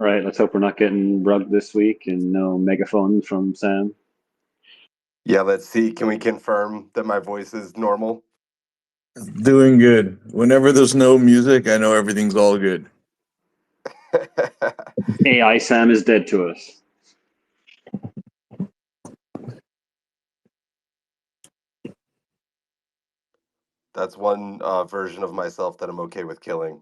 All right, let's hope we're not getting rugged this week and no megaphone from Sam. Yeah, let's see. Can we confirm that my voice is normal? Doing good. Whenever there's no music, I know everything's all good. AI Sam is dead to us. That's one version of myself that I'm okay with killing.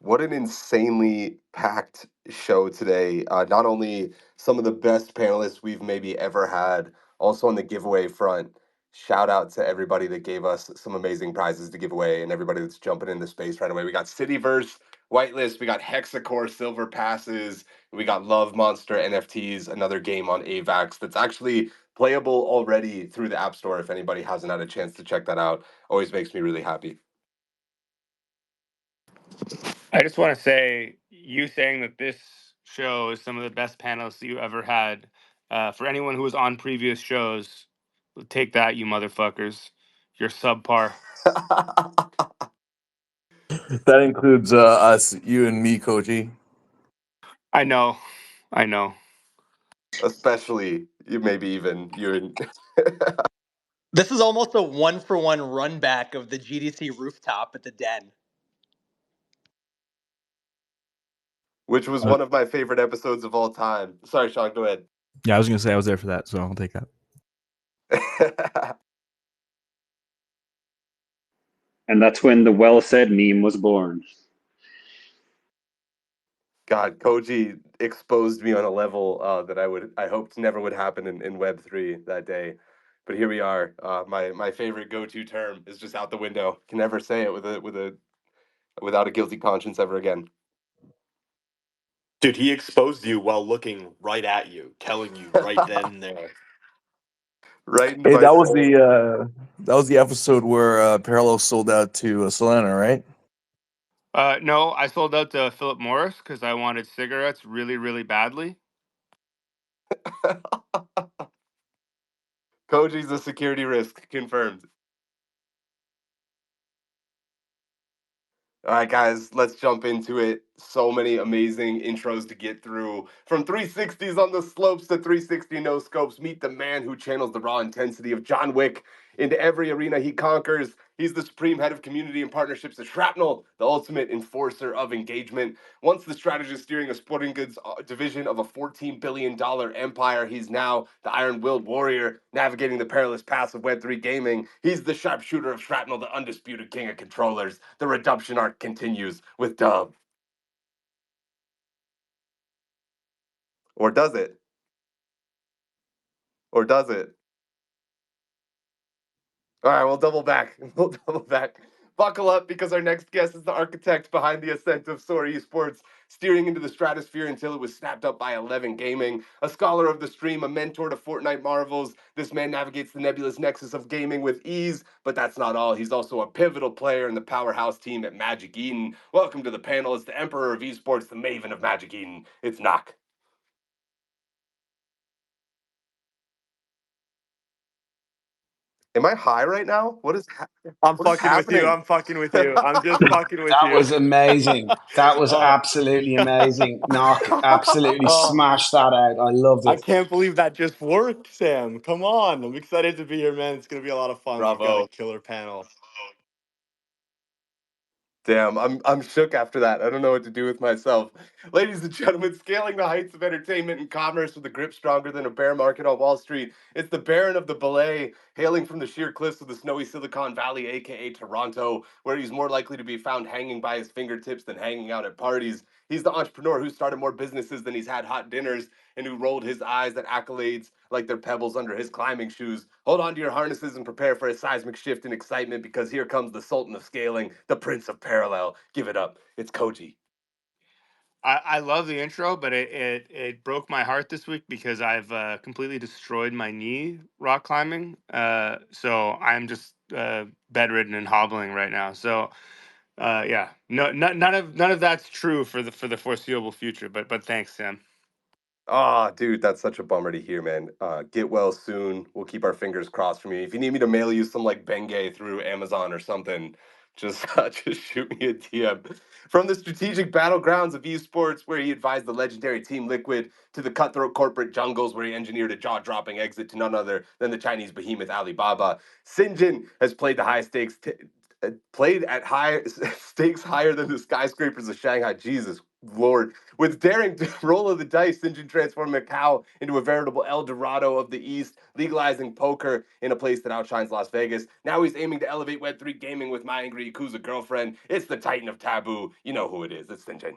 What an insanely packed show today. Not only some of the best panelists we've maybe ever had, also on the giveaway front. Shout out to everybody that gave us some amazing prizes to give away and everybody that's jumping into space right away. We got Cityverse Whitelist, we got Hexacore Silver Passes, we got Love Monster NFTs, another game on AVAX that's actually playable already through the App Store if anybody hasn't had a chance to check that out. Always makes me really happy. I just want to say, you saying that this show is some of the best panelists you ever had. For anyone who was on previous shows, take that, you motherfuckers. You're subpar. That includes us, you and me, Koji. I know. Especially you, maybe even you're in. This is almost a 1-for-1 run back of the GDC rooftop at the Den. Which was one of my favorite episodes of all time. Sorry, Sean, go ahead. Yeah, I was gonna say I was there for that, so I'll take that. And that's when the well said meme was born. God, Koji exposed me on a level that I hoped never would happen in Web3 that day. But here we are. My favorite go-to term is just out the window. Can never say it without a guilty conscience ever again. Dude, he exposed you while looking right at you, telling you right then and there. Right into Hey, my soul. that was the episode where Parallel sold out to Solana, right? No, I sold out to Philip Morris because I wanted cigarettes really, really badly. Koji's a security risk, confirmed. All right, guys, let's jump into it. So many amazing intros to get through. From 360s on the slopes to 360 no scopes, meet the man who channels the raw intensity of John Wick into every arena he conquers. He's the supreme head of community and partnerships at Shrapnel, the ultimate enforcer of engagement. Once the strategist steering a sporting goods division of a $14 billion empire, he's now the iron-willed warrior navigating the perilous paths of Web3 gaming. He's the sharpshooter of Shrapnel, the undisputed king of controllers. The redemption arc continues with Dub. Or does it? Or does it? All right, we'll double back. We'll double back. Buckle up because our next guest is the architect behind the ascent of Soar Esports, steering into the stratosphere until it was snapped up by 11 Gaming. A scholar of the stream, a mentor to Fortnite marvels, this man navigates the nebulous nexus of gaming with ease, but that's not all. He's also a pivotal player in the powerhouse team at Magic Eden. Welcome to the panel. It's the Emperor of Esports, the Maven of Magic Eden. It's Knock. Am I high right now? What is I'm what is fucking with you. happening? I'm fucking with you. I'm just fucking with That you. was amazing. That was absolutely amazing. Knock absolutely Oh, smashed that out. I loved I it. can't believe that just worked, Sam. Come on. I'm excited to be here, man. It's going to be a lot of fun. We've got a Bravo. killer panel. Damn, I'm shook after that. I don't know what to do with myself. Ladies and gentlemen, scaling the heights of entertainment and commerce with a grip stronger than a bear market on Wall Street. It's the Baron of the Belay, hailing from the sheer cliffs of the snowy Silicon Valley, aka Toronto, where he's more likely to be found hanging by his fingertips than hanging out at parties. He's the entrepreneur who started more businesses than he's had hot dinners and who rolled his eyes at accolades like they're pebbles under his climbing shoes. Hold on to your harnesses and prepare for a seismic shift in excitement because here comes the Sultan of Scaling, the Prince of Parallel. Give it up. It's Koji. I love the intro, but it broke my heart this week because I've completely destroyed my knee rock climbing. So I'm just bedridden and hobbling right now. So yeah, none of that's true for the foreseeable future. But thanks, Sam. Oh, dude, that's such a bummer to hear, man. Get well soon. We'll keep our fingers crossed for you. If you need me to mail you some like Bengay through Amazon or something, just just shoot me a DM. From the strategic battlegrounds of esports, where he advised the legendary Team Liquid, to the cutthroat corporate jungles, where he engineered a jaw-dropping exit to none other than the Chinese behemoth Alibaba, Sinjin has played the high stakes. Played at high stakes higher than the skyscrapers of Shanghai. Jesus Lord. With daring roll of the dice, Sinjin transformed Macau into a veritable El Dorado of the East, legalizing poker in a place that outshines Las Vegas. Now he's aiming to elevate Web3 gaming with my angry Yakuza girlfriend. It's the Titan of Taboo. You know who it is. It's Sinjin.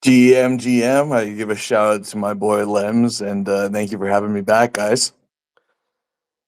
GM, I give a shout out to my boy Lems, and thank you for having me back, guys.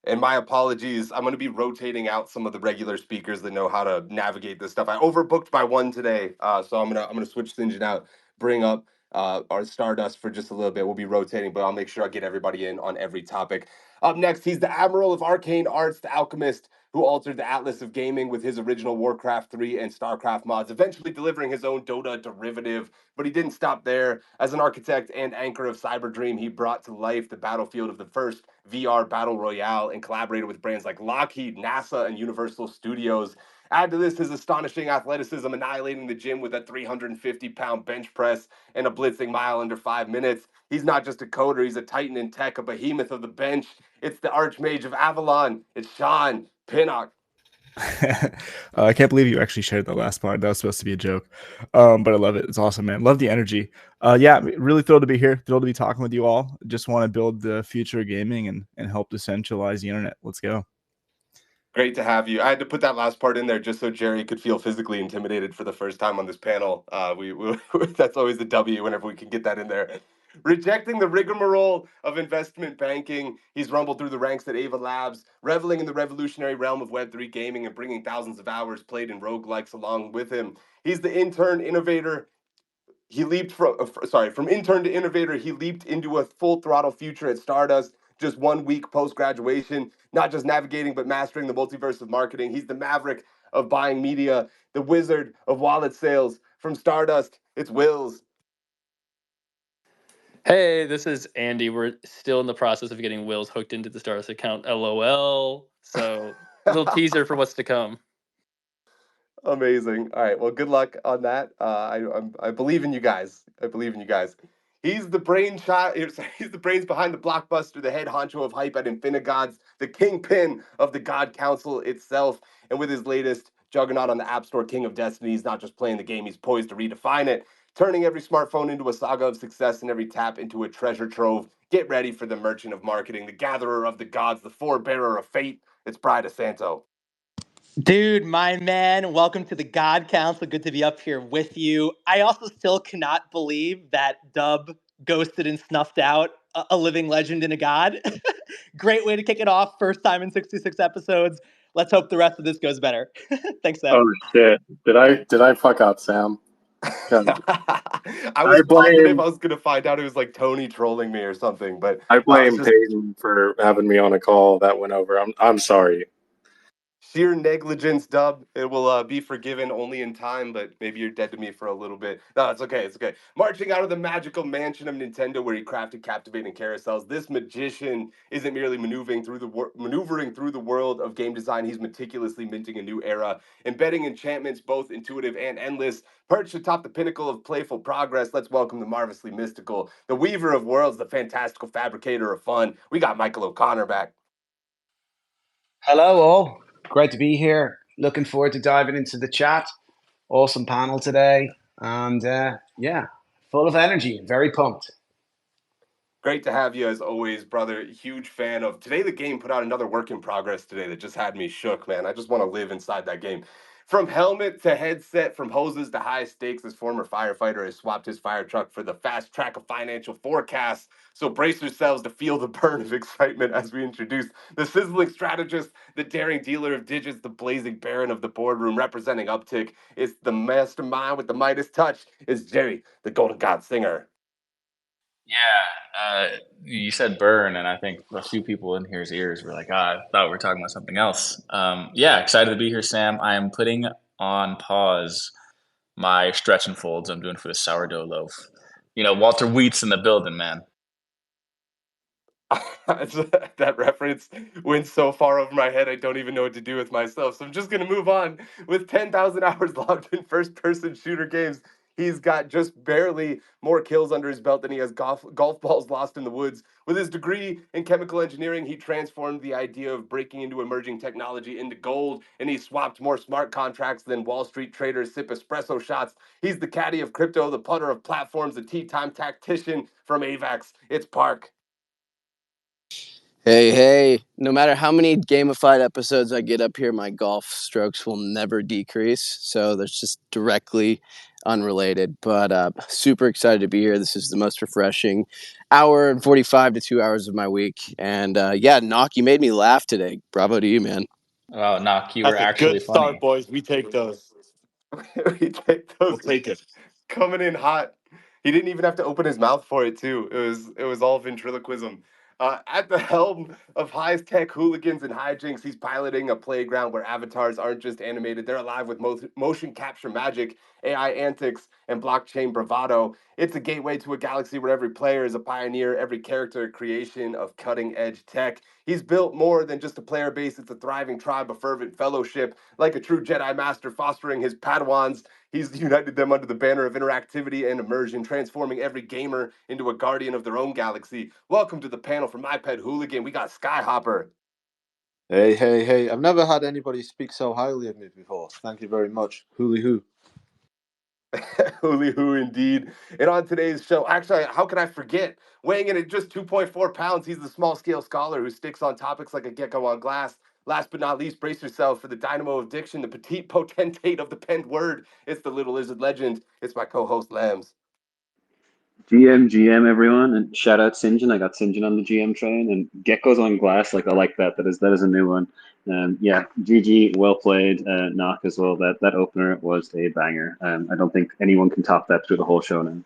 And my apologies. I'm going to be rotating out some of the regular speakers that know how to navigate this stuff. I overbooked by one today, so I'm gonna switch Sinjin out. Bring up our Stardust for just a little bit. We'll be rotating, but I'll make sure I get everybody in on every topic. Up next, he's the Admiral of Arcane Arts, the alchemist who altered the Atlas of Gaming with his original Warcraft 3 and StarCraft mods, eventually delivering his own Dota derivative. But he didn't stop there. As an architect and anchor of Cyberdream, he brought to life the battlefield of the first VR Battle Royale and collaborated with brands like Lockheed, NASA, and Universal Studios. Add to this his astonishing athleticism, annihilating the gym with a 350-pound bench press and a blitzing mile under 5 minutes. He's not just a coder, he's a titan in tech, a behemoth of the bench. It's the Archmage of Avalon. It's Sean Pinnock. I can't believe you actually shared the last part. That was supposed to be a joke, but I love it. It's awesome, man. Love the energy. Yeah, really thrilled to be here. Thrilled to be talking with you all. Just want to build the future of gaming and help decentralize the internet. Let's go. Great to have you. I had to put that last part in there just so Jerry could feel physically intimidated for the first time on this panel. We that's always the W whenever we can get that in there. Rejecting the rigmarole of investment banking, he's rumbled through the ranks at Ava Labs, reveling in the revolutionary realm of Web3 gaming and bringing thousands of hours played in roguelikes along with him. He's the intern innovator. He leaped from intern to innovator. He leaped into a full throttle future at Stardust just 1 week post graduation, not just navigating, but mastering the multiverse of marketing. He's the maverick of buying media, the wizard of wallet sales. From Stardust, it's Wills. Hey, this is Andy. We're still in the process of getting Will's hooked into the Stardust account. LOL. So, little teaser for what's to come. Amazing. All right. Well, good luck on that. I believe in you guys. I believe in you guys. He's the brainchild. He's the brains behind the blockbuster, the head honcho of hype at Infinigods, the kingpin of the God Council itself. And with his latest juggernaut on the App Store, King of Destiny, he's not just playing the game; he's poised to redefine it, turning every smartphone into a saga of success and every tap into a treasure trove. Get ready for the merchant of marketing, the gatherer of the gods, the forebearer of fate. It's Bride of Santo. Dude, my man, welcome to the God Council. Good to be up here with you. I also still cannot believe that Dub ghosted and snuffed out a living legend and a god. Great way to kick it off. First time in 66 episodes. Let's hope the rest of this goes better. Thanks, Sam. Oh shit! Did I fuck out Sam? I was positive I was gonna find out it was like Tony trolling me or something, but I blame Peyton for having me on a call that went over. I'm sorry. Sheer negligence, Dub. It will be forgiven only in time, but maybe you're dead to me for a little bit. No, it's okay. It's okay. Marching out of the magical mansion of Nintendo, where he crafted captivating carousels, this magician isn't merely maneuvering through the world of game design. He's meticulously minting a new era, embedding enchantments both intuitive and endless. Perched atop the pinnacle of playful progress, let's welcome the marvelously mystical, the weaver of worlds, the fantastical fabricator of fun. We got Michael O'Connor back. Hello, all. Great to be here. Looking forward to diving into the chat. Awesome panel today. And yeah, full of energy. Very pumped. Great to have you as always, brother. Huge fan of today. The game put out another work in progress today that just had me shook, man. I just want to live inside that game. From helmet to headset, from hoses to high stakes, this former firefighter has swapped his fire truck for the fast track of financial forecasts. So brace yourselves to feel the burn of excitement as we introduce the sizzling strategist, the daring dealer of digits, the blazing baron of the boardroom, representing Uptick. It's the mastermind with the Midas touch. It's Jerry, the Golden God Singer. Yeah, you said burn, and I think a few people in here's ears were like, I thought we were talking about something else. Yeah, excited to be here, Sam. I am putting on pause my stretch and folds I'm doing for the sourdough loaf. Walter Wheat's in the building, man. That reference went so far over my head, I don't even know what to do with myself. So I'm just going to move on. With 10,000 hours logged in first-person shooter games, he's got just barely more kills under his belt than he has golf balls lost in the woods. With his degree in chemical engineering, he transformed the idea of breaking into emerging technology into gold, and he swapped more smart contracts than Wall Street traders sip espresso shots. He's the caddy of crypto, the putter of platforms, the tea-time tactician from AVAX. It's Park. Hey, no matter how many gamified episodes I get up here, my golf strokes will never decrease. So that's just directly unrelated. But super excited to be here. This is the most refreshing hour and 45 to 2 hours of my week. And Knock, you made me laugh today. Bravo to you, man. Oh, Knock, you were That's a actually good start, funny. boys. We take those. We take those. We'll take it. Coming in hot. He didn't even have to open his mouth for it too. It was all ventriloquism. At the helm of high-tech hooligans and hijinks, he's piloting a playground where avatars aren't just animated; they're alive with motion capture magic, AI antics, and blockchain bravado. It's a gateway to a galaxy where every player is a pioneer, every character a creation of cutting-edge tech. He's built more than just a player base; it's a thriving tribe of fervent fellowship, like a true Jedi Master fostering his Padawans. He's united them under the banner of interactivity and immersion, transforming every gamer into a guardian of their own galaxy. Welcome to the panel from iPad Hooligan. We got Skyhopper. Hey. I've never had anybody speak so highly of me before. Thank you very much. Hooly hoo. Hooly hoo indeed. And on today's show, actually, how can I forget? Weighing in at just 2.4 pounds, he's the small scale scholar who sticks on topics like a gecko on glass. Last but not least, brace yourself for the dynamo of diction, the petite potentate of the penned word. It's the little lizard legend. It's my co-host Lambs. GM, everyone, and shout out Sinjin. I got Sinjin on the GM train, and Geckos on Glass. Like I like that. That is a new one. Yeah, GG, well played. Knock as well. That opener was a banger. I don't think anyone can top that through the whole show now.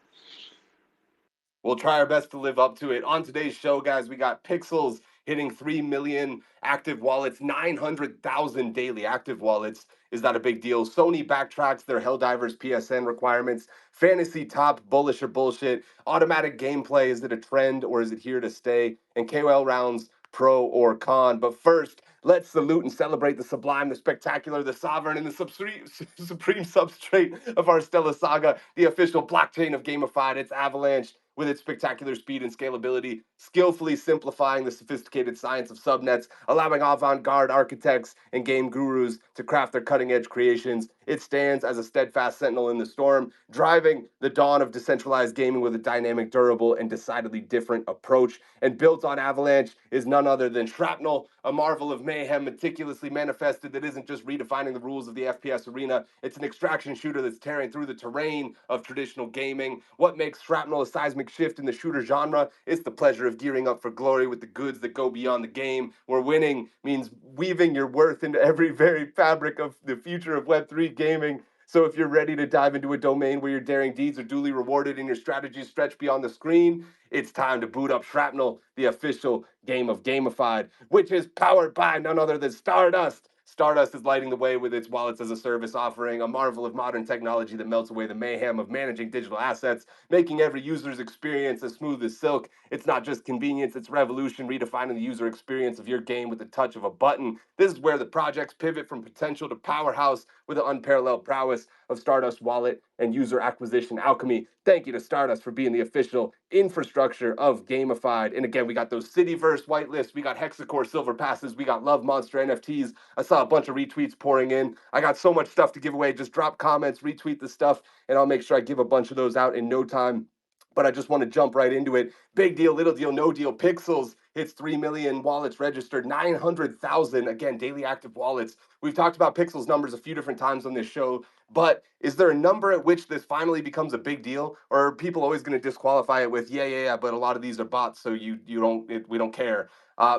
We'll try our best to live up to it. On today's show, guys, we got Pixels hitting 3 million active wallets, 900,000 daily active wallets. Is that a big deal? Sony backtracks their Helldivers PSN requirements. Fantasy top, bullish or bullshit. Automatic gameplay, is it a trend or is it here to stay? And KOL rounds, pro or con. But first, let's salute and celebrate the sublime, the spectacular, the sovereign, and the supreme substrate of our Stella Saga, the official blockchain of gamified. It's Avalanche, with its spectacular speed and scalability, skillfully simplifying the sophisticated science of subnets, allowing avant-garde architects and game gurus to craft their cutting-edge creations. It stands as a steadfast sentinel in the storm, driving the dawn of decentralized gaming with a dynamic, durable, and decidedly different approach. And built on Avalanche is none other than Shrapnel, a marvel of mayhem meticulously manifested that isn't just redefining the rules of the FPS arena. It's an extraction shooter that's tearing through the terrain of traditional gaming. What makes Shrapnel a seismic shift in the shooter genre? It's the pleasure of gearing up for glory with the goods that go beyond the game, where winning means weaving your worth into every very fabric of the future of Web3 gaming. So if you're ready to dive into a domain where your daring deeds are duly rewarded and your strategies stretch beyond the screen, it's time to boot up Shrapnel, the official game of gamified, which is powered by none other than Stardust. Stardust is lighting the way with its wallets as a service offering, a marvel of modern technology that melts away the mayhem of managing digital assets, making every user's experience as smooth as silk. It's not just convenience, it's revolution, redefining the user experience of your game with the touch of a button. This is where the projects pivot from potential to powerhouse with the unparalleled prowess of Stardust Wallet and user acquisition alchemy. Thank you to Stardust for being the official infrastructure of gamified. And again, we got those Cityverse whitelists, we got Hexacore silver passes, we got Love Monster NFTs. I saw a bunch of retweets pouring in. I got so much stuff to give away. Just drop comments, retweet the stuff, and I'll make sure I give a bunch of those out in no time. But I just want to jump right into it. Big deal, little deal, no deal. Pixels hits 3 million wallets registered, 900,000, again, daily active wallets. We've talked about Pixels numbers a few different times on this show, but is there a number at which this finally becomes a big deal? Or are people always going to disqualify it with, yeah, but a lot of these are bots, so we don't care.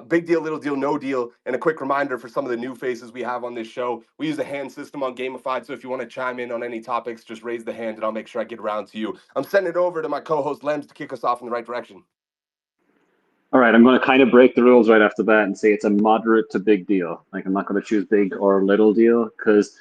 Big deal, little deal, no deal. And a quick reminder for some of the new faces we have on this show, we use a hand system on Gamified, so if you want to chime in on any topics, just raise the hand and I'll make sure I get around to you. I'm sending it over to my co-host Lems to kick us off in the right direction. All right, I'm going to kind of break the rules right off the bat and say it's a moderate to big deal. Like I'm not going to choose big or little deal because,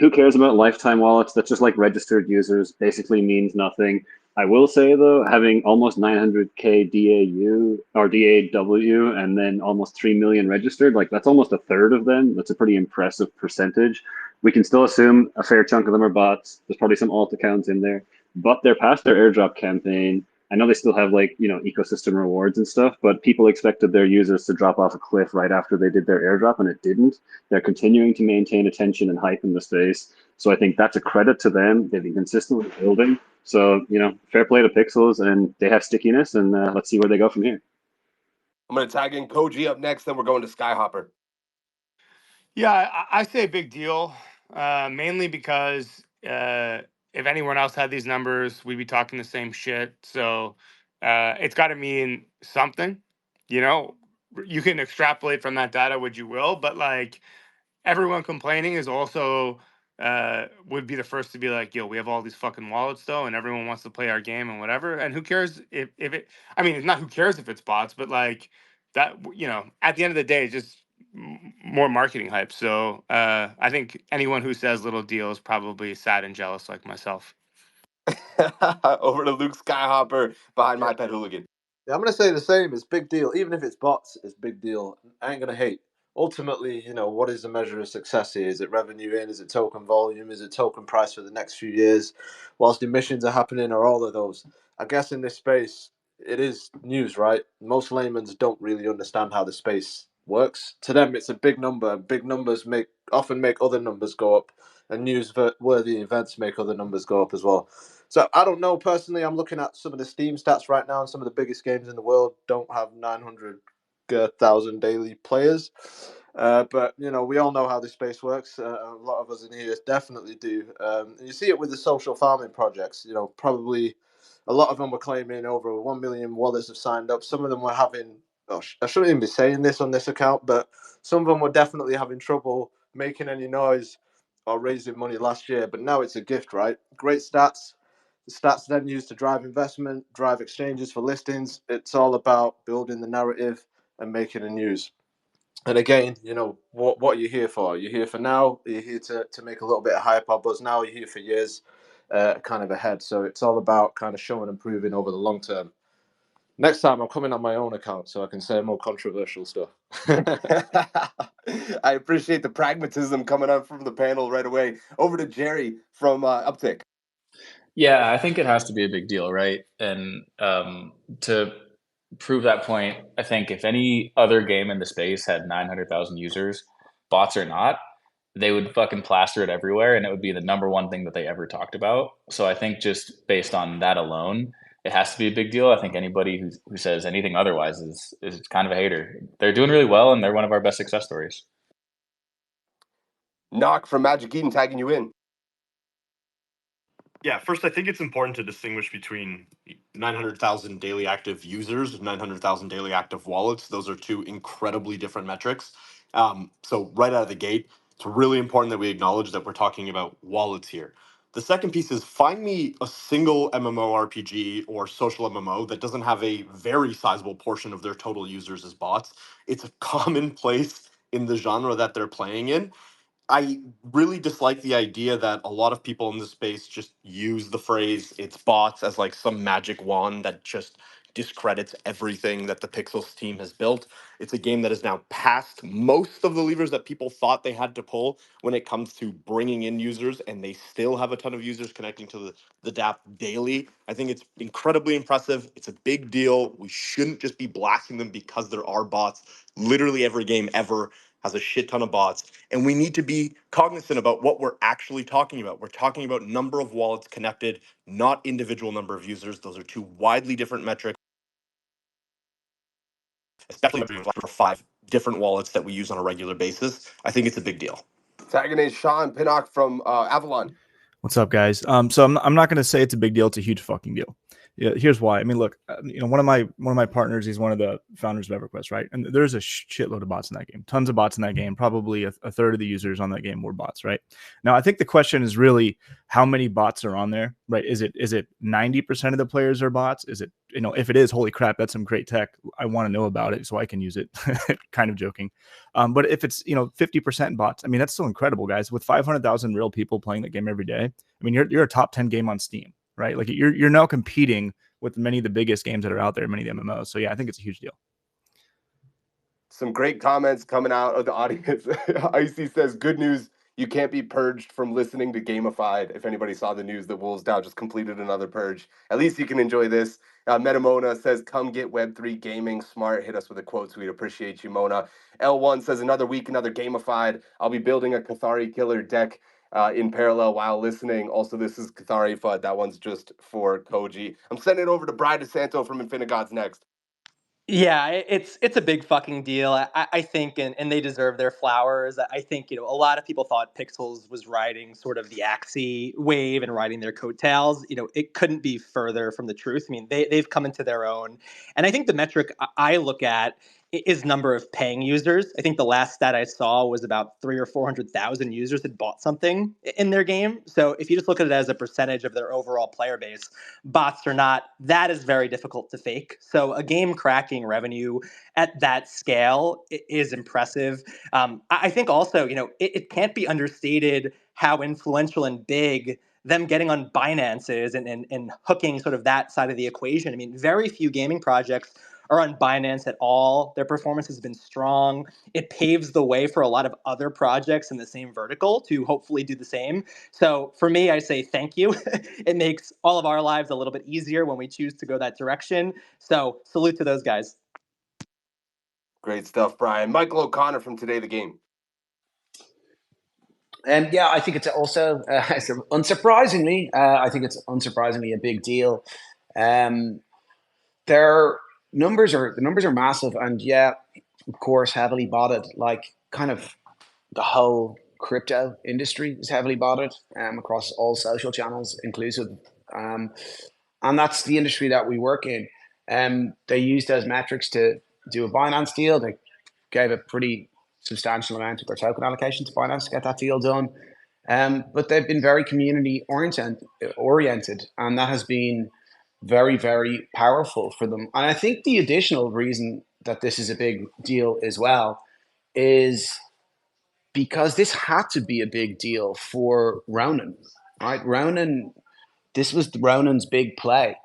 who cares about lifetime wallets? That's just like registered users, basically means nothing. I will say though, having almost 900K DAU or DAW and then almost 3 million registered, like that's almost a third of them. That's a pretty impressive percentage. We can still assume a fair chunk of them are bots. There's probably some alt accounts in there, but they're past their airdrop campaign. I know they still have like, ecosystem rewards and stuff, but people expected their users to drop off a cliff right after they did their airdrop, and it didn't. They're continuing to maintain attention and hype in the space. So I think that's a credit to them. They've been consistently building. So, fair play to Pixels, and they have stickiness, and let's see where they go from here. I'm going to tag in Koji up next, then we're going to Skyhopper. Yeah, I say big deal, mainly because if anyone else had these numbers, we'd be talking the same shit. So it's got to mean something. You can extrapolate from that data what you will, but like everyone complaining is also would be the first to be like, yo, we have all these fucking wallets though, and everyone wants to play our game and whatever. And who cares if it, I mean, it's not who cares if it's bots, but like that, at the end of the day, it's just more marketing hype. So I think anyone who says little deal is probably sad and jealous like myself. Over to Luke Skyhopper behind my pet hooligan. Yeah, I'm going to say the same. It's big deal. Even if it's bots, it's big deal. I ain't going to hate. Ultimately, what is the measure of success here? Is it revenue in? Is it token volume? Is it token price for the next few years? Whilst emissions are happening, or all of those? I guess in this space, it is news, right? Most laymen don't really understand how the space works. To them, it's a big number. Big numbers often make other numbers go up, and newsworthy events make other numbers go up as well. So I don't know personally. I'm looking at some of the Steam stats right now, and some of the biggest games in the world don't have 900,000 daily players. But we all know how this space works. A lot of us in here definitely do. And you see it with the social farming projects. Probably a lot of them were claiming over 1 million wallets have signed up. Some of them were having. I shouldn't even be saying this on this account, but some of them were definitely having trouble making any noise or raising money last year. But now it's a gift, right? Great stats. The stats then used to drive investment, drive exchanges for listings. It's all about building the narrative and making the news. And again, what are you here for? You're here for now. You're here to make a little bit of hype or buzz now. You're here for years, kind of ahead. So it's all about kind of showing and proving over the long term. Next time, I'm coming on my own account so I can say more controversial stuff. I appreciate the pragmatism coming up from the panel right away. Over to Jerry from Uptick. Yeah, I think it has to be a big deal, right? And to prove that point, I think if any other game in the space had 900,000 users, bots or not, they would fucking plaster it everywhere, and it would be the number one thing that they ever talked about. So I think just based on that alone, it has to be a big deal. I think anybody who says anything otherwise is kind of a hater. They're doing really well, and they're one of our best success stories. Knock from Magic Eden tagging you in. Yeah, first, I think it's important to distinguish between 900,000 daily active users and 900,000 daily active wallets. Those are two incredibly different metrics. So right out of the gate, it's really important that we acknowledge that we're talking about wallets here. The second piece is find me a single MMORPG or social MMO that doesn't have a very sizable portion of their total users as bots. It's a commonplace in the genre that they're playing in. I really dislike the idea that a lot of people in this space just use the phrase "it's bots" as like some magic wand that just discredits everything that the Pixels team has built. It's a game that is now past most of the levers that people thought they had to pull when it comes to bringing in users, and they still have a ton of users connecting to the DApp daily. I think it's incredibly impressive. It's a big deal. We shouldn't just be blasting them because there are bots. Literally every game ever has a shit ton of bots, and we need to be cognizant about what we're actually talking about. We're talking about number of wallets connected, not individual number of users. Those are two widely different metrics, especially for 5 different wallets that we use on a regular basis. I think it's a big deal. Tagging in Sean Pinnock from Avalon. What's up, guys? So I'm not going to say it's a big deal. It's a huge fucking deal. Yeah, here's why. I mean, look, one of my partners, he's one of the founders of EverQuest, right? And there's a shitload of bots in that game, tons of bots in that game. Probably a third of the users on that game were bots, right? Now, I think the question is really how many bots are on there, right? Is it 90% of the players are bots? Is it, if it is, holy crap, that's some great tech. I want to know about it so I can use it. Kind of joking. But if it's 50% bots, I mean, that's still incredible, guys. With 500,000 real people playing the game every day, I mean, you're a top 10 game on Steam. right? Like you're now competing with many of the biggest games that are out there, many of the MMOs. So yeah, I think it's a huge deal. Some great comments coming out of the audience. Icy says, good news, you can't be purged from listening to Gamified. If anybody saw the news that Wolves DAO just completed another purge, at least you can enjoy this. Metamona says, come get Web3 gaming smart. Hit us with a quote, we'd appreciate you, Mona. L1 says, another week, another Gamified. I'll be building a Cathari killer deck in parallel while listening. Also, this is Cathari FUD. That one's just for Koji. I'm sending it over to Bride DeSanto from Infinigods next. Yeah, it's a big fucking deal. I think, and they deserve their flowers. I think, a lot of people thought Pixels was riding sort of the Axie wave and riding their coattails. It couldn't be further from the truth. I mean, they've come into their own, and I think the metric I look at is number of paying users. I think the last stat I saw was about 300,000 or 400,000 users had bought something in their game. So if you just look at it as a percentage of their overall player base, bots or not, that is very difficult to fake. So a game cracking revenue at that scale is impressive. I think also, it can't be understated how influential and big them getting on Binance is and hooking sort of that side of the equation. I mean, very few gaming projects are on Binance at all. Their performance has been strong. It paves the way for a lot of other projects in the same vertical to hopefully do the same. So for me, I say thank you. It makes all of our lives a little bit easier when we choose to go that direction. So salute to those guys. Great stuff, Brian. Michael O'Connor from Today the Game. Yeah, I think it's also unsurprisingly, I think it's unsurprisingly a big deal. The numbers are massive, and yeah, of course, heavily botted. Like kind of the whole crypto industry is heavily botted across all social channels, inclusive. And that's the industry that we work in. They used those metrics to do a Binance deal. They gave a pretty substantial amount of their token allocation to Binance to get that deal done. But they've been very community oriented, and that has been very, very powerful for them. And I think the additional reason that this is a big deal as well is because this had to be a big deal for Ronan, right? This was Ronan's big play.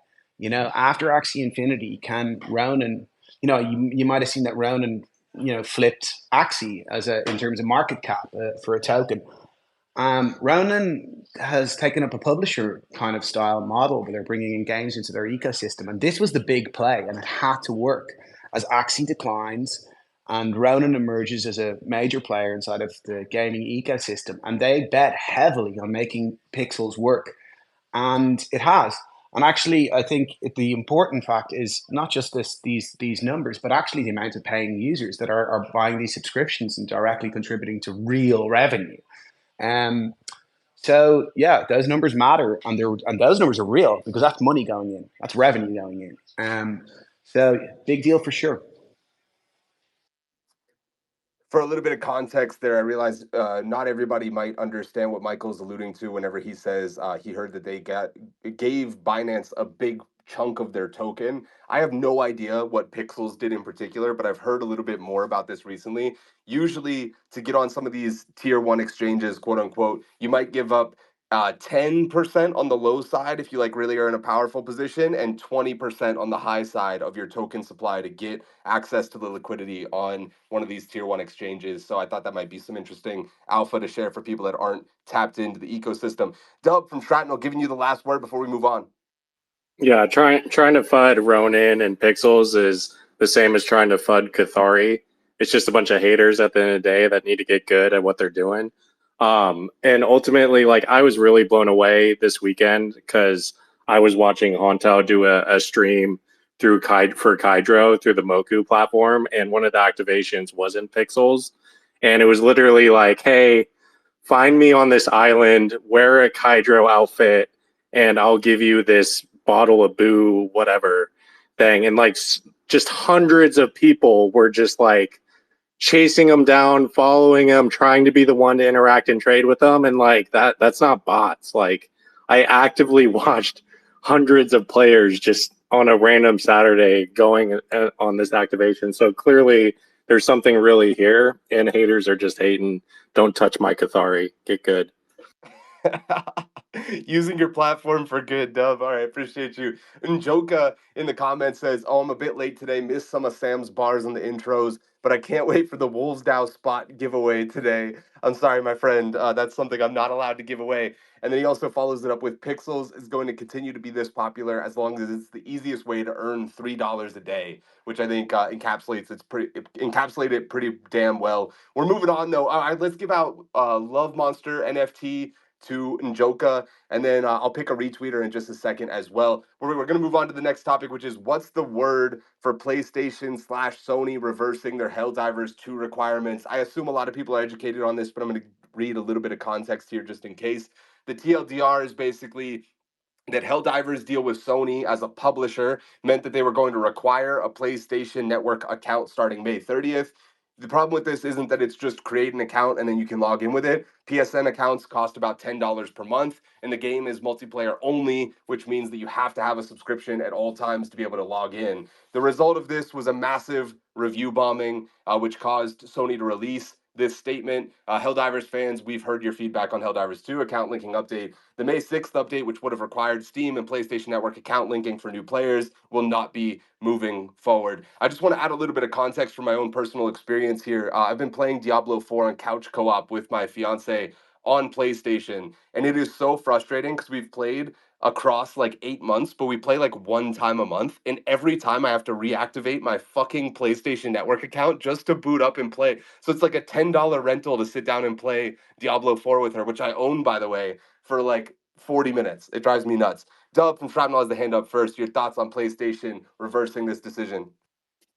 After Axie Infinity, can Ronan, you might have seen that Ronan, flipped Axie in terms of market cap for a token. Ronan has taken up a publisher kind of style model where they're bringing in games into their ecosystem. And this was the big play, and it had to work. As Axie declines and Ronan emerges as a major player inside of the gaming ecosystem, and they bet heavily on making Pixels work. And it has. And actually, I think the important fact is not just these numbers, but actually the amount of paying users that are buying these subscriptions and directly contributing to real revenue. So yeah, those numbers matter, and those numbers are real because that's money going in, that's revenue going in. So big deal for sure. For a little bit of context there, I realize not everybody might understand what Michael's alluding to whenever he says he heard that they gave Binance a big chunk of their token. I have no idea what Pixels did in particular, but I've heard a little bit more about this recently. Usually, to get on some of these tier one exchanges, quote unquote, you might give up 10% on the low side if you really are in a powerful position, and 20% on the high side of your token supply to get access to the liquidity on one of these tier one exchanges. So I thought that might be some interesting alpha to share for people that aren't tapped into the ecosystem. Dub from Stratton, giving you the last word before we move on. Yeah, trying to FUD Ronin and Pixels is the same as trying to FUD Cathari. It's just a bunch of haters at the end of the day that need to get good at what they're doing. And ultimately, I was really blown away this weekend because I was watching Hontel do a stream for Kydro through the Moku platform, and one of the activations was in Pixels. And it was literally like, hey, find me on this island, wear a Kydro outfit, and I'll give you this bottle of boo, whatever thing. And just hundreds of people were just chasing them down, following them, trying to be the one to interact and trade with them. And that's not bots. I actively watched hundreds of players just on a random Saturday going on this activation. So clearly there's something really here, and haters are just hating. Don't touch my Cathari. Get good. Using your platform for good, Dub. All right, appreciate you. And Joka in the comments says, "Oh, I'm a bit late today. Missed some of Sam's bars on the intros, but I can't wait for the Wolves Dow spot giveaway today." I'm sorry, my friend. That's something I'm not allowed to give away. And then he also follows it up with Pixels is going to continue to be this popular as long as it's the easiest way to earn $3 a day, which I think encapsulated it pretty damn well. We're moving on though. All right, let's give out Love Monster NFT to Njoka, and then I'll pick a retweeter in just a second as well. We're going to move on to the next topic, which is what's the word for PlayStation / Sony reversing their Helldivers 2 requirements. I assume a lot of people are educated on this, but I'm going to read a little bit of context here just in case. The TLDR is basically that Helldivers' deal with Sony as a publisher meant that they were going to require a PlayStation Network account starting May 30th. The problem with this isn't that it's just create an account and then you can log in with it. PSN accounts cost about $10 per month, and the game is multiplayer only, which means that you have to have a subscription at all times to be able to log in. The result of this was a massive review bombing, which caused Sony to release this statement. Helldivers fans, we've heard your feedback on Helldivers 2 account linking update. The May 6th update, which would have required Steam and PlayStation Network account linking for new players, will not be moving forward. I just want to add a little bit of context from my own personal experience here. I've been playing Diablo 4 on couch co-op with my fiance on PlayStation, and it is so frustrating because we've played across like 8 months, but we play like one time a month, and every time I have to reactivate my fucking PlayStation Network account just to boot up and play. So it's like a $10 rental to sit down and play Diablo 4 with her, which I own, by the way, for like 40 minutes. It drives me nuts. Dub from Shrapnel has the hand up first. Your thoughts on PlayStation reversing this decision?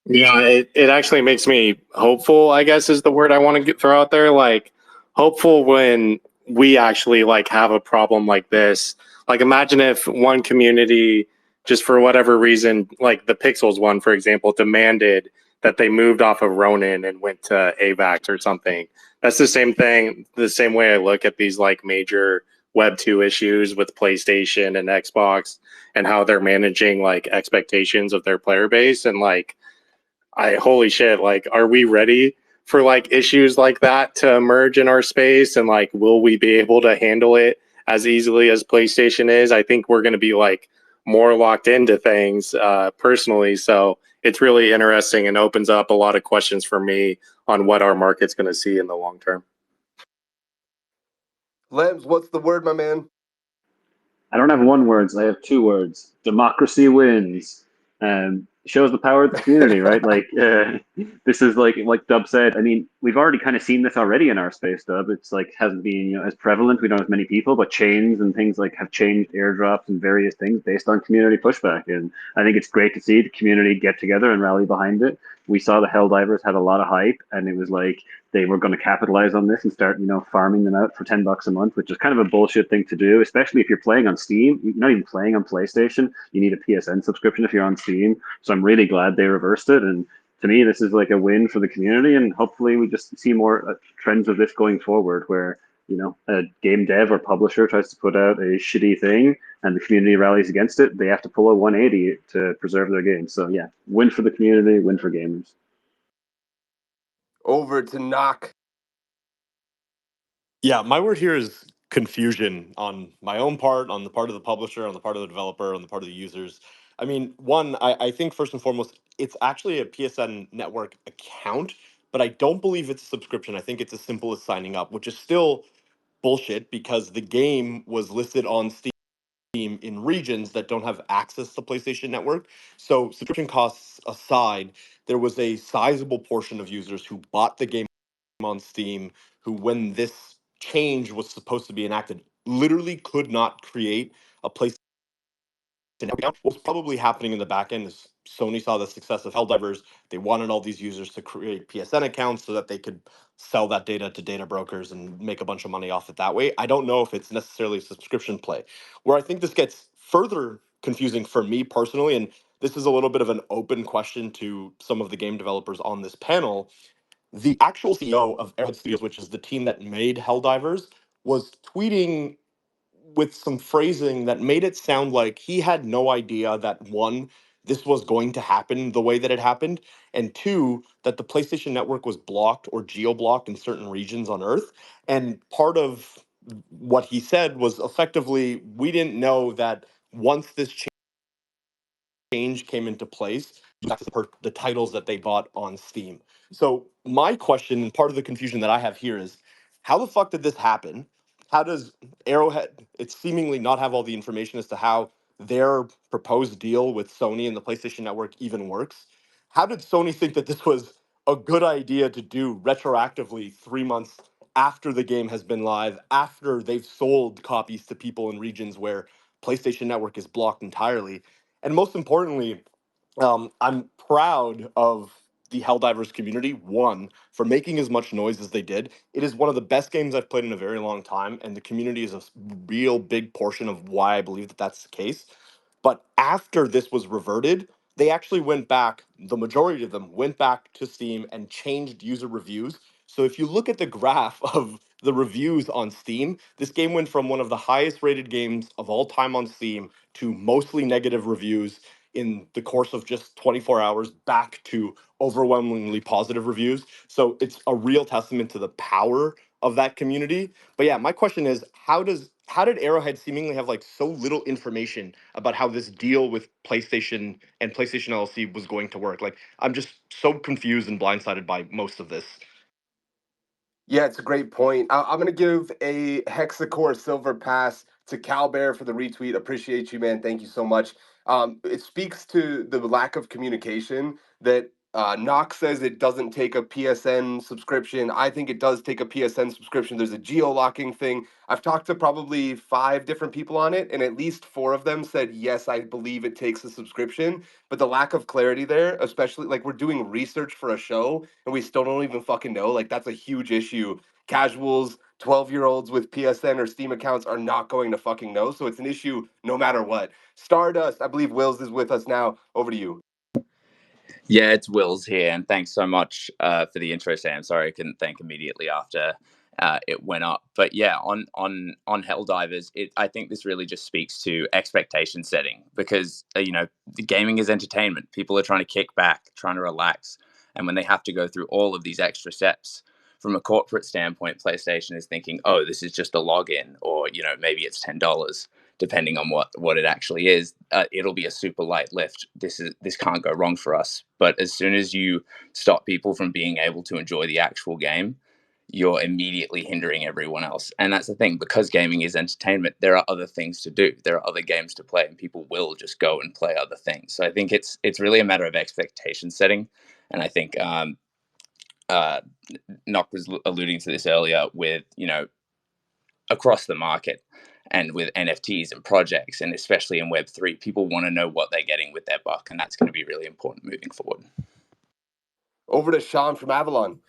Yeah, it actually makes me hopeful, I guess is the word I want to throw out there. Like, hopeful when we actually like have a problem like this. Like, imagine if one community, just for whatever reason, like the Pixels one, for example, demanded that they moved off of Ronin and went to AVAX or something. That's the same thing, the same way I look at these like major Web 2 issues with PlayStation and Xbox and how they're managing like expectations of their player base. And like, holy shit, like, are we ready for like issues like that to emerge in our space? And like, will we be able to handle it as easily as PlayStation is? I think we're going to be like more locked into things personally. So it's really interesting and opens up a lot of questions for me on what our market's going to see in the long term. Lems, what's the word, my man? I don't have one word, I have two words. Democracy wins. Shows the power of the community, right? Like, this is like Dub said. I mean, we've already kind of seen this already in our space, Dub. It's like hasn't been as prevalent. We don't have as many people, but chains and things like have changed airdrops and various things based on community pushback. And I think it's great to see the community get together and rally behind it. We saw the Helldivers had a lot of hype, and it was like they were going to capitalize on this and start, farming them out for $10 a month, which is kind of a bullshit thing to do, especially if you're playing on Steam. You're not even playing on PlayStation. You need a PSN subscription if you're on Steam. So I'm really glad they reversed it. And to me, this is like a win for the community. And hopefully we just see more trends of this going forward where, a game dev or publisher tries to put out a shitty thing and the community rallies against it. They have to pull a 180 to preserve their game. So yeah, win for the community, win for gamers. Over to Knock. Yeah, my word here is confusion on my own part, on the part of the publisher, on the part of the developer, on the part of the users. I mean, one, I think first and foremost, it's actually a PSN network account, but I don't believe it's a subscription. I think it's as simple as signing up, which is still bullshit because the game was listed on Steam in regions that don't have access to PlayStation Network. So, subscription costs aside, there was a sizable portion of users who bought the game on Steam who, when this change was supposed to be enacted, literally could not create a PlayStation account. What was probably happening in the back end is Sony saw the success of Helldivers. They wanted all these users to create PSN accounts so that they could sell that data to data brokers and make a bunch of money off it that way. I don't know if it's necessarily a subscription play. Where I think this gets further confusing for me personally, and this is a little bit of an open question to some of the game developers on this panel, the actual CEO of Airhead Studios, which is the team that made Helldivers, was tweeting with some phrasing that made it sound like he had no idea that one, this was going to happen the way that it happened, and two, that the PlayStation Network was blocked or geo blocked in certain regions on Earth. And part of what he said was effectively, we didn't know that once this change came into place, the titles that they bought on Steam. So my question, and part of the confusion that I have here, is how the fuck did this happen? How does Arrowhead, it seemingly not have all the information as to how their proposed deal with Sony and the PlayStation Network even works? How did Sony think that this was a good idea to do retroactively 3 months after the game has been live, after they've sold copies to people in regions where PlayStation Network is blocked entirely? And most importantly, I'm proud of the Helldivers community, one, for making as much noise as they did. It is one of the best games I've played in a very long time, and the community is a real big portion of why I believe that that's the case. But after this was reverted, they actually went back, the majority of them went back to Steam and changed user reviews. So if you look at the graph of the reviews on Steam, this game went from one of the highest rated games of all time on Steam to mostly negative reviews in the course of just 24 hours back to overwhelmingly positive reviews. So it's a real testament to the power of that community. But yeah, my question is, how did Arrowhead seemingly have like so little information about how this deal with PlayStation and PlayStation LLC was going to work? Like, I'm just so confused and blindsided by most of this. Yeah, it's a great point. I'm going to give a Hexacore Silver Pass to Calbear for the retweet. Appreciate you, man. Thank you so much. It speaks to the lack of communication that Knox says it doesn't take a PSN subscription. I think it does take a PSN subscription. There's a geo-locking thing. I've talked to probably 5 different people on it, and at least 4 of them said, yes, I believe it takes a subscription. But the lack of clarity there, especially like we're doing research for a show and we still don't even fucking know, like that's a huge issue. Casuals, 12-year-olds with PSN or Steam accounts are not going to fucking know. So it's an issue no matter what. Stardust, I believe Wills is with us now. Over to you. Yeah, it's Wills here, and thanks so much for the intro, Sam. Sorry I couldn't thank immediately after it went up. But yeah, on Helldivers, I think this really just speaks to expectation setting because the gaming is entertainment. People are trying to kick back, trying to relax, and when they have to go through all of these extra steps, from a corporate standpoint, PlayStation is thinking, oh, this is just a login, or maybe it's $10. Depending on what it actually is, it'll be a super light lift. This can't go wrong for us. But as soon as you stop people from being able to enjoy the actual game, you're immediately hindering everyone else. And that's the thing, because gaming is entertainment, there are other things to do. There are other games to play, and people will just go and play other things. So I think it's really a matter of expectation setting. And I think Nock was alluding to this earlier with, across the market and with NFTs and projects, and especially in Web3, people want to know what they're getting with their buck, and that's going to be really important moving forward. Over to Sean from Avalon.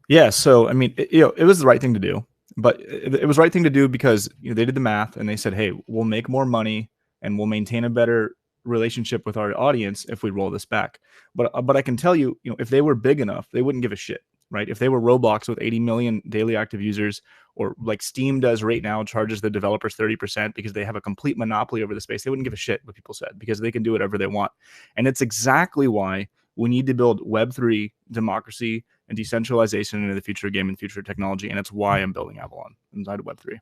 Yeah, so I mean, it was the right thing to do, but it was the right thing to do because they did the math and they said, hey, we'll make more money and we'll maintain a better relationship with our audience if we roll this back. But I can tell you, if they were big enough, they wouldn't give a shit, right? If they were Roblox with 80 million daily active users, or like Steam does right now, charges the developers 30% because they have a complete monopoly over the space, they wouldn't give a shit what people said because they can do whatever they want. And it's exactly why we need to build Web3 democracy and decentralization into the future of game and future technology. And it's why I'm building Avalon inside of Web3.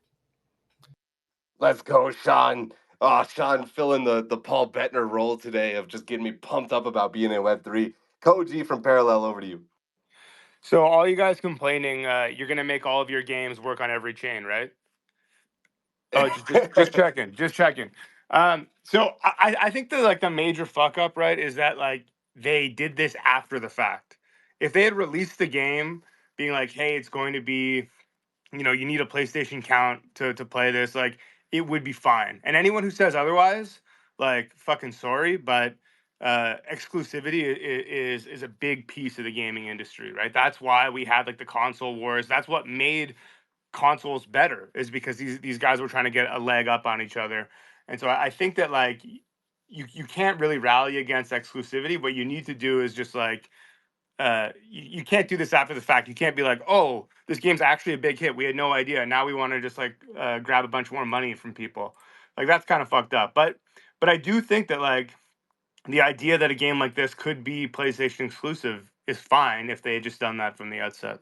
Let's go, Sean. Oh, Sean filling the Paul Bettner role today of just getting me pumped up about being in Web3. Koji from Parallel, over to you. So all you guys complaining, you're gonna make all of your games work on every chain, right? Oh, just checking, just checking. So I think that the major fuck up, right, is that they did this after the fact. If they had released the game being like, hey, it's going to be, you need a PlayStation count to play this, it would be fine. And anyone who says otherwise, fucking sorry, but exclusivity is a big piece of the gaming industry, right? That's why we had the console wars. That's what made consoles better, is because these guys were trying to get a leg up on each other. And so I think that you can't really rally against exclusivity. What you need to do is just you can't do this after the fact. You can't be like, oh, this game's actually a big hit, we had no idea, now we want to just grab a bunch more money from people. That's kind of fucked up. But I do think that the idea that a game like this could be PlayStation exclusive is fine if they had just done that from the outset.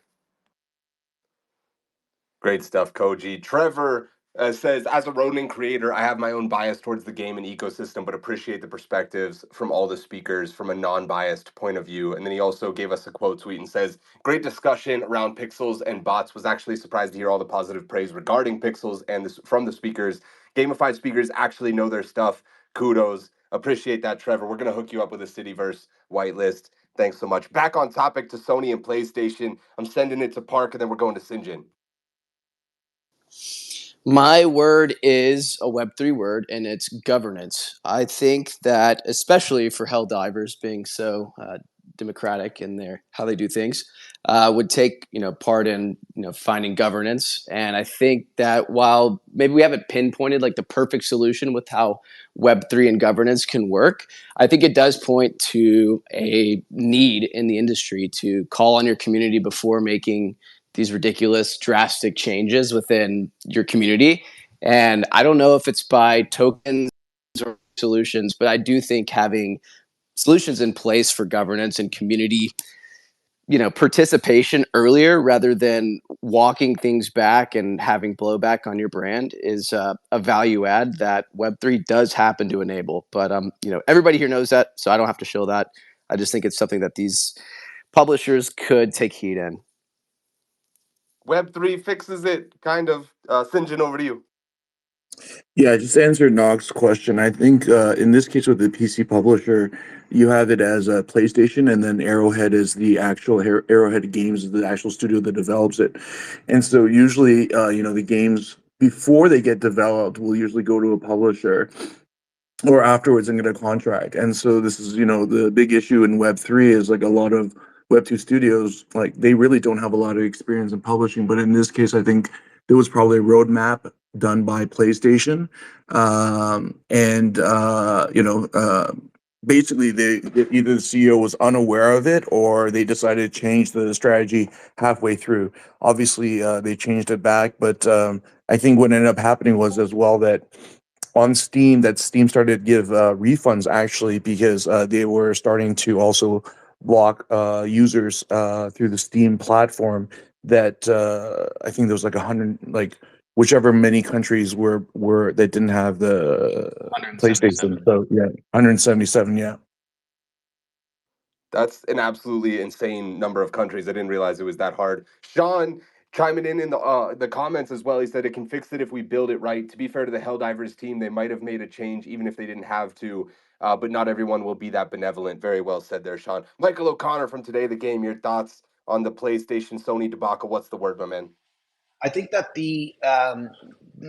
Great stuff, Koji. Trevor says, as a Ronin creator, I have my own bias towards the game and ecosystem, but appreciate the perspectives from all the speakers from a non-biased point of view. And then he also gave us a quote tweet and says, great discussion around pixels and bots. Was actually surprised to hear all the positive praise regarding pixels and this, from the speakers. Gamified speakers actually know their stuff. Kudos. Appreciate that, Trevor. We're going to hook you up with a Cityverse whitelist. Thanks so much. Back on topic to Sony and PlayStation. I'm sending it to Park, and then we're going to Sinjin. My word is a Web3 word, and it's governance. I think that, especially for Helldivers being so democratic in their how they do things, would take part in finding governance. And I think that while maybe we haven't pinpointed like the perfect solution with how Web3 and governance can work, I think it does point to a need in the industry to call on your community before making these ridiculous drastic changes within your community. And I don't know if it's by tokens or solutions, but I do think having solutions in place for governance and community participation earlier rather than walking things back and having blowback on your brand is a value add that Web3 does happen to enable. But everybody here knows that, so I don't have to show that. I just think it's something that these publishers could take heed in. Web3 fixes it, kind of. Sinjin, over to you. Yeah, just to answer Nog's question, I think in this case with the PC publisher, you have it as a PlayStation, and then Arrowhead is the actual Arrowhead Games is the actual studio that develops it. And so usually, the games before they get developed will usually go to a publisher or afterwards and get a contract. And so this is, the big issue in Web3 is like a lot of Web2 studios, like they really don't have a lot of experience in publishing. But in this case, I think there was probably a roadmap done by PlayStation. Basically either the CEO was unaware of it or they decided to change the strategy halfway through. Obviously, they changed it back, but I think what ended up happening was as well that on Steam, Steam started to give refunds actually because they were starting to also block users through the Steam platform. That I think there was like 100, like whichever many countries were that didn't have the PlayStation. 177. So yeah, 177. Yeah. That's an absolutely insane number of countries. I didn't realize it was that hard. Sean chiming in the comments as well. He said it can fix it if we build it right. To be fair to the Helldivers team, they might have made a change even if they didn't have to. But not everyone will be that benevolent. Very well said there, Sean. Michael O'Connor from Today the Game. Your thoughts on the PlayStation Sony debacle? What's the word, my man? I think that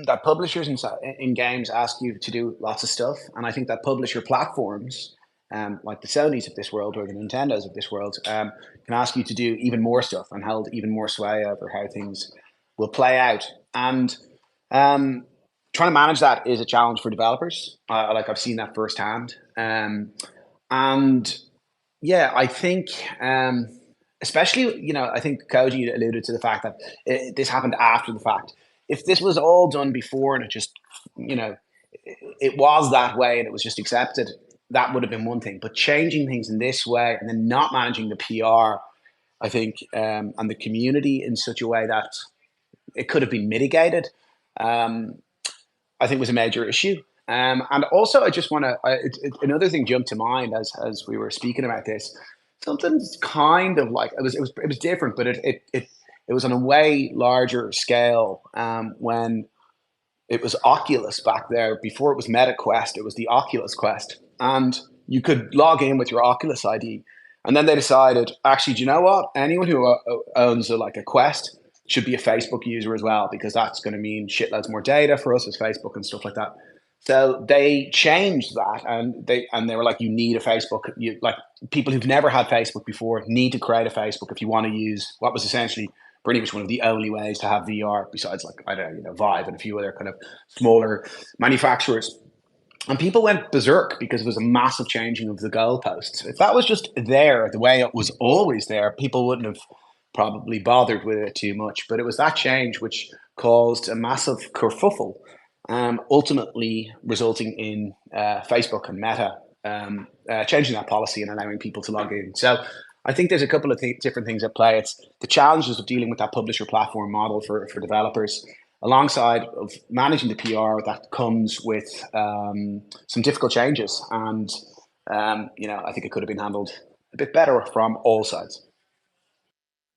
that publishers in games ask you to do lots of stuff, and I think that publisher platforms, like the Sonys of this world or the Nintendos of this world, can ask you to do even more stuff and hold even more sway over how things will play out. And trying to manage that is a challenge for developers. Like I've seen that firsthand, and yeah, I think. Especially, I think Koji alluded to the fact that this happened after the fact. If this was all done before and it just, it was that way and it was just accepted, that would have been one thing. But changing things in this way and then not managing the PR, I think, and the community in such a way that it could have been mitigated, I think was a major issue. And also, I just want to, another thing jumped to mind as we were speaking about this. Something's kind of like it was different, but it was on a way larger scale when it was Oculus back there. Before it was MetaQuest, it was the Oculus Quest, and you could log in with your Oculus ID. And then they decided, actually, do you know what? Anyone who owns a Quest should be a Facebook user as well, because that's going to mean shitloads more data for us as Facebook and stuff like that. So they changed that, and they were like, you need a Facebook. People who've never had Facebook before need to create a Facebook if you want to use what was essentially pretty much one of the only ways to have VR, besides Vive and a few other kind of smaller manufacturers. And people went berserk because it was a massive changing of the goalposts. If that was just there the way it was always there, people wouldn't have probably bothered with it too much. But it was that change which caused a massive kerfuffle, ultimately resulting in Facebook and Meta changing that policy and allowing people to log in. So I think there's a couple of different things at play. It's the challenges of dealing with that publisher platform model for developers, alongside of managing the PR that comes with some difficult changes. And I think it could have been handled a bit better from all sides.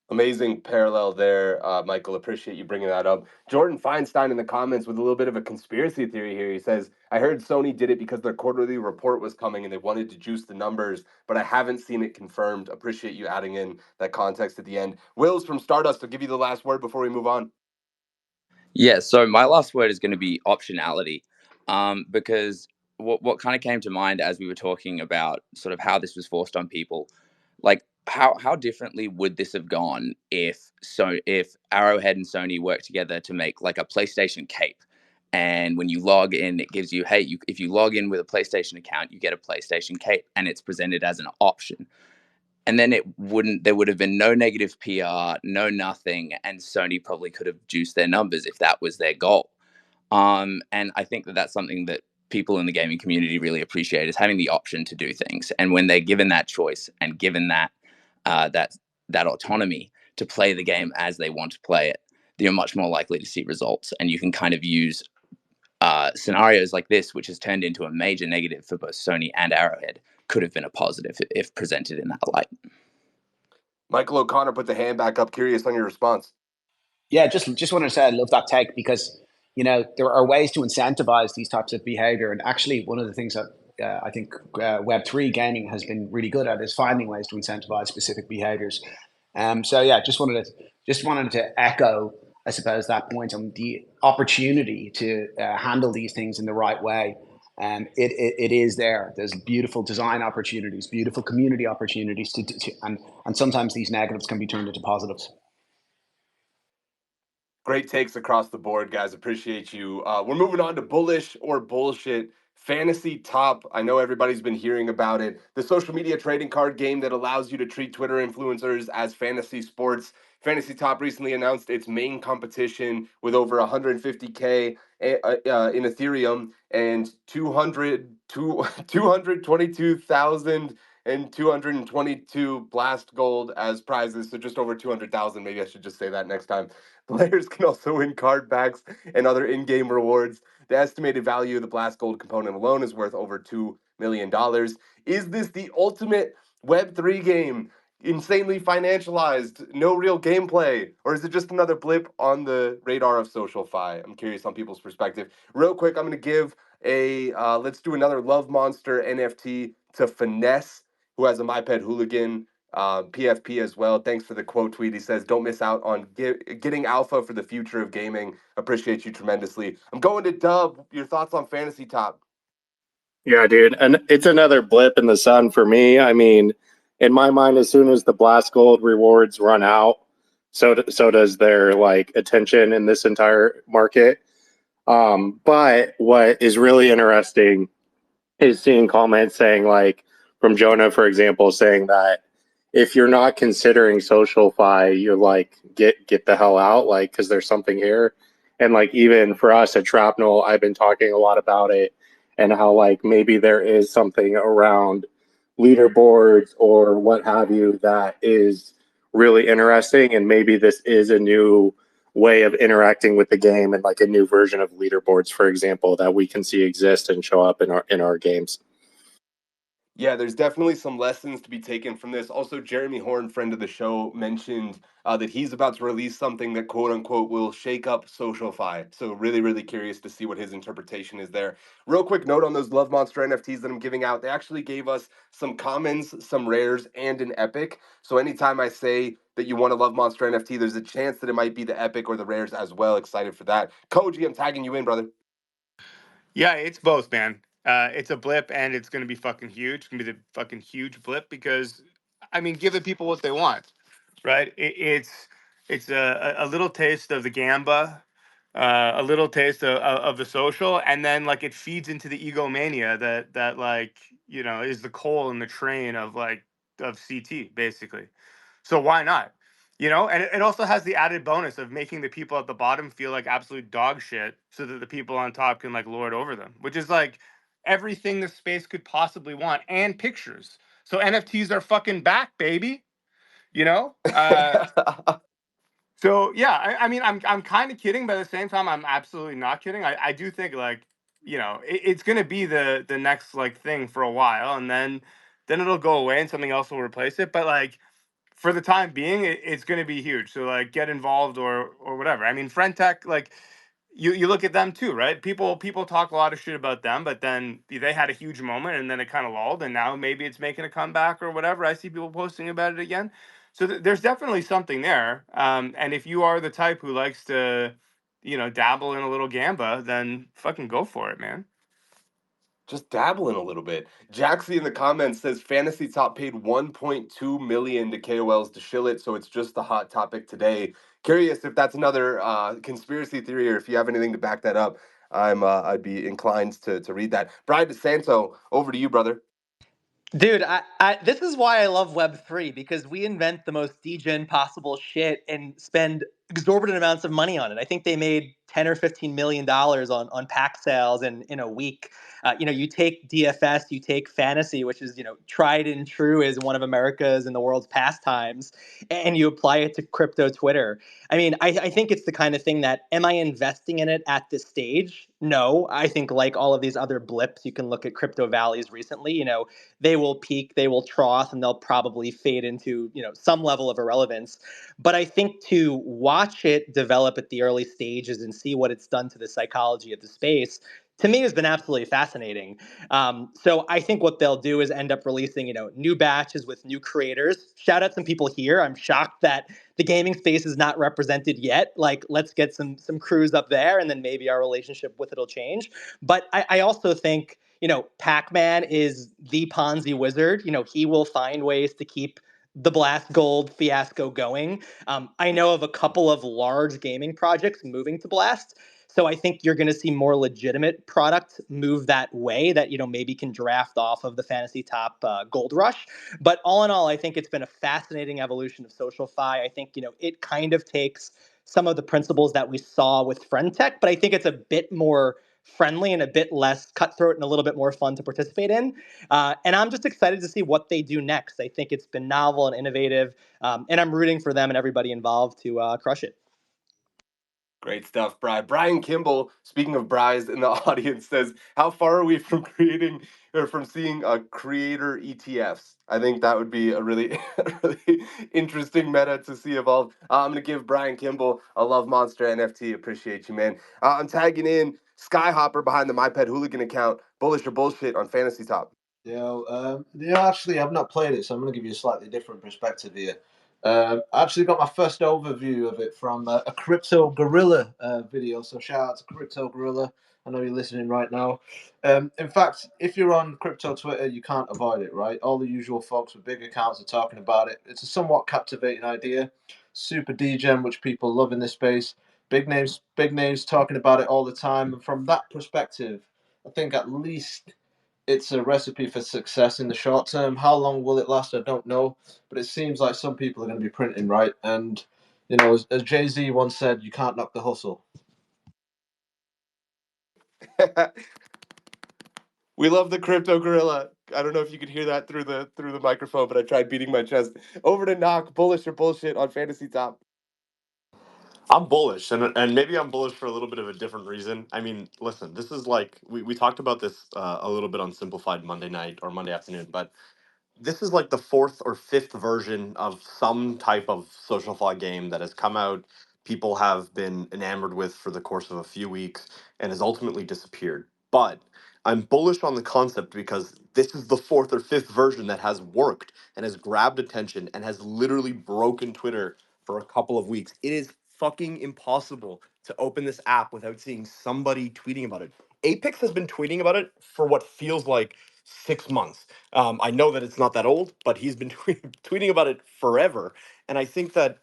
Amazing parallel there, Michael. Appreciate you bringing that up. Jordan Feinstein in the comments with a little bit of a conspiracy theory here. He says, I heard Sony did it because their quarterly report was coming and they wanted to juice the numbers, but I haven't seen it confirmed. Appreciate you adding in that context at the end. Wills from Stardust, I'll give you the last word before we move on. Yeah, so my last word is going to be optionality, because what kind of came to mind as we were talking about sort of how this was forced on people, like how differently would this have gone if Arrowhead and Sony worked together to make like a PlayStation cape, and when you log in, it gives you, hey, if you log in with a PlayStation account, you get a PlayStation cape, and it's presented as an option. And then there would have been no negative PR, no nothing, and Sony probably could have juiced their numbers if that was their goal. And I think that that's something that people in the gaming community really appreciate, is having the option to do things. And when they're given that choice and given that that autonomy to play the game as they want to play it, you're much more likely to see results. And you can kind of use scenarios like this, which has turned into a major negative for both Sony and Arrowhead, could have been a positive if presented in that light. Michael O'Connor put the hand back up. Curious on your response. Yeah, just wanted to say I love that take, because there are ways to incentivize these types of behavior, and actually one of the things that I think Web3 gaming has been really good at is finding ways to incentivize specific behaviors. So yeah, just wanted to echo, I suppose, that point on the opportunity to handle these things in the right way. It is there. There's beautiful design opportunities, beautiful community opportunities and sometimes these negatives can be turned into positives. Great takes across the board, guys. Appreciate you. We're moving on to Bullish or Bullshit. Fantasy Top. I know everybody's been hearing about it. The social media trading card game that allows you to treat Twitter influencers as fantasy sports. Fantasy Top recently announced its main competition with over 150K in Ethereum and 222,222 Blast Gold as prizes. So just over 200,000. Maybe I should just say that next time. Players can also win card packs and other in-game rewards. The estimated value of the Blast Gold component alone is worth over $2 million. Is this the ultimate Web3 game? Insanely financialized, no real gameplay? Or is it just another blip on the radar of SocialFi? I'm curious on people's perspective. Real quick, I'm going to give let's do another Love Monster NFT to Finesse, who has a MyPed Hooligan PFP as well. Thanks for the quote tweet. He says, don't miss out on getting alpha for the future of gaming. Appreciate you tremendously. I'm going to Dub. Your thoughts on Fantasy Top? Yeah, dude. And it's another blip in the sun for me. I mean, in my mind, as soon as the Blast Gold rewards run out, so does their like attention in this entire market. But what is really interesting is seeing comments saying, like, from Jonah, for example, saying that if you're not considering SocialFi, you're like, get the hell out, like, because there's something here. And like, even for us at Shrapnel, I've been talking a lot about it and how like maybe there is something around leaderboards or what have you that is really interesting, and maybe this is a new way of interacting with the game and like a new version of leaderboards, for example, that we can see exist and show up in our games. Yeah, there's definitely some lessons to be taken from this. Also, Jeremy Horn, friend of the show, mentioned that he's about to release something that, quote unquote, will shake up SocialFi. So really, really curious to see what his interpretation is there. Real quick note on those Love Monster NFTs that I'm giving out. They actually gave us some commons, some rares, and an epic. So anytime I say that you want a Love Monster NFT, there's a chance that it might be the epic or the rares as well. Excited for that. Koji, I'm tagging you in, brother. Yeah, it's both, man. It's a blip, and it's going to be fucking huge. It's going to be the fucking huge blip because, I mean, give the people what they want, right? It's a little taste of the Gamba, a little taste of the social, and then like it feeds into the egomania that like is the coal in the train of CT basically. So why not? And it also has the added bonus of making the people at the bottom feel like absolute dog shit so that the people on top can like lord over them, which is like everything the space could possibly want, and pictures. So NFTs are fucking back, baby. you know. So yeah, I mean, I'm kind of kidding, but at the same time, I'm absolutely not kidding. I do think like, it's gonna be the next like thing for a while, and then it'll go away and something else will replace it. But like for the time being, it's gonna be huge. So like get involved or whatever. I mean, Friend Tech, like you look at them too, right? People talk a lot of shit about them, but then they had a huge moment and then it kind of lulled, and now maybe it's making a comeback or whatever. I see people posting about it again. So there's definitely something there. And if you are the type who likes to, dabble in a little gamba, then fucking go for it, man. Just dabbling a little bit. Jaxie in the comments says Fantasy Top paid 1.2 million to KOLs to shill it, so it's just the hot topic today. Curious if that's another conspiracy theory, or if you have anything to back that up. I'd be inclined to read that. Brian DeSanto, over to you, brother. Dude, this is why I love Web3, because we invent the most degen possible shit and spend exorbitant amounts of money on it. I think they made 10 or 15 million dollars on pack sales in a week. You take DFS, you take fantasy, which is tried and true as one of America's and the world's pastimes, and you apply it to crypto Twitter. I mean, I think it's the kind of thing that, am I investing in it at this stage? No. I think like all of these other blips, you can look at crypto valleys recently. They will peak, they will trough, and they'll probably fade into some level of irrelevance. But I think to watch it develop at the early stages and see what it's done to the psychology of the space, to me, has been absolutely fascinating. So I think what they'll do is end up releasing new batches with new creators. Shout out some people here. I'm shocked that the gaming space is not represented yet. Like, let's get some crews up there, and then maybe our relationship with it'll change. But I also think Pac-Man is the Ponzi wizard. He will find ways to keep the Blast Gold fiasco going. I know of a couple of large gaming projects moving to Blast. So I think you're going to see more legitimate product move that way that, maybe can draft off of the Fantasy Top Gold Rush. But all in all, I think it's been a fascinating evolution of SocialFi. I think, it kind of takes some of the principles that we saw with Friend Tech, but I think it's a bit more friendly and a bit less cutthroat and a little bit more fun to participate in. And I'm just excited to see what they do next. I think it's been novel and innovative, and I'm rooting for them and everybody involved to crush it. Great stuff, Bri. Brian Kimball, speaking of Bris in the audience, says, how far are we from creating or from seeing creator ETFs? I think that would be a really, really interesting meta to see evolve. I'm going to give Brian Kimball a Love Monster NFT. Appreciate you, man. I'm tagging in Skyhopper behind the MyPed Hooligan account, Bullish or Bullshit on Fantasy Top. Actually, I've not played it, so I'm going to give you a slightly different perspective here. I actually got my first overview of it from a Crypto Gorilla video. So shout out to Crypto Gorilla. I know you're listening right now. In fact, if you're on crypto Twitter, you can't avoid it, right? All the usual folks with big accounts are talking about it. It's a somewhat captivating idea. Super degen, which people love in this space. Big names talking about it all the time. And from that perspective, I think at least it's a recipe for success in the short term. How long will it last? I don't know, but it seems like some people are going to be printing, right? And as Jay-Z once said, you can't knock the hustle. We love the Crypto Gorilla. I don't know if you could hear that through the microphone, but I tried beating my chest. Over to Knock, Bullish or Bullshit on Fantasy Top. I'm bullish, and maybe I'm bullish for a little bit of a different reason. I mean, listen, this is like we talked about this a little bit on Simplified Monday night or Monday afternoon, but this is like the fourth or fifth version of some type of social fly game that has come out, people have been enamored with for the course of a few weeks, and has ultimately disappeared. But I'm bullish on the concept because this is the fourth or fifth version that has worked and has grabbed attention and has literally broken Twitter for a couple of weeks. It is fucking impossible to open this app without seeing somebody tweeting about it. Apex has been tweeting about it for what feels like 6 months. I know that it's not that old, but he's been tweeting about it forever. And I think that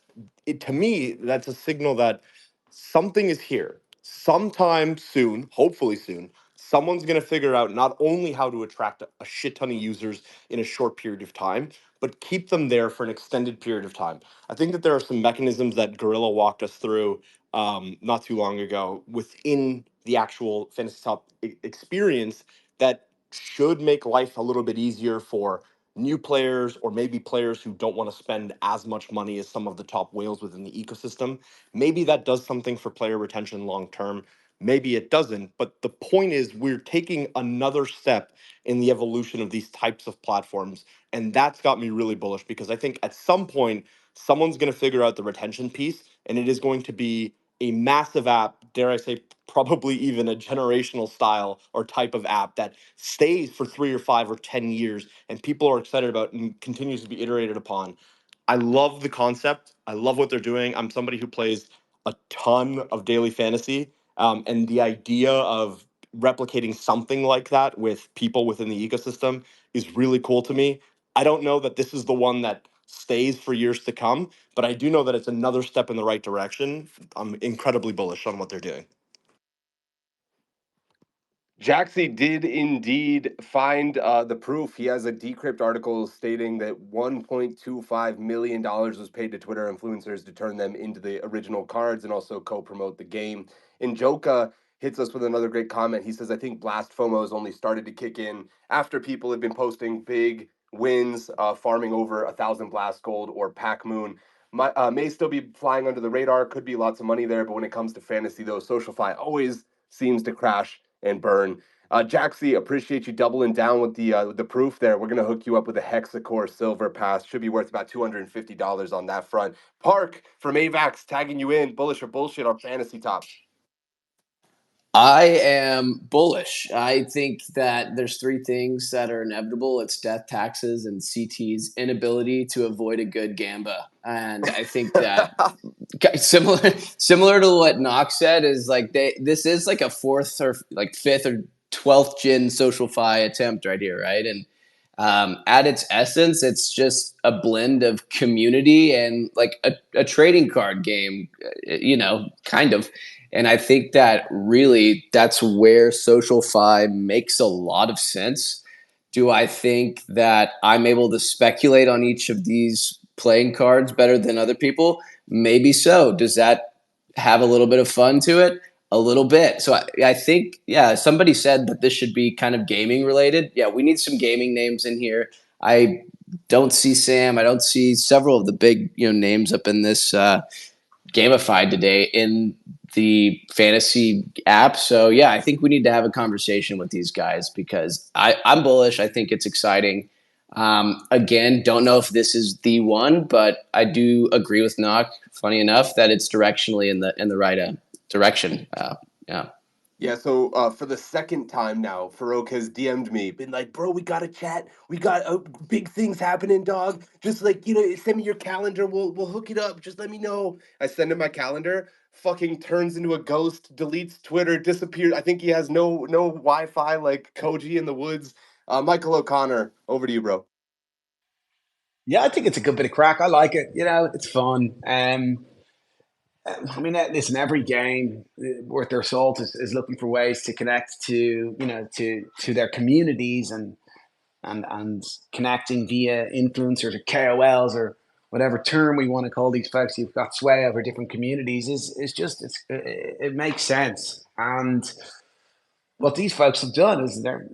to me, that's a signal that something is here. Sometime soon, hopefully soon, someone's going to figure out not only how to attract a shit ton of users in a short period of time, but keep them there for an extended period of time. I think that there are some mechanisms that Gorilla walked us through not too long ago within the actual Fantasy Top experience that should make life a little bit easier for new players or maybe players who don't want to spend as much money as some of the top whales within the ecosystem. Maybe that does something for player retention long term. Maybe it doesn't. But the point is, we're taking another step in the evolution of these types of platforms. And that's got me really bullish because I think at some point, someone's going to figure out the retention piece, and it is going to be a massive app, dare I say, probably even a generational style or type of app that stays for 3 or 5 or 10 years and people are excited about and continues to be iterated upon. I love the concept. I love what they're doing. I'm somebody who plays a ton of daily fantasy. And the idea of replicating something like that with people within the ecosystem is really cool to me. I don't know that this is the one that stays for years to come, but I do know that it's another step in the right direction. I'm incredibly bullish on what they're doing. Jaxie did indeed find the proof. He has a Decrypt article stating that $1.25 million was paid to Twitter influencers to turn them into the original cards and also co-promote the game. And Joka hits us with another great comment. He says, I think Blast FOMO has only started to kick in after people have been posting big wins, farming over 1,000 Blast Gold or Pack Moon. May still be flying under the radar, could be lots of money there, but when it comes to fantasy, though, SocialFi always seems to crash and burn. Jaxie, appreciate you doubling down with the proof there. We're gonna hook you up with a Hexacore Silver Pass. Should be worth about $250 on that front. Park from AVAX tagging you in. Bullish or bullshit on Fantasy Top? I am bullish. I think that there's three things that are inevitable. It's death, taxes, and CT's inability to avoid a good gamba. And I think that similar to what Knox said is like this is like a fourth or like fifth or 12th gen social fi attempt right here, right? And at its essence, it's just a blend of community and like a trading card game, kind of. And I think that really that's where social fi makes a lot of sense. Do I think that I'm able to speculate on each of these playing cards better than other people? Maybe so. Does that have a little bit of fun to it? A little bit. So I think, yeah, somebody said that this should be kind of gaming related. Yeah, we need some gaming names in here. I don't see Sam. I don't see several of the big names up in this gamified today in the fantasy app. So yeah, I think we need to have a conversation with these guys because I'm bullish. I think it's exciting. Again, don't know if this is the one, but I do agree with Knock. Funny enough, that it's directionally in the right direction. Yeah. Yeah, so for the second time now, Farouk has DM'd me, been like, bro, we got to chat. We got big things happening, dog. Just like, send me your calendar. We'll hook it up. Just let me know. I send him my calendar. Fucking turns into a ghost, deletes Twitter, disappears. I think he has no Wi-Fi like Koji in the woods. Michael O'Connor, over to you, bro. Yeah, I think it's a good bit of crack. I like it. It's fun. I mean, listen, every game worth their salt is looking for ways to connect to their communities and connecting via influencers or KOLs or whatever term we want to call these folks who've got sway over different communities it makes sense. And what these folks have done is they're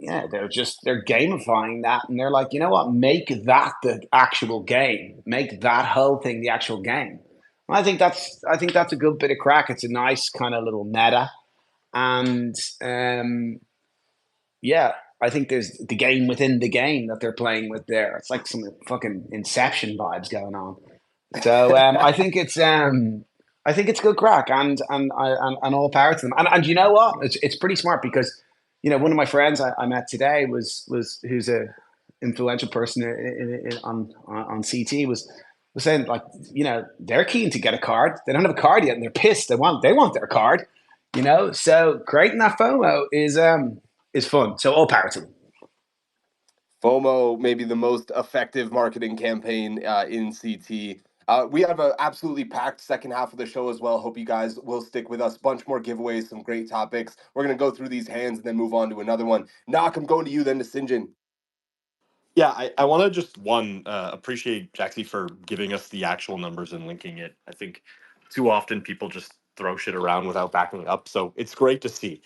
gamifying that, and they're like, you know what, make that the actual game, make that whole thing the actual game. I think that's a good bit of crack. It's a nice kind of little meta, and yeah, I think there's the game within the game that they're playing with there. It's like some fucking Inception vibes going on. So I think it's good crack, and all power to them. And you know what? It's pretty smart because one of my friends I met today was who's a influential person on CT was saying, like, they're keen to get a card. They don't have a card yet, and they're pissed. They want their card. So creating that FOMO is fun. So all power to them. FOMO may be the most effective marketing campaign in CT. We have an absolutely packed second half of the show as well. Hope you guys will stick with us. Bunch more giveaways, some great topics. We're going to go through these hands and then move on to another one. Knock, I'm going to you then to Sinjin. Yeah, I want to just appreciate Jaxie for giving us the actual numbers and linking it. I think too often people just throw shit around without backing it up. So it's great to see.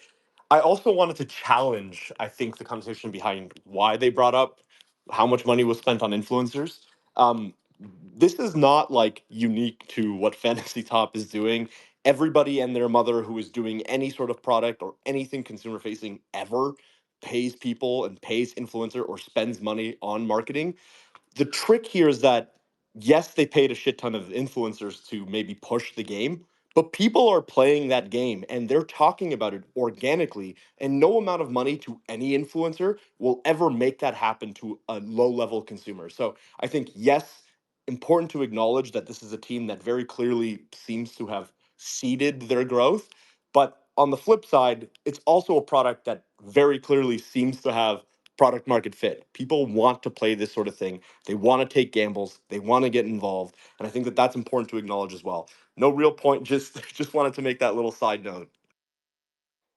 I also wanted to challenge, I think, the conversation behind why they brought up how much money was spent on influencers. Um, this is not like unique to what Fantasy Top is doing. Everybody and their mother who is doing any sort of product or anything consumer facing ever pays people and pays influencer or spends money on marketing. The trick here is that yes, they paid a shit ton of influencers to maybe push the game, but people are playing that game and they're talking about it organically, and no amount of money to any influencer will ever make that happen to a low level consumer. So I think yes, important to acknowledge that this is a team that very clearly seems to have seeded their growth, but on the flip side, it's also a product that very clearly seems to have product market fit. People want to play this sort of thing. They want to take gambles. They want to get involved, and I think that that's important to acknowledge as well. No real point. Just wanted to make that little side note.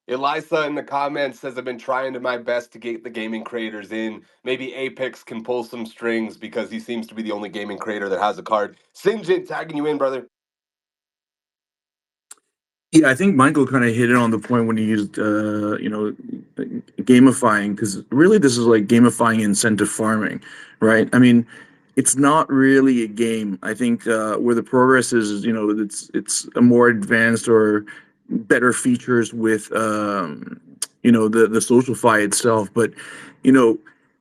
Elisa in the comments says, I've been trying to my best to get the gaming creators in. Maybe Apex can pull some strings because he seems to be the only gaming creator that has a card. Sinjin tagging you in, brother. Yeah, I think Michael kind of hit it on the point when he used, gamifying, because really this is like gamifying incentive farming, right? I mean, it's not really a game. I think where the progress is, it's a more advanced or better features with, the socialify itself. But, you know,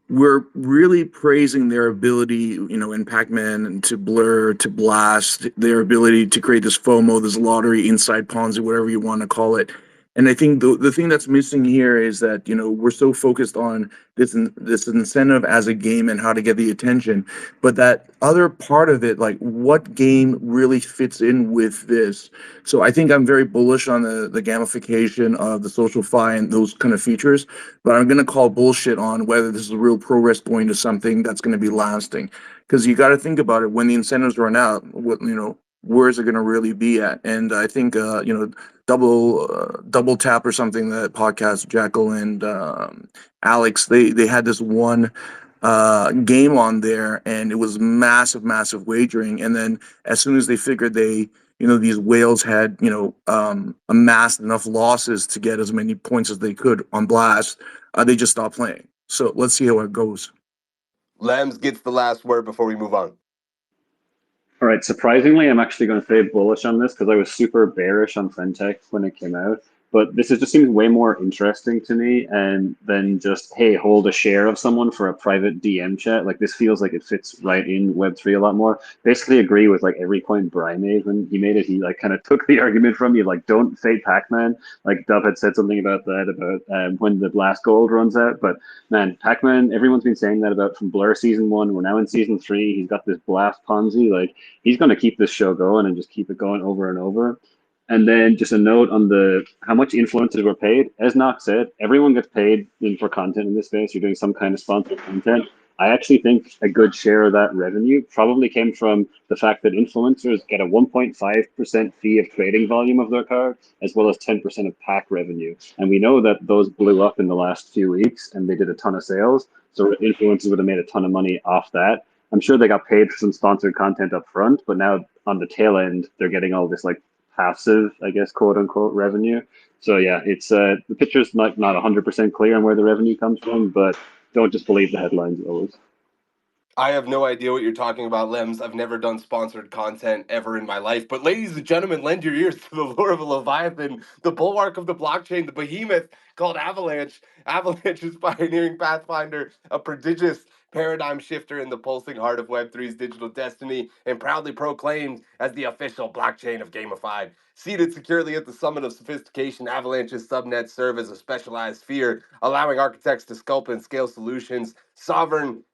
we're really praising their ability, in Pac-Man to blur, to blast, their ability to create this FOMO, this lottery, inside Ponzi, whatever you want to call it. And I think the thing that's missing here is that, we're so focused on this incentive as a game and how to get the attention, but that other part of it, like what game really fits in with this. So I think I'm very bullish on the gamification of the social fi and those kind of features, but I'm going to call bullshit on whether this is real progress going to something that's going to be lasting. Because you got to think about it, when the incentives run out, where is it going to really be at? And I think double tap or something, that podcast, Jackal and Alex, they had this one game on there, and it was massive wagering. And then as soon as they figured these whales had amassed enough losses to get as many points as they could on blast, they just stopped playing. So let's see how it goes. Lambs gets the last word before we move on. All right, surprisingly, I'm actually going to say bullish on this because I was super bearish on Fintech when it came out. But just seems way more interesting to me, and than just, hey, hold a share of someone for a private DM chat. Like, this feels like it fits right in Web3 a lot more. Basically agree with like every point Brian made when he made it. He like kind of took the argument from you, like, don't fade Pac-Man. Like Dub had said something about that, about when the blast gold runs out. But man, Pac-Man, everyone's been saying that about from Blur season 1. We're now in season 3. He's got this blast Ponzi. Like, he's going to keep this show going and just keep it going over and over. And then just a note on the how much influencers were paid. As Knox said, everyone gets paid for content in this space. You're doing some kind of sponsored content. I actually think a good share of that revenue probably came from the fact that influencers get a 1.5% fee of trading volume of their card, as well as 10% of pack revenue. And we know that those blew up in the last few weeks and they did a ton of sales. So influencers would have made a ton of money off that. I'm sure they got paid for some sponsored content up front, but now on the tail end, they're getting all this like passive, I guess, quote unquote revenue. So yeah, it's the picture's not 100% clear on where the revenue comes from, but don't just believe the headlines always. I have no idea what you're talking about, Lems. I've never done sponsored content ever in my life. But ladies and gentlemen, lend your ears to the lure of a Leviathan, the bulwark of the blockchain, the behemoth called Avalanche. Avalanche is pioneering Pathfinder, a prodigious paradigm shifter in the pulsing heart of Web3's digital destiny, and proudly proclaimed as the official blockchain of Gamified. Seated securely at the summit of sophistication, Avalanche's subnets serve as a specialized sphere, allowing architects to sculpt and scale solutions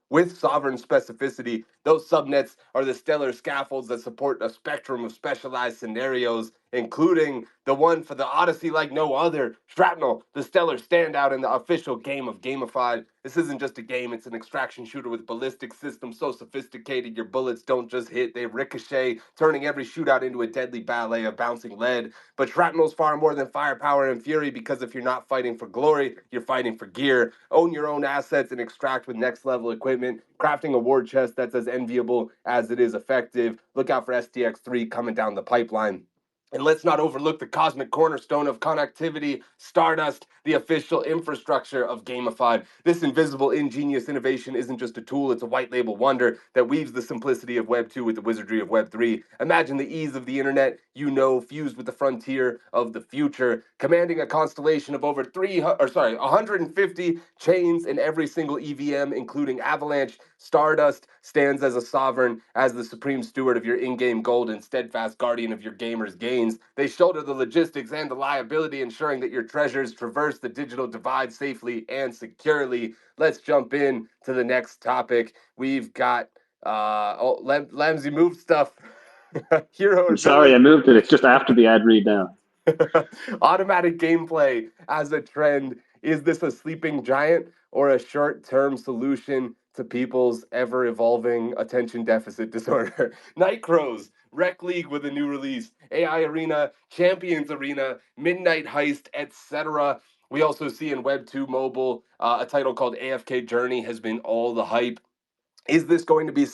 with sovereign specificity. Those subnets are the stellar scaffolds that support a spectrum of specialized scenarios, including the one for the Odyssey like no other, Shrapnel, the stellar standout in the official game of Gamified. This isn't just a game, it's an extraction shooter with ballistic systems so sophisticated your bullets don't just hit, they ricochet, turning every shootout into a deadly ballet of bouncing lead. But Shrapnel's far more than firepower and fury, because if you're not fighting for glory, you're fighting for gear. Own your own assets and extract with next level equipment, crafting a war chest that's as enviable as it is effective. Look out for STX3 coming down the pipeline. And let's not overlook the cosmic cornerstone of connectivity, Stardust, the official infrastructure of gamified. This invisible, ingenious innovation isn't just a tool, it's a white label wonder that weaves the simplicity of Web 2 with the wizardry of Web 3. Imagine the ease of the internet, fused with the frontier of the future, commanding a constellation of over 150 chains in every single EVM, including Avalanche. Stardust stands as a sovereign, as the supreme steward of your in-game gold and steadfast guardian of your gamers' gains. They shoulder the logistics and the liability, ensuring that your treasures traverse the digital divide safely and securely. Let's jump in to the next topic. We've got Lamsey moved stuff. Hero or I'm sorry, I villain? moved it. It's just after the ad read now. Automatic gameplay as a trend. Is this a sleeping giant or a short term solution to people's ever evolving attention deficit disorder? Night Crows, Rec League with a new release, AI Arena, Champions Arena, Midnight Heist, etc. We also see in Web 2 Mobile a title called AFK Journey has been all the hype. Is this going to be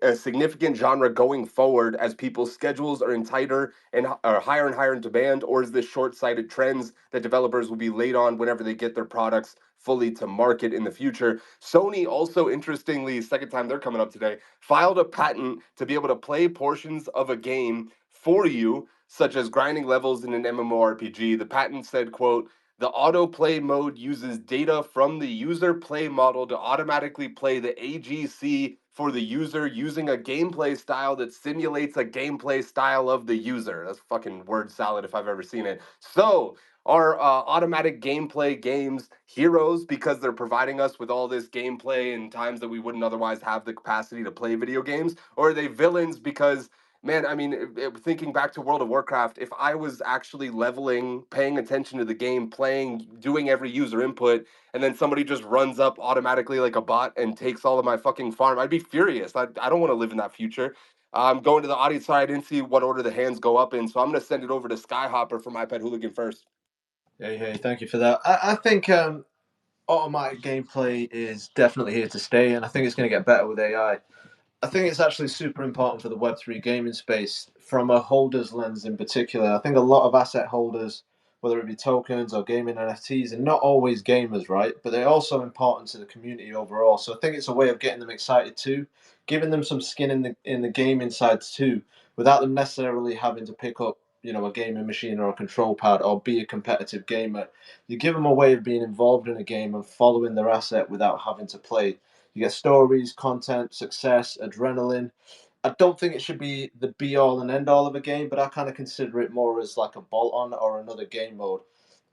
a significant genre going forward as people's schedules are in tighter and are higher and higher in demand, or is this short-sighted trends that developers will be late on whenever they get their products fully to market in the future? Sony also, interestingly, second time they're coming up today, filed a patent to be able to play portions of a game for you, such as grinding levels in an MMORPG. The patent said, quote, the autoplay mode uses data from the user play model to automatically play the AGC for the user using a gameplay style that simulates a gameplay style of the user. That's fucking word salad if I've ever seen it. So, are automatic gameplay games heroes because they're providing us with all this gameplay in times that we wouldn't otherwise have the capacity to play video games? Or are they villains because man, I mean, thinking back to World of Warcraft, if I was actually leveling, paying attention to the game, playing, doing every user input, and then somebody just runs up automatically like a bot and takes all of my fucking farm, I'd be furious. I don't want to live in that future. I'm going to the audience side. I didn't see what order the hands go up in, so I'm going to send it over to Skyhopper from iPad Hooligan first. Hey, thank you for that. I think automatic gameplay is definitely here to stay, and I think it's going to get better with AI. I think it's actually super important for the Web3 gaming space from a holder's lens in particular. I think a lot of asset holders, whether it be tokens or gaming NFTs, are not always gamers, right? But they're also important to the community overall. So I think it's a way of getting them excited too, giving them some skin in the gaming sides too, without them necessarily having to pick up, a gaming machine or a control pad or be a competitive gamer. You give them a way of being involved in a game and following their asset without having to play. You get stories, content, success, adrenaline. I don't think it should be the be all and end all of a game, but I kind of consider it more as like a bolt on or another game mode.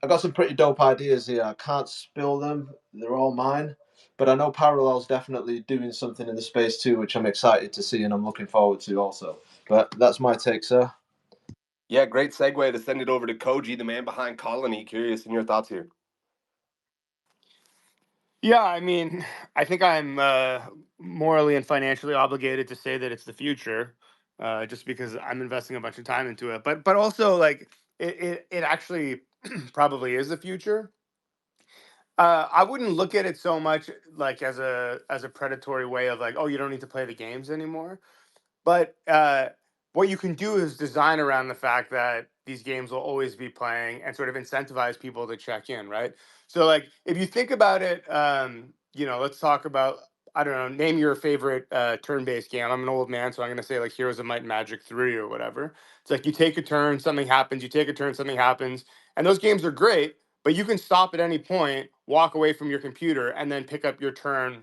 I got some pretty dope ideas here. I can't spill them, they're all mine. But I know Parallel's definitely doing something in the space too, which I'm excited to see and I'm looking forward to also. But that's my take, sir. Yeah, great segue to send it over to Koji, the man behind Colony. Curious in your thoughts here. Yeah, I mean, I think I'm morally and financially obligated to say that it's the future, just because I'm investing a bunch of time into it. But also like it actually probably is the future. I wouldn't look at it so much like as a predatory way of like, oh, you don't need to play the games anymore. But what you can do is design around the fact that these games will always be playing and sort of incentivize people to check in, right? So, like, if you think about it, let's talk about, I don't know, name your favorite turn-based game. I'm an old man, so I'm going to say like Heroes of Might and Magic 3 or whatever. It's like you take a turn, something happens, you take a turn, something happens. And those games are great, but you can stop at any point, walk away from your computer, and then pick up your turn,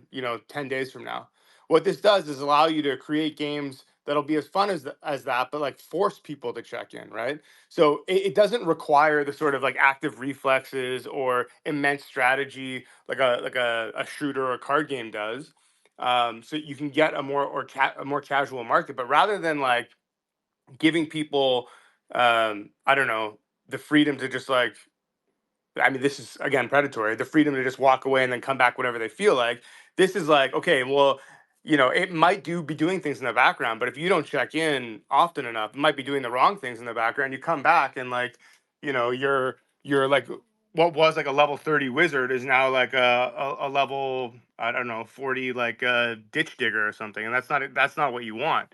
10 days from now. What this does is allow you to create games that'll be as fun as that, but like force people to check in, right? So it doesn't require the sort of like active reflexes or immense strategy like a shooter or a card game does. So you can get a more casual market, but rather than like giving people, I don't know, the freedom to just like, I mean, this is again predatory. The freedom to just walk away and then come back whenever they feel like. This is like, okay, well, it might be doing things in the background, but if you don't check in often enough, it might be doing the wrong things in the background. You come back and like, you're like what was like a level 30 wizard is now like a level, I don't know, 40 like ditch digger or something, and that's not what you want.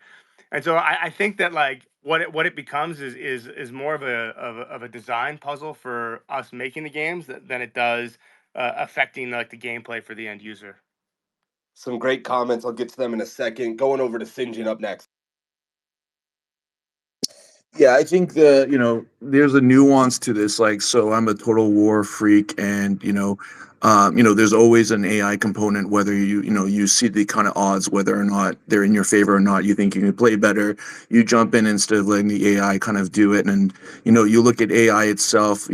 And so I think that like what it becomes is more of a design puzzle for us making the games than it does affecting like the gameplay for the end user. Some great comments. I'll get to them in a second. Going over to Sinjin up next. Yeah, I think there's a nuance to this. Like, so I'm a total war freak, and there's always an AI component. Whether you see the kind of odds, whether or not they're in your favor or not, you think you can play better. You jump in instead of letting the AI kind of do it, and you look at AI itself.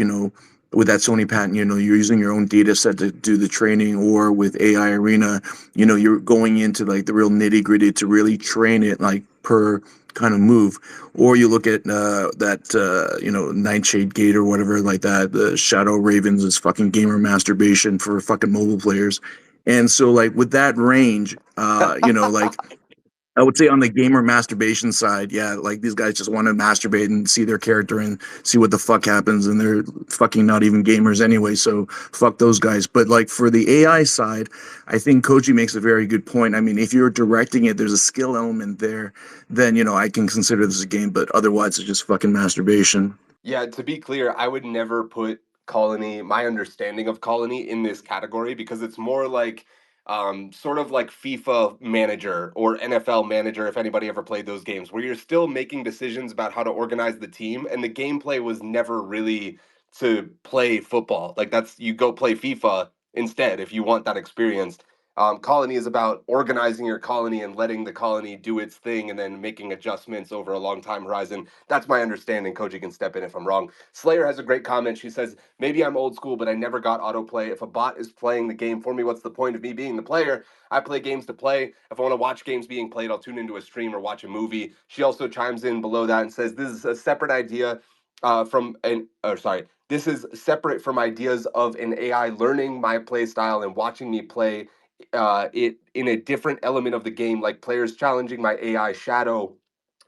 With that Sony patent, you're using your own data set to do the training, or with AI Arena, you're going into like the real nitty gritty to really train it like per kind of move. Or you look at Nightshade Gate or whatever like that. The Shadow Ravens is fucking gamer masturbation for fucking mobile players. And so like with that range, like I would say on the gamer masturbation side, yeah, like these guys just want to masturbate and see their character and see what the fuck happens, and they're fucking not even gamers anyway, so fuck those guys. But like for the AI side, I think Koji makes a very good point. I mean, if you're directing it, there's a skill element there, then I can consider this a game, but otherwise it's just fucking masturbation. Yeah, to be clear, I would never put Colony, my understanding of Colony, in this category because it's more like sort of like FIFA manager or NFL manager, if anybody ever played those games, where you're still making decisions about how to organize the team, and the gameplay was never really to play football. Like that's you go play FIFA instead if you want that experience. Colony is about organizing your colony and letting the colony do its thing and then making adjustments over a long time horizon. That's my understanding. Koji can step in if I'm wrong. Slayer has a great comment. She says, maybe I'm old school, but I never got autoplay. If a bot is playing the game for me, what's the point of me being the player? I play games to play. If I want to watch games being played, I'll tune into a stream or watch a movie. She also chimes in below that and says, this is a separate idea this is separate from ideas of an AI learning my play style and watching me play it in a different element of the game, like players challenging my AI shadow,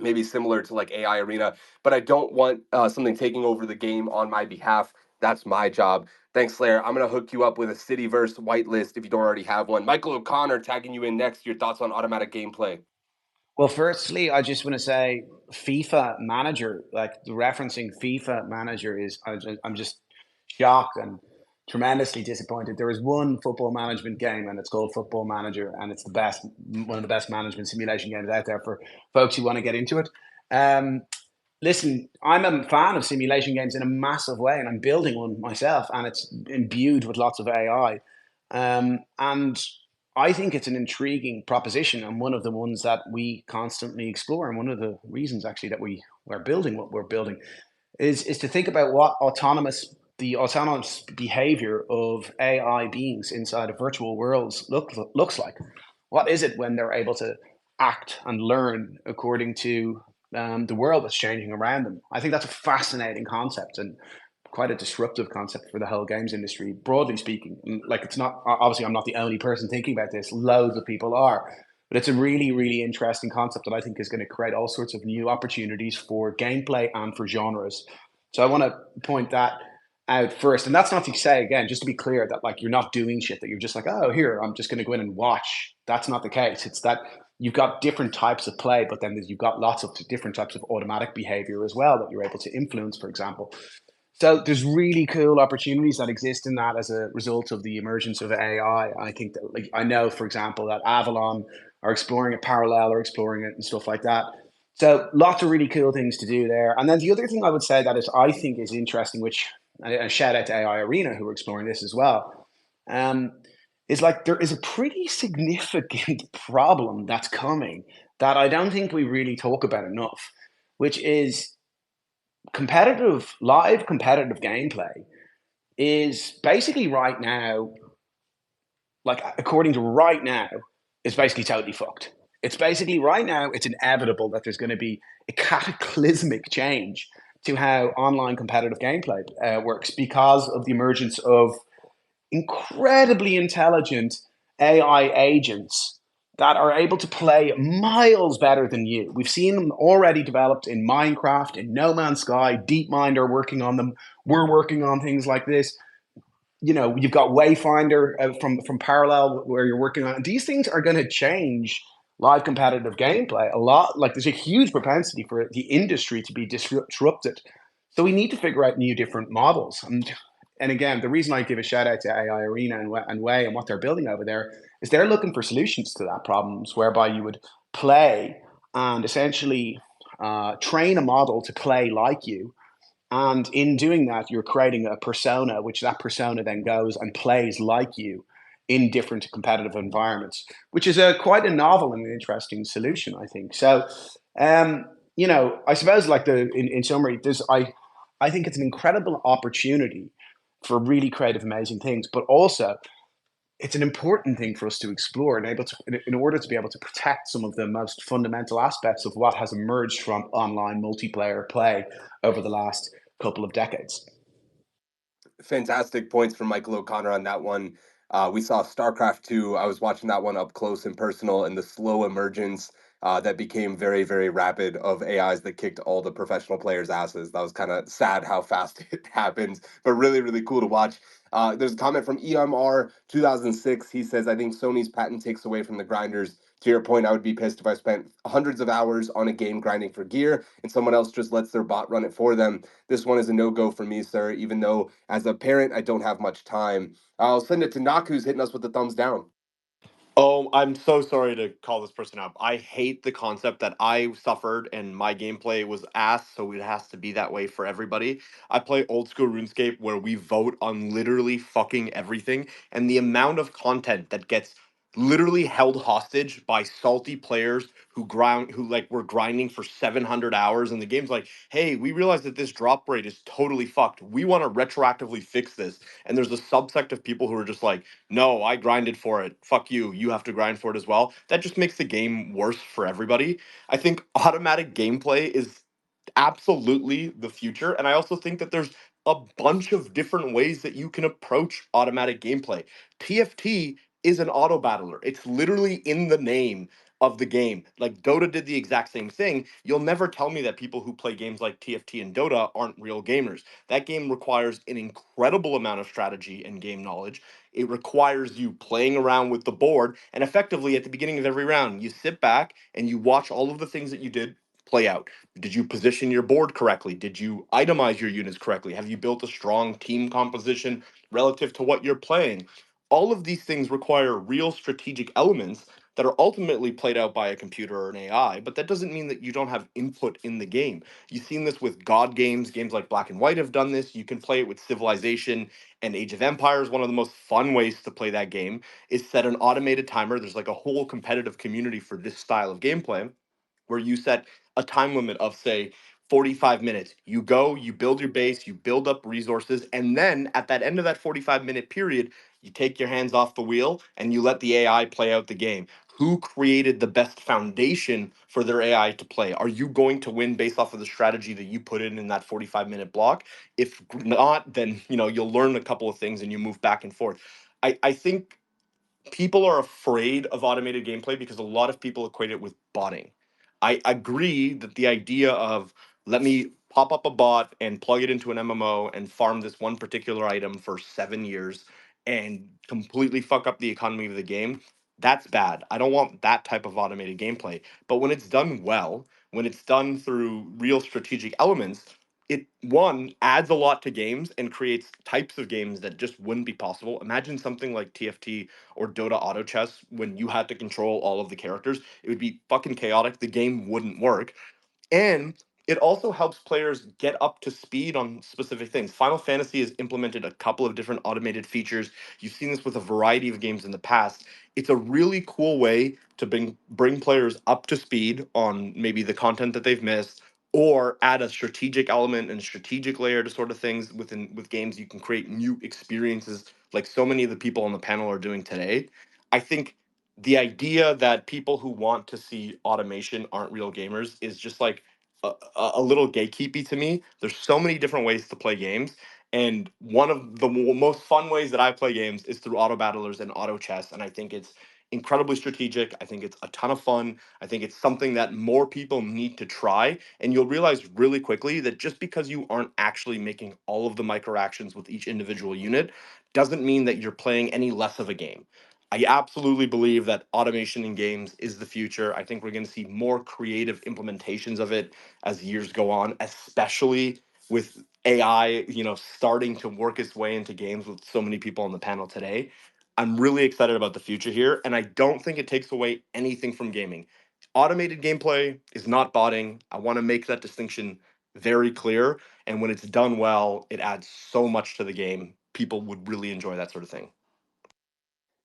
maybe similar to like AI Arena. But I don't want something taking over the game on my behalf. That's my job. Thanks, Slayer. I'm gonna hook you up with a Cityverse whitelist if you don't already have one. Michael O'Connor tagging you in next. Your thoughts on automatic gameplay? Well, firstly, I just want to say FIFA Manager, like the referencing FIFA Manager I'm just shocked and tremendously disappointed. There is one football management game and it's called Football Manager, and it's one of the best management simulation games out there for folks who want to get into it. Listen, I'm a fan of simulation games in a massive way, and I'm building one myself, and it's imbued with lots of AI. And I think it's an intriguing proposition, and one of the ones that we constantly explore, and one of the reasons actually that we're building what we're building is to think about what the autonomous behavior of AI beings inside of virtual worlds looks like. What is it when they're able to act and learn according to the world that's changing around them? I think that's a fascinating concept and quite a disruptive concept for the whole games industry, broadly speaking. Like, it's not, obviously, I'm not the only person thinking about this. Loads of people are. But it's a really, really interesting concept that I think is going to create all sorts of new opportunities for gameplay and for genres. So I want to point that out first. And that's not to say, again, just to be clear, that like you're not doing shit, that you're just like, oh, here, I'm just going to go in and watch. That's not the case. It's that you've got different types of play, but then you've got lots of different types of automatic behavior as well that you're able to influence, for example. So there's really cool opportunities that exist in that as a result of the emergence of AI. I think that, like, I know, for example, that Avalon are exploring it, Parallel are exploring it, and stuff like that. So lots of really cool things to do there. And then the other thing I would say that I think is interesting, which a shout out to AI Arena who are exploring this as well, is like there is a pretty significant problem that's coming that I don't think we really talk about enough, which is live competitive gameplay is basically right now, like according to right now, is basically totally fucked. It's basically right now, it's inevitable that there's going to be a cataclysmic change to how online competitive gameplay works because of the emergence of incredibly intelligent AI agents that are able to play miles better than you. We've seen them already developed in Minecraft, in No Man's Sky. DeepMind are working on them. We're working on things like this. You've got Wayfinder from Parallel where you're working on. These things are going to change live competitive gameplay, a lot like there's a huge propensity for the industry to be disrupted. So we need to figure out new different models. And again, the reason I give a shout out to AI Arena and Way and what they're building over there is they're looking for solutions to that problems whereby you would play and essentially train a model to play like you. And in doing that, you're creating a persona, which that persona then goes and plays like you in different competitive environments, which is a quite a novel and interesting solution, I think. So, you know, I suppose like in summary, I think it's an incredible opportunity for really creative, amazing things, but also it's an important thing for us to explore and able to, in order to be able to protect some of the most fundamental aspects of what has emerged from online multiplayer play over the last couple of decades. Fantastic points from Michael O'Connor on that one. We saw StarCraft 2. I was watching that one up close and personal, and the slow emergence that became very, very rapid of AIs that kicked all the professional players' asses. That was kind of sad how fast it happened, but really, really cool to watch. There's a comment from EMR 2006. He says, I think Sony's patent takes away from the grinders. To your point, I would be pissed if I spent hundreds of hours on a game grinding for gear and someone else just lets their bot run it for them. This one is a no-go for me, sir, even though as a parent, I don't have much time. I'll send it to Nak, who's hitting us with the thumbs down. Oh, I'm so sorry to call this person out. I hate the concept that I suffered and my gameplay was ass, so it has to be that way for everybody. I play old school RuneScape where we vote on literally fucking everything, and the amount of content that gets literally held hostage by salty players who like were grinding for 700 hours and the game's like, "Hey, we realize that this drop rate is totally fucked. We want to retroactively fix this." And there's a subsect of people who are just like, no, I grinded for it. Fuck you. You have to grind for it as well. That just makes the game worse for everybody. I think automatic gameplay is absolutely the future. And I also think that there's a bunch of different ways that you can approach automatic gameplay. TFT is an auto battler, it's literally in the name of the game. Like Dota did the exact same thing. You'll never tell me that people who play games like TFT and Dota aren't real gamers. That game requires an incredible amount of strategy and game knowledge. It requires you playing around with the board, and effectively at the beginning of every round, you sit back and you watch all of the things that you did play out. Did you position your board correctly? Did you itemize your units correctly? Have you built a strong team composition relative to what you're playing? All of these things require real strategic elements that are ultimately played out by a computer or an AI, but that doesn't mean that you don't have input in the game. You've seen this with God games. Games like Black and White have done this. You can play it with Civilization and Age of Empires. One of the most fun ways to play that game is set an automated timer. There's like a whole competitive community for this style of gameplay where you set a time limit of, say, 45 minutes. You go, you build your base, you build up resources, and then at that end of that 45-minute period, you take your hands off the wheel and you let the AI play out the game. Who created the best foundation for their AI to play? Are you going to win based off of the strategy that you put in that 45-minute block? If not, then you'll learn a couple of things and you move back and forth. I think people are afraid of automated gameplay because a lot of people equate it with botting. I agree that the idea of let me pop up a bot and plug it into an MMO and farm this one particular item for 7 years and completely fuck up the economy of the game, that's bad. I don't want that type of automated gameplay. But when it's done well, when it's done through real strategic elements, it one adds a lot to games and creates types of games that just wouldn't be possible. Imagine something like TFT or Dota Auto Chess when you had to control all of the characters. It would be fucking chaotic. The game wouldn't work. And it also helps players get up to speed on specific things. Final Fantasy has implemented a couple of different automated features. You've seen this with a variety of games in the past. It's a really cool way to bring players up to speed on maybe the content that they've missed, or add a strategic element and strategic layer to sort of things with games. You can create new experiences like so many of the people on the panel are doing today. I think the idea that people who want to see automation aren't real gamers is just like a little gatekeepy to me. There's so many different ways to play games, and one of the most fun ways that I play games is through auto battlers and auto chess, and I think it's incredibly strategic. I think it's a ton of fun. I think it's something that more people need to try, and you'll realize really quickly that just because you aren't actually making all of the micro actions with each individual unit doesn't mean that you're playing any less of a game. I absolutely believe that automation in games is the future. I think we're going to see more creative implementations of it as years go on, especially with AI, starting to work its way into games with so many people on the panel today. I'm really excited about the future here, and I don't think it takes away anything from gaming. Automated gameplay is not botting. I want to make that distinction very clear. And when it's done well, it adds so much to the game. People would really enjoy that sort of thing.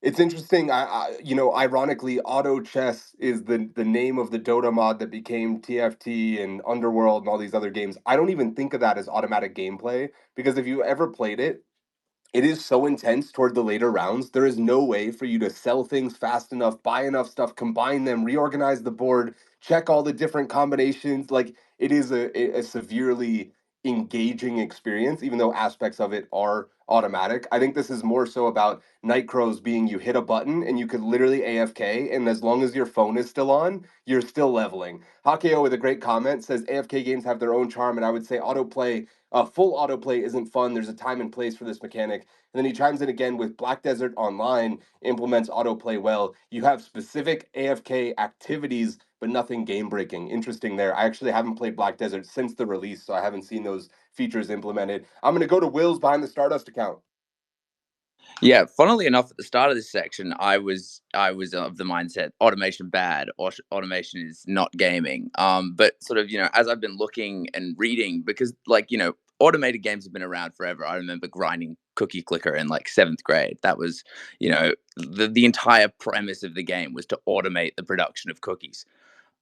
It's interesting. Ironically, Auto Chess is the name of the Dota mod that became TFT and Underworld and all these other games. I don't even think of that as automatic gameplay because if you ever played it, it is so intense toward the later rounds. There is no way for you to sell things fast enough, buy enough stuff, combine them, reorganize the board, check all the different combinations. Like it is a severely engaging experience, even though aspects of it are automatic. I think this is more so about Night Crows being you hit a button and you could literally AFK, and as long as your phone is still on, you're still leveling. Hakeo with a great comment says AFK games have their own charm, and I would say autoplay full autoplay isn't fun. There's a time and place for this mechanic. And then he chimes in again with Black Desert Online implements autoplay well. You have specific AFK activities, but nothing game breaking. Interesting there. I actually haven't played Black Desert since the release, so I haven't seen those features implemented. I'm going to go to Will's behind the Stardust account. Yeah, funnily enough, at the start of this section, I was of the mindset automation bad, or automation is not gaming. But sort of as I've been looking and reading, because automated games have been around forever. I remember grinding Cookie Clicker in like 7th grade. That was the entire premise of the game was to automate the production of cookies.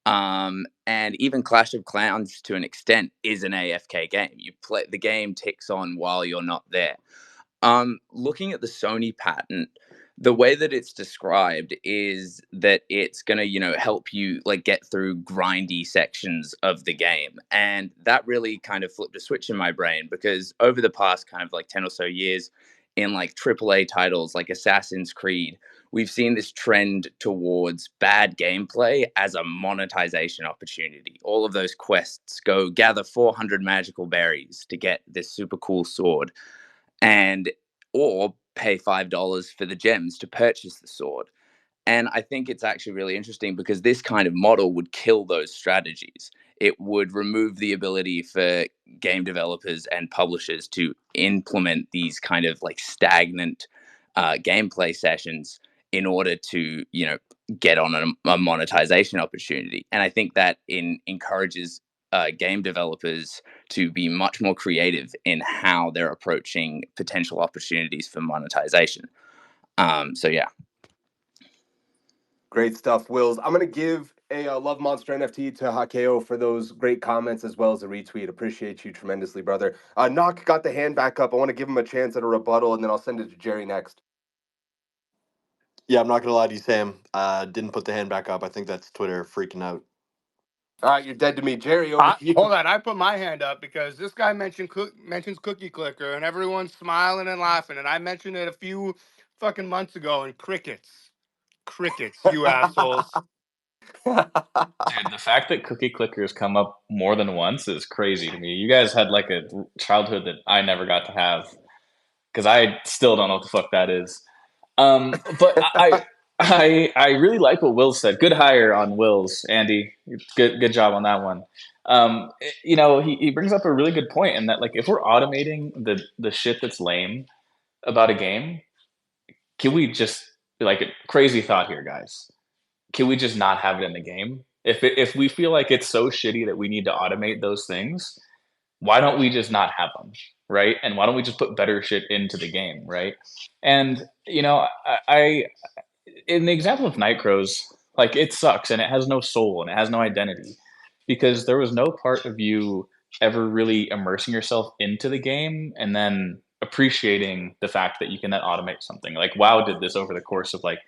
And even Clash of Clans to an extent is an AFK game. You play the game ticks on while you're not there. Looking at the Sony patent, the way that it's described is that it's going to, help you like get through grindy sections of the game. And that really kind of flipped a switch in my brain because over the past kind of like 10 or so years in like AAA titles like Assassin's Creed, we've seen this trend towards bad gameplay as a monetization opportunity. All of those quests go gather 400 magical berries to get this super cool sword and or pay $5 for the gems to purchase the sword. And I think it's actually really interesting because this kind of model would kill those strategies. It would remove the ability for game developers and publishers to implement these kind of like stagnant gameplay sessions in order to, get on a monetization opportunity. And I think that encourages game developers to be much more creative in how they're approaching potential opportunities for monetization. So yeah. Great stuff, Wills. I'm going to give a Love Monster NFT to Hakeo for those great comments as well as a retweet. Appreciate you tremendously, brother. Knock got the hand back up. I want to give him a chance at a rebuttal, and then I'll send it to Jerry next. Yeah, I'm not gonna lie to you, Sam. Didn't put the hand back up. I think that's Twitter freaking out. All right, you're dead to me. Jerry, over to you. Hold on, I put my hand up because this guy mentions Cookie Clicker, and everyone's smiling and laughing, and I mentioned it a few fucking months ago, and crickets, you assholes. Dude, the fact that Cookie Clickers come up more than once is crazy to me. You guys had like a childhood that I never got to have because I still don't know what the fuck that is. But I really like what Will said. Good hire on Will's, Andy. Good job on that one. He brings up a really good point in that like if we're automating the shit that's lame about a game, can we just like a crazy thought here, guys? Can we just not have it in the game? If we feel like it's so shitty that we need to automate those things, why don't we just not have them, right? And why don't we just put better shit into the game, right? And I in the example of Night Crows, like it sucks and it has no soul and it has no identity because there was no part of you ever really immersing yourself into the game and then appreciating the fact that you can then automate something. Like WoW did this over the course of like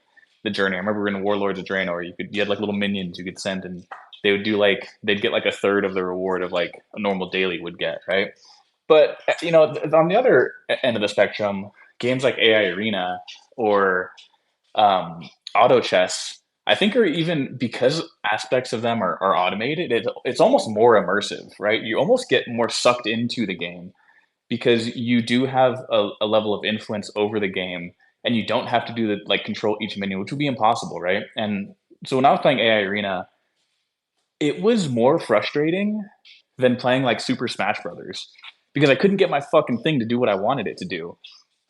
the journey. I remember in Warlords of Draenor, you had like little minions you could send and they'd get like a third of the reward of like a normal daily would get, right? But on the other end of the spectrum, games like AI Arena or auto chess, I think are even because aspects of them are automated, it's almost more immersive, right? You almost get more sucked into the game because you do have a level of influence over the game and you don't have to do the like control each minion, which would be impossible, right? And so when I was playing AI Arena, it was more frustrating than playing like Super Smash Brothers because I couldn't get my fucking thing to do what I wanted it to do.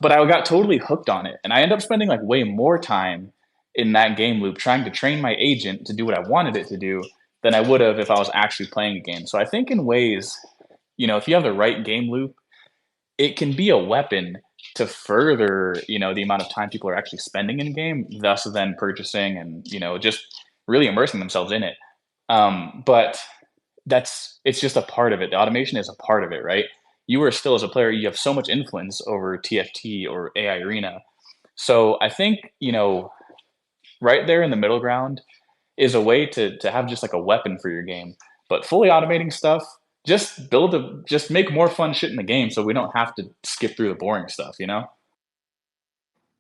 But I got totally hooked on it, and I ended up spending like way more time in that game loop trying to train my agent to do what I wanted it to do than I would have if I was actually playing a game. So I think in ways, if you have the right game loop, it can be a weapon to further, the amount of time people are actually spending in game, thus then purchasing and, just really immersing themselves in it. But it's just a part of it. The automation is a part of it, right? You are still, as a player, you have so much influence over TFT or AI Arena. So I think, right there in the middle ground is a way to have just like a weapon for your game. But fully automating stuff, just make more fun shit in the game so we don't have to skip through the boring stuff,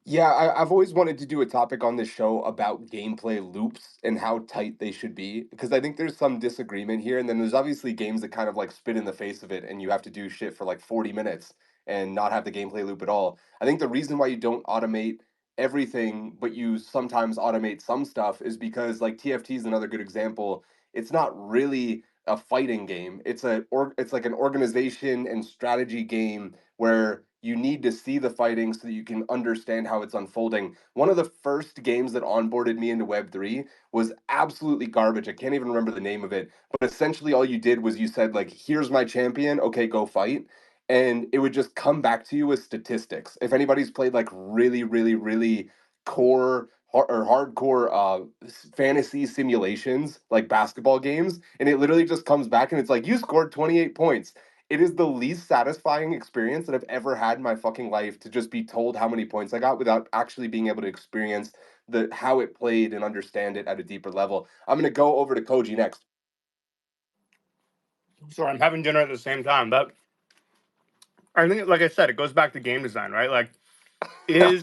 Yeah, I've always wanted to do a topic on this show about gameplay loops and how tight they should be, because I think there's some disagreement here. And then there's obviously games that kind of like spit in the face of it and you have to do shit for like 40 minutes and not have the gameplay loop at all. I think the reason why you don't automate everything, but you sometimes automate some stuff is because like TFT is another good example. It's not really a fighting game. It's like an organization and strategy game where you need to see the fighting so that you can understand how it's unfolding. One of the first games that onboarded me into Web3 was absolutely garbage. I can't even remember the name of it, but essentially all you did was you said like, here's my champion, okay, go fight. And it would just come back to you with statistics. If anybody's played like really, really, really core or hardcore fantasy simulations like basketball games, and it literally just comes back and it's like, you scored 28 points. It is the least satisfying experience that I've ever had in my fucking life, to just be told how many points I got without actually being able to experience how it played and understand it at a deeper level. I'm gonna go over to Koji next. Sorry, I'm having dinner at the same time, but I think, like I said, it goes back to game design, right? Like, is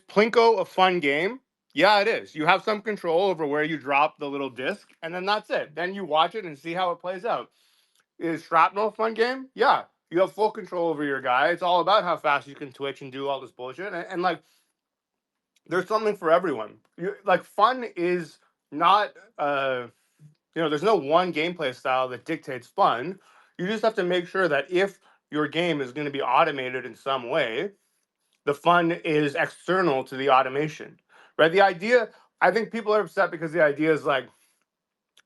Plinko a fun game? Yeah, it is. You have some control over where you drop the little disc, and then that's it. Then you watch it and see how it plays out. Is Shrapnel a fun game? Yeah. You have full control over your guy. It's all about how fast you can twitch and do all this bullshit. And like, there's something for everyone. Like, fun is not, there's no one gameplay style that dictates fun. You just have to make sure that if your game is going to be automated in some way, the fun is external to the automation, right? The idea, I think people are upset because the idea is like,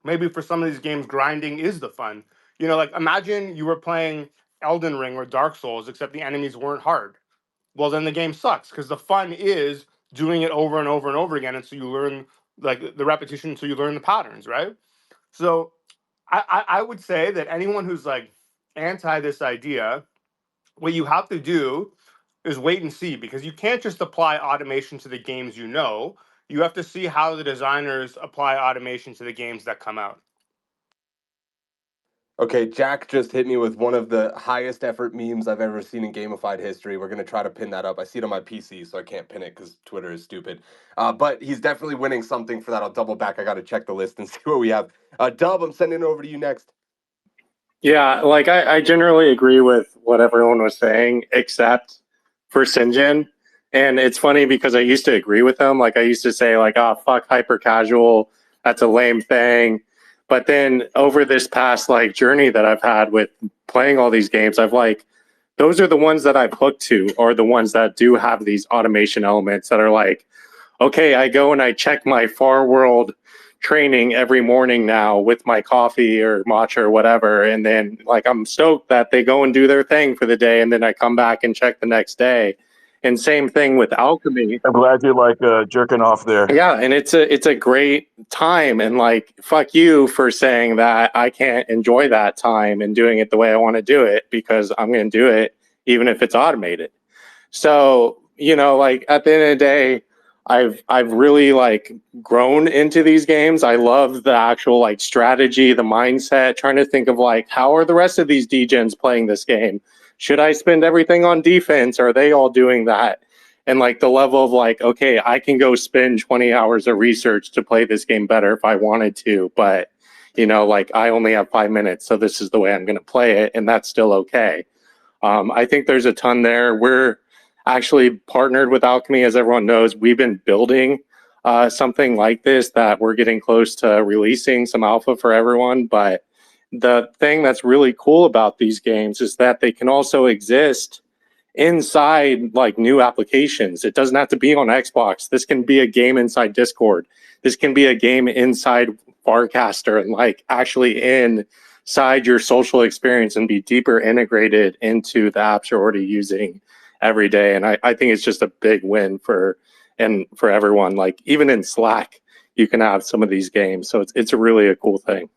maybe for some of these games, grinding is the fun. Like, imagine you were playing Elden Ring or Dark Souls, except the enemies weren't hard. Well, then the game sucks, because the fun is doing it over and over and over again, and so you learn like the repetition, so you learn the patterns, right? So I would say that anyone who's like anti this idea, what you have to do is wait and see, because you can't just apply automation to the games you know. You have to see how the designers apply automation to the games that come out. Okay, Jack just hit me with one of the highest effort memes I've ever seen in gamified history. We're gonna try to pin that up. I see it on my PC, so I can't pin it because Twitter is stupid. But he's definitely winning something for that. I'll double back. I got to check the list and see what we have. Dub, I'm sending it over to you next. Yeah, like I generally agree with what everyone was saying, except for Sinjin. And it's funny because I used to agree with him. Like, I used to say like, oh, fuck hyper casual. That's a lame thing. But then over this past like journey that I've had with playing all these games, I've like, those are the ones that I've hooked to, or the ones that do have these automation elements that are like, okay, I go and I check my Far World training every morning now with my coffee or matcha or whatever. And then like, I'm stoked that they go and do their thing for the day. And then I come back and check the next day. And same thing with alchemy. I'm glad you like jerking off there. Yeah, and it's a great time, and like, fuck you for saying that I can't enjoy that time and doing it the way I want to do it, because I'm going to do it even if it's automated. So, like, at the end of the day, I've really like grown into these games. I love the actual like strategy, the mindset, trying to think of like, how are the rest of these degens playing this game? Should I spend everything on defense? Are they all doing that? And like the level of like, okay, I can go spend 20 hours of research to play this game better if I wanted to, but like, I only have 5 minutes, so this is the way I'm going to play it, and that's still okay. I think there's a ton there. We're actually partnered with Alchemy. As everyone knows, we've been building something like this that we're getting close to releasing some alpha for everyone. But the thing that's really cool about these games is that they can also exist inside like new applications. It doesn't have to be on Xbox. This can be a game inside Discord. This can be a game inside Farcaster and like actually inside your social experience and be deeper integrated into the apps you're already using every day. And I think it's just a big win for everyone. Like even in Slack, you can have some of these games. So it's really a cool thing.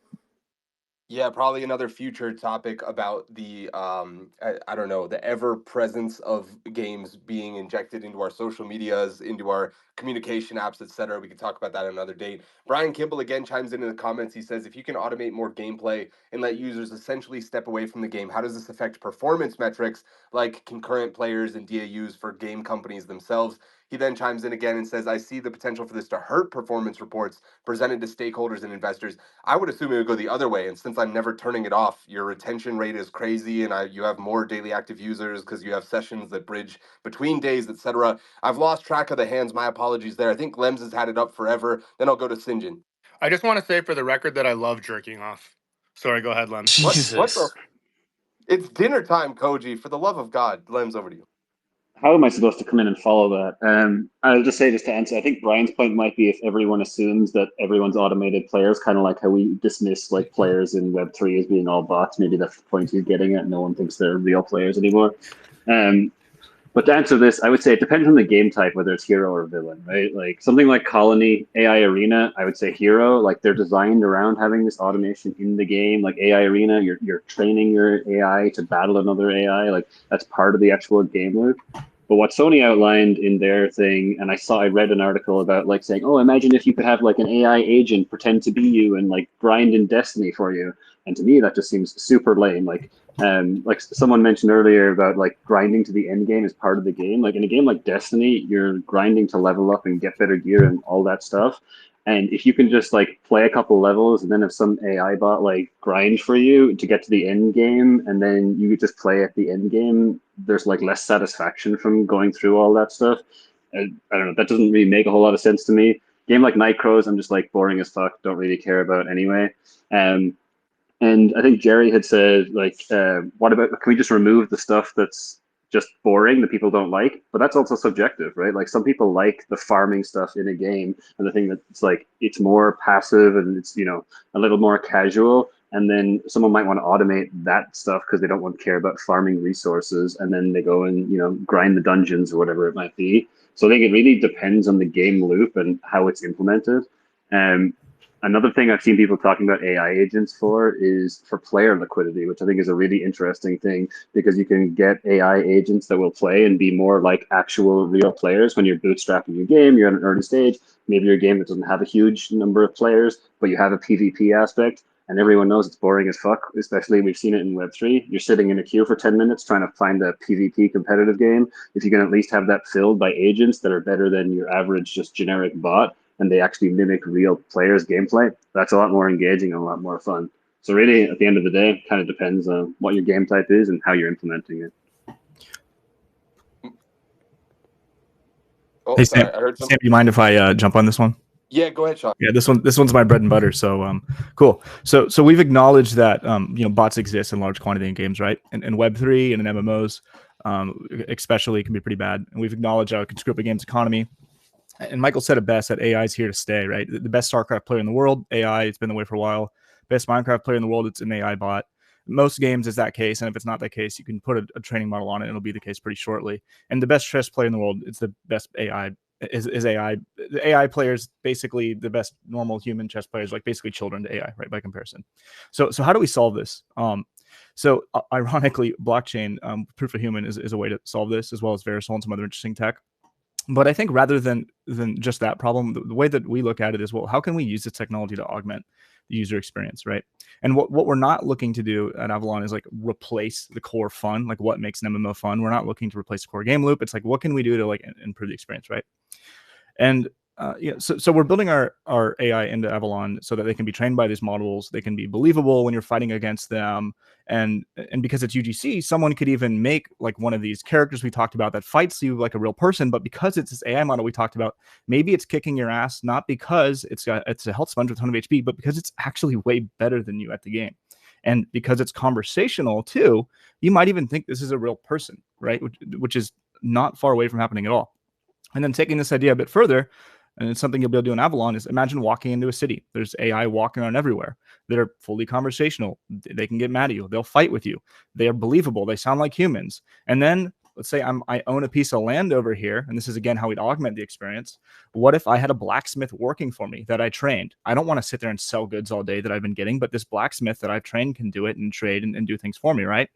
Yeah, probably another future topic about the I don't know, the ever presence of games being injected into our social medias, into our communication apps, etc. We could talk about that on another date. Brian Kimball again chimes in the comments. He says, if you can automate more gameplay and let users essentially step away from the game, how does this affect performance metrics like concurrent players and DAUs for game companies themselves? He then chimes in again and says, I see the potential for this to hurt performance reports presented to stakeholders and investors. I would assume it would go the other way. And since I'm never turning it off, your retention rate is crazy, and you have more daily active users because you have sessions that bridge between days, etc. I've lost track of the hands. My apologies there. I think Lems has had it up forever. Then I'll go to Sinjin. I just want to say for the record that I love jerking off. Sorry, go ahead, Lem. What the? Jesus. It's dinner time, Koji. For the love of God, Lems, over to you. How am I supposed to come in and follow that? I'll just say, just to answer, I think Brian's point might be if everyone assumes that everyone's automated players, kind of like how we dismiss like players in Web3 as being all bots. Maybe that's the point he's getting at. No one thinks they're real players anymore. But to answer this, I would say it depends on the game type, whether it's hero or villain, right? Like something like Colony, AI Arena, I would say hero. Like they're designed around having this automation in the game. Like AI Arena, you're training your AI to battle another AI. Like that's part of the actual game loop. But what Sony outlined in their thing, and I read an article about like saying, oh, imagine if you could have like an AI agent pretend to be you and like grind in Destiny for you. And to me, that just seems super lame. Like someone mentioned earlier about like grinding to the end game is part of the game. Like in a game like Destiny, you're grinding to level up and get better gear and all that stuff. And if you can just like play a couple levels and then have some AI bot like grind for you to get to the end game, and then you just play at the end game, there's like less satisfaction from going through all that stuff. I don't know. That doesn't really make a whole lot of sense to me. Game like Night Crows, I'm just like boring as fuck. Don't really care about anyway. And I think Jerry had said, like, what about, can we just remove the stuff that's just boring that people don't like? But that's also subjective, right? Like some people like the farming stuff in a game, and the thing that's like, it's more passive and it's, a little more casual. And then someone might want to automate that stuff because they don't want to care about farming resources. And then they go and, grind the dungeons or whatever it might be. So I think it really depends on the game loop and how it's implemented. Another thing I've seen people talking about AI agents for is for player liquidity, which I think is a really interesting thing because you can get AI agents that will play and be more like actual real players when you're bootstrapping your game, you're at an early stage, maybe your game that doesn't have a huge number of players, but you have a PvP aspect. And everyone knows it's boring as fuck, especially we've seen it in Web3. You're sitting in a queue for 10 minutes trying to find a PvP competitive game. If you can at least have that filled by agents that are better than your average just generic bot, and they actually mimic real players' gameplay, that's a lot more engaging and a lot more fun. So really, at the end of the day, it kind of depends on what your game type is and how you're implementing it. Oh, Hey, sorry, Sam, I heard Sam, do you mind if I jump on this one? Yeah, go ahead, Sean. Yeah, this one's my bread and butter. So cool. So we've acknowledged that bots exist in large quantity in games, right? And Web3 and in MMOs, especially, can be pretty bad. And we've acknowledged how it can screw up a game's economy. And Michael said it best, that AI is here to stay, right? The best StarCraft player in the world, AI, it's been the way for a while. Best Minecraft player in the world, it's an AI bot. Most games is that case, and if it's not that case, you can put a training model on it, and it'll be the case pretty shortly. And the best chess player in the world, it's the best AI, is AI. The AI players, basically the best normal human chess players, like basically children to AI, right, by comparison. So how do we solve this? So ironically, blockchain, proof of human is a way to solve this, as well as Verisol and some other interesting tech. But I think rather than just that problem, the way that we look at it is, well, how can we use this technology to augment the user experience, right? And what we're not looking to do at Avalon is like replace the core fun, like what makes an MMO fun. We're not looking to replace the core game loop. It's like, what can we do to like improve the experience, right? And So we're building our AI into Avalon so that they can be trained by these models. They can be believable when you're fighting against them, and because it's UGC, someone could even make like one of these characters we talked about that fights you like a real person. But because it's this AI model we talked about, maybe it's kicking your ass not because it's a health sponge with a ton of HP, but because it's actually way better than you at the game. And because it's conversational too, you might even think this is a real person, right? Which is not far away from happening at all. And then taking this idea a bit further, and it's something you'll be able to do in Avalon, is imagine walking into a city. There's AI walking around everywhere. They're fully conversational. They can get mad at you. They'll fight with you. They are believable. They sound like humans. And then let's say I own a piece of land over here, and this is again how we'd augment the experience. What if I had a blacksmith working for me that I trained? I don't want to sit there and sell goods all day that I've been getting, but this blacksmith that I've trained can do it and trade and do things for me, right?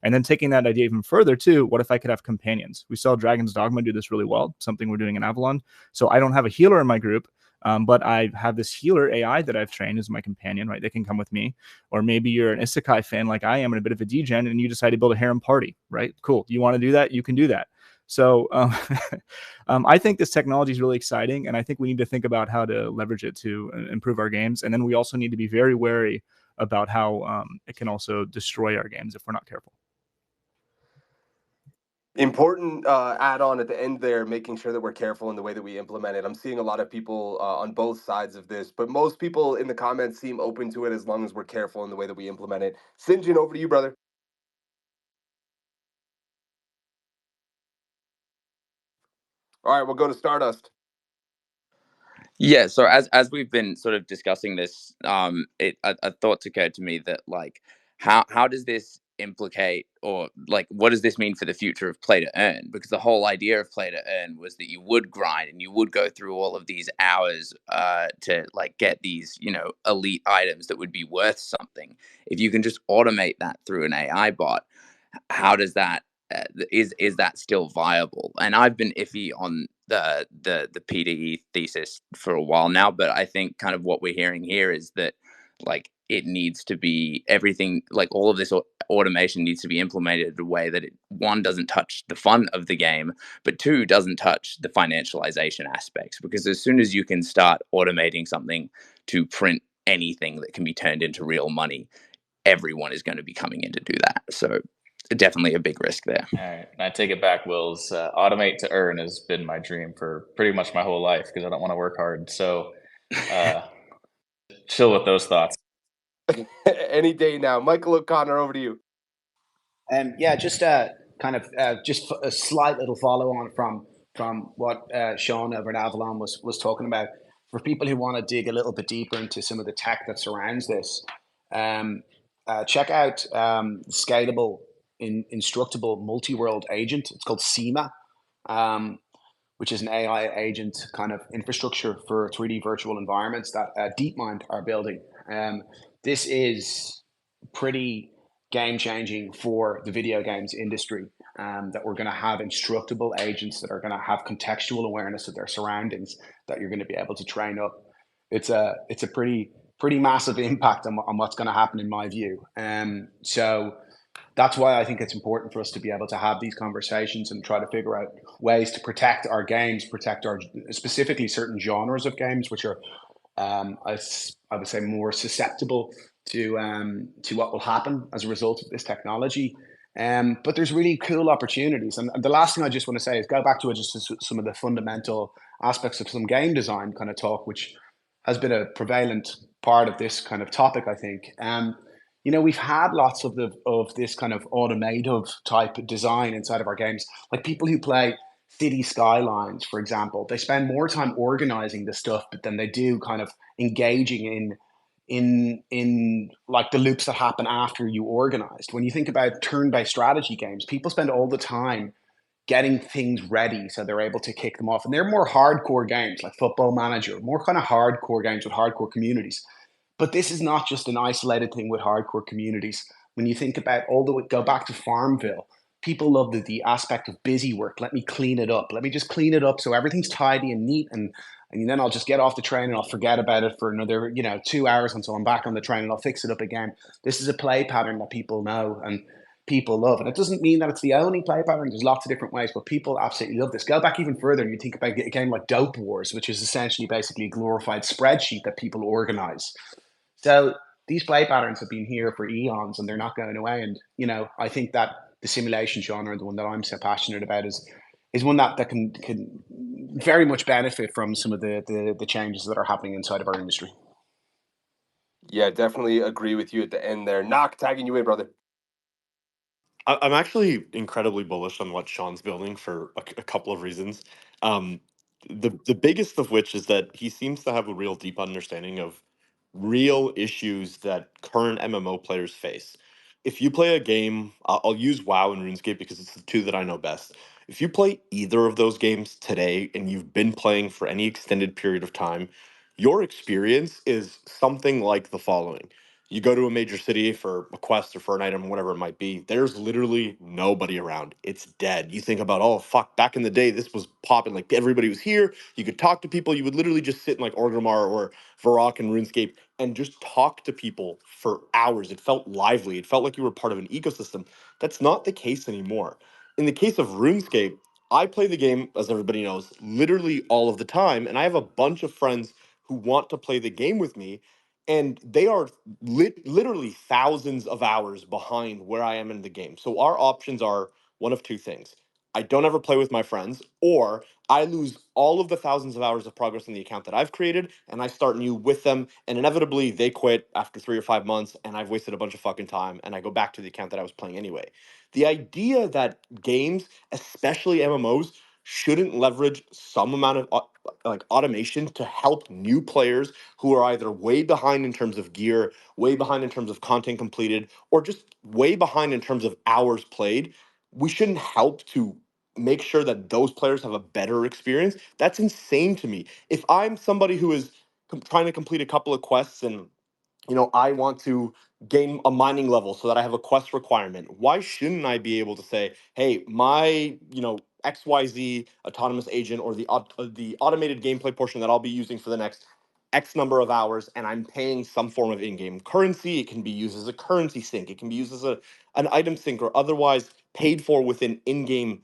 And then taking that idea even further too, what if I could have companions? We saw Dragon's Dogma do this really well, something we're doing in Avalon. So I don't have a healer in my group, but I have this healer AI that I've trained as my companion, right? They can come with me. Or maybe you're an Isekai fan like I am and a bit of a degen, and you decide to build a harem party, right? Cool. You want to do that? You can do that. So I think this technology is really exciting, and I think we need to think about how to leverage it to improve our games. And then we also need to be very wary about how it can also destroy our games if we're not careful. Important add-on at the end there, making sure that we're careful in the way that we implement it. I'm seeing a lot of people on both sides of this, but most people in the comments seem open to it as long as we're careful in the way that we implement it. Sinjin, over to you, brother. All right, we'll go to Stardust. Yeah, so as we've been sort of discussing this, a thought occurred to me that like how does this implicate, or like what does this mean for the future of play to earn? Because the whole idea of play to earn was that you would grind and you would go through all of these hours to like get these, you know, elite items that would be worth something. If you can just automate that through an AI bot, how does that is that still viable? And I've been iffy on the PDE thesis for a while now, but I think kind of what we're hearing here is that like it needs to be everything, like all of this automation needs to be implemented in a way that it, one, doesn't touch the fun of the game, but two, doesn't touch the financialization aspects. Because as soon as you can start automating something to print anything that can be turned into real money, everyone is going to be coming in to do that. So definitely a big risk there. All right, and I take it back, Wills. Automate to earn has been my dream for pretty much my whole life because I don't want to work hard. So chill with those thoughts. Any day now. Michael O'Connor, over to you. Yeah, just just a slight little follow on from what Sean over at Avalon was talking about. For people who want to dig a little bit deeper into some of the tech that surrounds this, check out scalable, instructable multi-world agent. It's called SEMA, which is an AI agent kind of infrastructure for 3D virtual environments that DeepMind are building. This is pretty game-changing for the video games industry, that we're going to have instructable agents that are going to have contextual awareness of their surroundings that you're going to be able to train up. It's a pretty massive impact on what's going to happen in my view. So that's why I think it's important for us to be able to have these conversations and try to figure out ways to protect our games, protect our specifically certain genres of games, which are, I would say, more susceptible to what will happen as a result of this technology. But there's really cool opportunities. And the last thing I just want to say is go back to just some of the fundamental aspects of some game design kind of talk, which has been a prevalent part of this kind of topic, I think. You know, we've had lots of this kind of automative type design inside of our games, like people who play City Skylines, for example. They spend more time organizing the stuff, but then they do kind of engaging in like the loops that happen after you organized. When you think about turn-based strategy games, people spend all the time getting things ready so they're able to kick them off. And they're more hardcore games like Football Manager, more kind of hardcore games with hardcore communities. But this is not just an isolated thing with hardcore communities. When you think about go back to Farmville, people love the aspect of busy work. Let me clean it up. Let me just clean it up so everything's tidy and neat, and then I'll just get off the train and I'll forget about it for another 2 hours until I'm back on the train and I'll fix it up again. This is a play pattern that people know, and people love. And it doesn't mean that it's the only play pattern. There's lots of different ways, but people absolutely love this. Go back even further and you think about a game like Dope Wars, which is essentially basically a glorified spreadsheet that people organize. So these play patterns have been here for eons and they're not going away. And, you know, I think that the simulation genre, the one that I'm so passionate about, is one that can very much benefit from some of the changes that are happening inside of our industry. Yeah, definitely agree with you at the end there. Knock, tagging you in, brother. I'm actually incredibly bullish on what Sean's building for a couple of reasons. Um, the biggest of which is that he seems to have a real deep understanding of real issues that current MMO players face. If you play a game, I'll use WoW and RuneScape because it's the two that I know best. If you play either of those games today and you've been playing for any extended period of time, your experience is something like the following. You go to a major city for a quest or for an item, whatever it might be, there's literally nobody around. It's dead. You think about, oh, fuck, back in the day, this was popping. Like, everybody was here. You could talk to people. You would literally just sit in, like, Orgrimmar or Varrock and RuneScape and just talk to people for hours. It felt lively. It felt like you were part of an ecosystem. That's not the case anymore. In the case of RuneScape, I play the game, as everybody knows, literally all of the time, and I have a bunch of friends who want to play the game with me, and they are literally thousands of hours behind where I am in the game. So our options are one of two things. I don't ever play with my friends, or I lose all of the thousands of hours of progress in the account that I've created, and I start new with them, and inevitably they quit after 3 or 5 months, and I've wasted a bunch of fucking time, and I go back to the account that I was playing anyway. The idea that games, especially MMOs, shouldn't leverage some amount of like automation to help new players who are either way behind in terms of gear, way behind in terms of content completed, or just way behind in terms of hours played, we shouldn't help to make sure that those players have a better experience. That's insane to me. If I'm somebody who is trying to complete a couple of quests and I want to gain a mining level so that I have a quest requirement. Why shouldn't I be able to say, hey, my, XYZ autonomous agent or the automated gameplay portion that I'll be using for the next X number of hours, and I'm paying some form of in-game currency. It can be used as a currency sink. It can be used as an item sink or otherwise paid for within in-game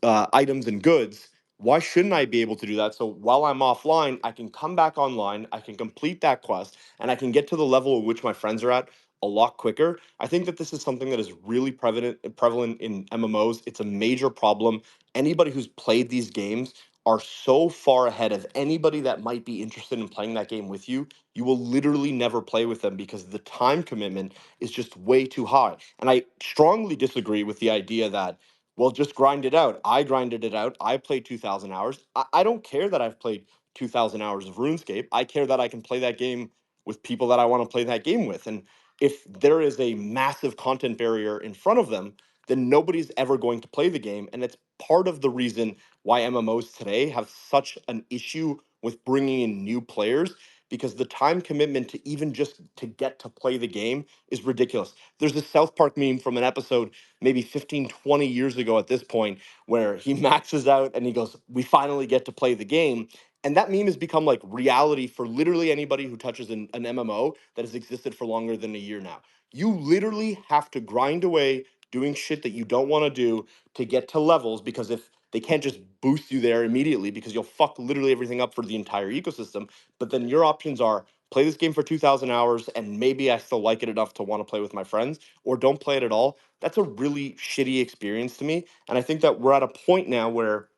items and goods. Why shouldn't I be able to do that? So while I'm offline, I can come back online, I can complete that quest, and I can get to the level at which my friends are at a lot quicker. I think that this is something that is really prevalent in MMOs. It's a major problem. Anybody who's played these games are so far ahead of anybody that might be interested in playing that game with you. You will literally never play with them because the time commitment is just way too high. And I strongly disagree with the idea that, well, just grind it out. I grinded it out. I played 2,000 hours. I don't care that I've played 2,000 hours of RuneScape. I care that I can play that game with people that I want to play that game with. And if there is a massive content barrier in front of them, then nobody's ever going to play the game. And it's part of the reason why MMOs today have such an issue with bringing in new players, because the time commitment to even just to get to play the game is ridiculous. There's a South Park meme from an episode maybe 15, 20 years ago at this point where he maxes out and he goes, we finally get to play the game. And that meme has become like reality for literally anybody who touches an MMO that has existed for longer than a year now. You literally have to grind away doing shit that you don't want to do to get to levels, because if they can't just boost you there immediately, because you'll fuck literally everything up for the entire ecosystem. But then your options are play this game for 2,000 hours and maybe I still like it enough to want to play with my friends, or don't play it at all. That's a really shitty experience to me. And I think that we're at a point now where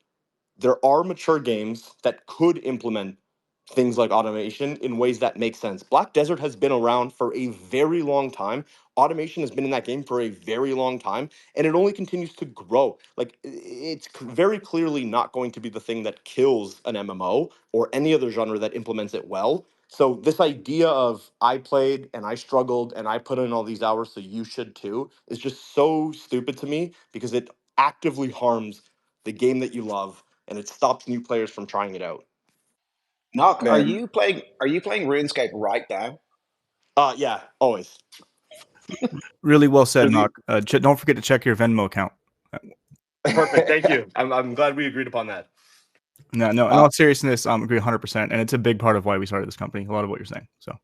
there are mature games that could implement things like automation in ways that make sense. Black Desert has been around for a very long time. Automation has been in that game for a very long time, and it only continues to grow. Like, it's very clearly not going to be the thing that kills an MMO or any other genre that implements it well. So this idea of I played and I struggled and I put in all these hours, so you should too, is just so stupid to me, because it actively harms the game that you love and it stops new players from trying it out. Knock, are Man, you playing RuneScape right now? Yeah, always. Really well said, for the Knock. Don't forget to check your Venmo account. perfect. Thank you. I'm glad we agreed upon that. No, in all seriousness, I agree 100%, and it's a big part of why we started this company. A lot of what you're saying. So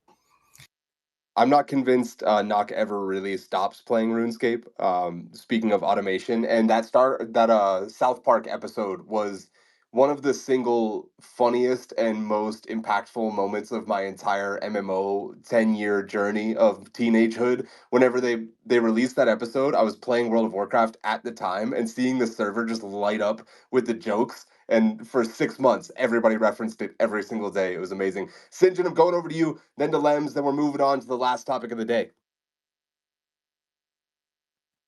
I'm not convinced Nock ever really stops playing RuneScape. Speaking of automation, and that South Park episode was one of the single funniest and most impactful moments of my entire MMO 10-year journey of teenagehood. Whenever they released that episode, I was playing World of Warcraft at the time and seeing the server just light up with the jokes. And for 6 months, everybody referenced it every single day. It was amazing. St. John, I'm going over to you, then to Lems, then we're moving on to the last topic of the day.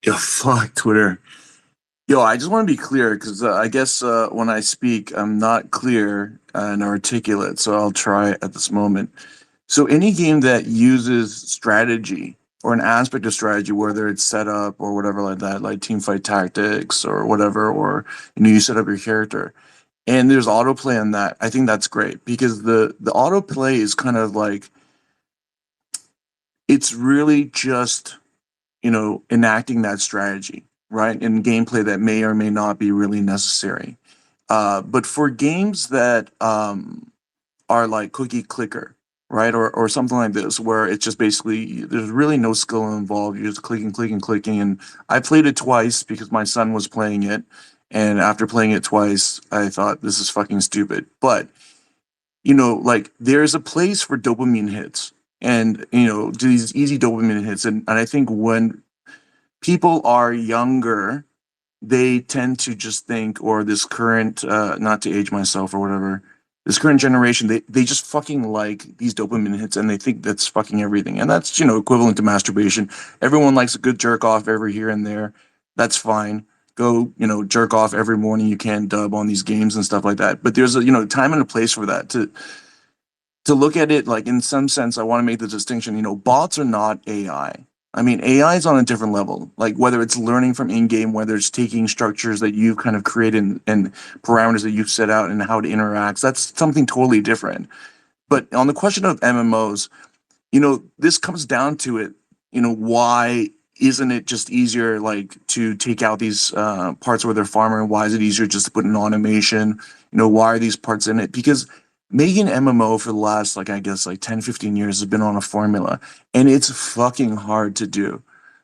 Yo, fuck Twitter. Yo, I just want to be clear because I guess when I speak, I'm not clear and articulate, so I'll try at this moment. So, any game that uses strategy or an aspect of strategy, whether it's setup or whatever like that, like team fight tactics or whatever, or you set up your character, and there's autoplay on that, I think that's great because the autoplay is kind of like it's really just enacting that strategy, right? And gameplay that may or may not be really necessary. But for games that are like cookie clicker, right? Or something like this, where it's just basically there's really no skill involved. You're just clicking, clicking, clicking. And I played it twice because my son was playing it. And after playing it twice, I thought this is fucking stupid. But, like there's a place for dopamine hits and, these easy dopamine hits. And I think when people are younger, they tend to just think, or this current, not to age myself or whatever, this current generation, they just fucking like these dopamine hits and they think that's fucking everything. And that's, equivalent to masturbation. Everyone likes a good jerk off every here and there. That's fine. Go, jerk off every morning you can dub on these games and stuff like that. But there's a, time and a place for that to look at it like in some sense. I want to make the distinction, bots are not AI. I mean, AI is on a different level, like whether it's learning from in-game, whether it's taking structures that you've kind of created and parameters that you've set out and how it interacts. That's something totally different. But on the question of MMOs, this comes down to it. Why isn't it just easier, like, to take out these parts where they're farming? Why is it easier just to put an automation? Why are these parts in it? Because making MMO for the last, like, I guess, like 10, 15 years has been on a formula, and it's fucking hard to do.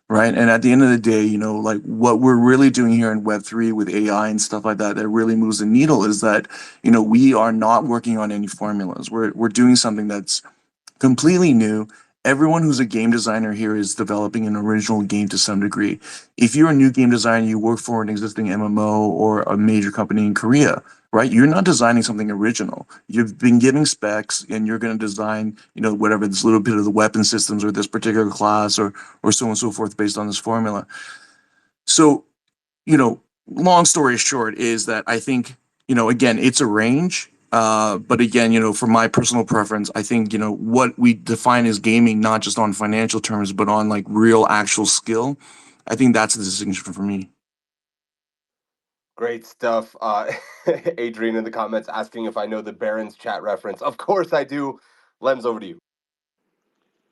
Right. And at the end of the day, like what we're really doing here in Web3 with AI and stuff like that, that really moves the needle is that, we are not working on any formulas. We're doing something that's completely new. Everyone who's a game designer here is developing an original game to some degree. If you're a new game designer, you work for an existing MMO or a major company in Korea, right? You're not designing something original. You've been given specs and you're going to design, whatever this little bit of the weapon systems or this particular class or so on and so forth based on this formula. So, long story short is that I think, again, it's a range. But again, for my personal preference, I think, what we define as gaming, not just on financial terms, but on like real actual skill, I think that's the distinction for me. Great stuff. Adrian in the comments asking if I know the Baron's chat reference. Of course I do. Lems, over to you.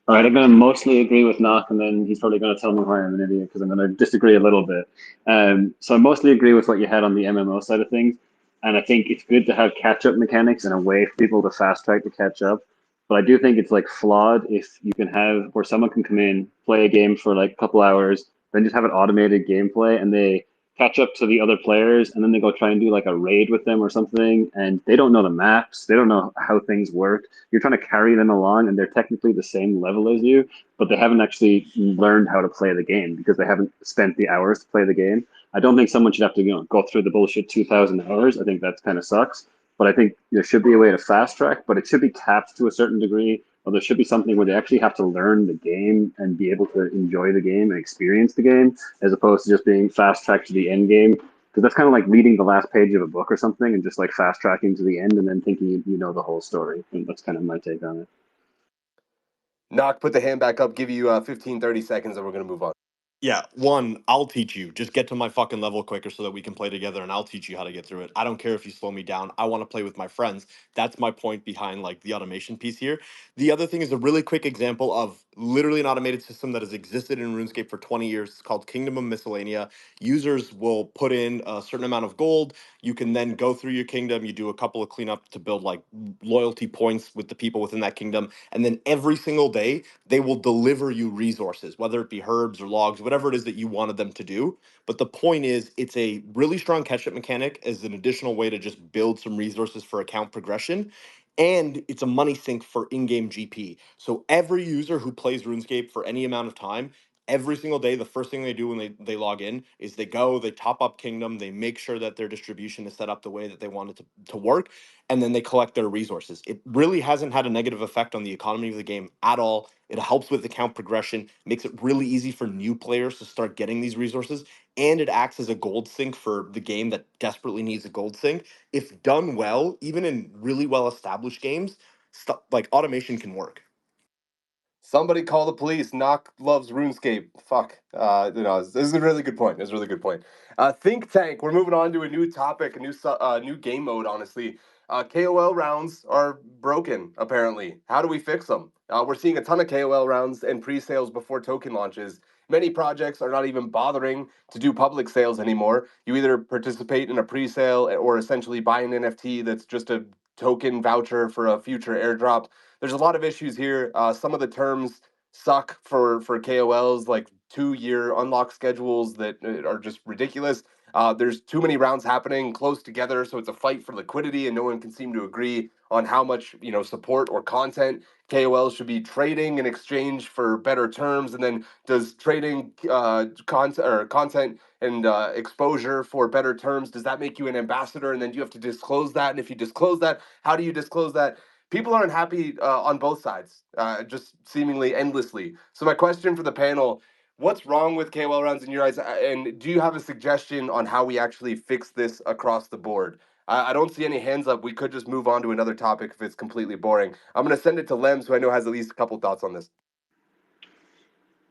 All right, I'm going to mostly agree with Knock, and then he's probably going to tell me why I'm an idiot because I'm going to disagree a little bit. So I mostly agree with what you had on the MMO side of things, and I think it's good to have catch-up mechanics and a way for people to fast-track to catch up. But I do think it's like flawed if you can have where someone can come in, play a game for like a couple hours, then just have an automated gameplay, and they catch up to the other players, and then they go try and do like a raid with them or something, and they don't know the maps, they don't know how things work. You're trying to carry them along, and they're technically the same level as you, but they haven't actually learned how to play the game because they haven't spent the hours to play the game. I don't think someone should have to go through the bullshit 2,000 hours. I think that kind of sucks. But I think there should be a way to fast track, but it should be capped to a certain degree, or there should be something where they actually have to learn the game and be able to enjoy the game and experience the game, as opposed to just being fast tracked to the end game. Because that's kind of like reading the last page of a book or something and just like fast tracking to the end and then thinking you know the whole story. And that's kind of my take on it. Knock, put the hand back up, give you 15, 30 seconds, and we're going to move on. Yeah, one, I'll teach you. Just get to my fucking level quicker so that we can play together and I'll teach you how to get through it. I don't care if you slow me down. I want to play with my friends. That's my point behind like the automation piece here. The other thing is a really quick example of literally an automated system that has existed in RuneScape for 20 years. It's called Kingdom of Miscellanea. Users will put in a certain amount of gold. You can then go through your kingdom. You do a couple of cleanup to build like loyalty points with the people within that kingdom. And then every single day, they will deliver you resources, whether it be herbs or logs, whatever it is that you wanted them to do. But the point is, it's a really strong catch-up mechanic as an additional way to just build some resources for account progression. And it's a money sink for in-game GP. So every user who plays RuneScape for any amount of time, every single day, the first thing they do when they log in is they go, they top up Kingdom, they make sure that their distribution is set up the way that they want it to work, and then they collect their resources. It really hasn't had a negative effect on the economy of the game at all. It helps with account progression, makes it really easy for new players to start getting these resources, and it acts as a gold sink for the game that desperately needs a gold sink. If done well, even in really well established games, stuff like automation can work. Somebody call the police. Knock loves RuneScape. Fuck. This is a really good point. This is a really good point. Think Tank. We're moving on to a new topic, a new game mode. Honestly, KOL rounds are broken. Apparently, how do we fix them? We're seeing a ton of KOL rounds and pre-sales before token launches. Many projects are not even bothering to do public sales anymore. You either participate in a pre-sale or essentially buy an NFT that's just a token voucher for a future airdrop. There's a lot of issues here. Some of the terms suck for KOLs, like 2-year unlock schedules that are just ridiculous. There's too many rounds happening close together, so it's a fight for liquidity, and no one can seem to agree on how much support or content KOLs should be trading in exchange for better terms. And then does trading content and exposure for better terms, does that make you an ambassador? And then do you have to disclose that? And if you disclose that, how do you disclose that? People aren't happy on both sides, just seemingly endlessly. So my question for the panel: what's wrong with KOL rounds in your eyes, and do you have a suggestion on how we actually fix this across the board? I don't see any hands up. We could just move on to another topic if it's completely boring. I'm going to send it to Lems, who I know has at least a couple thoughts on this.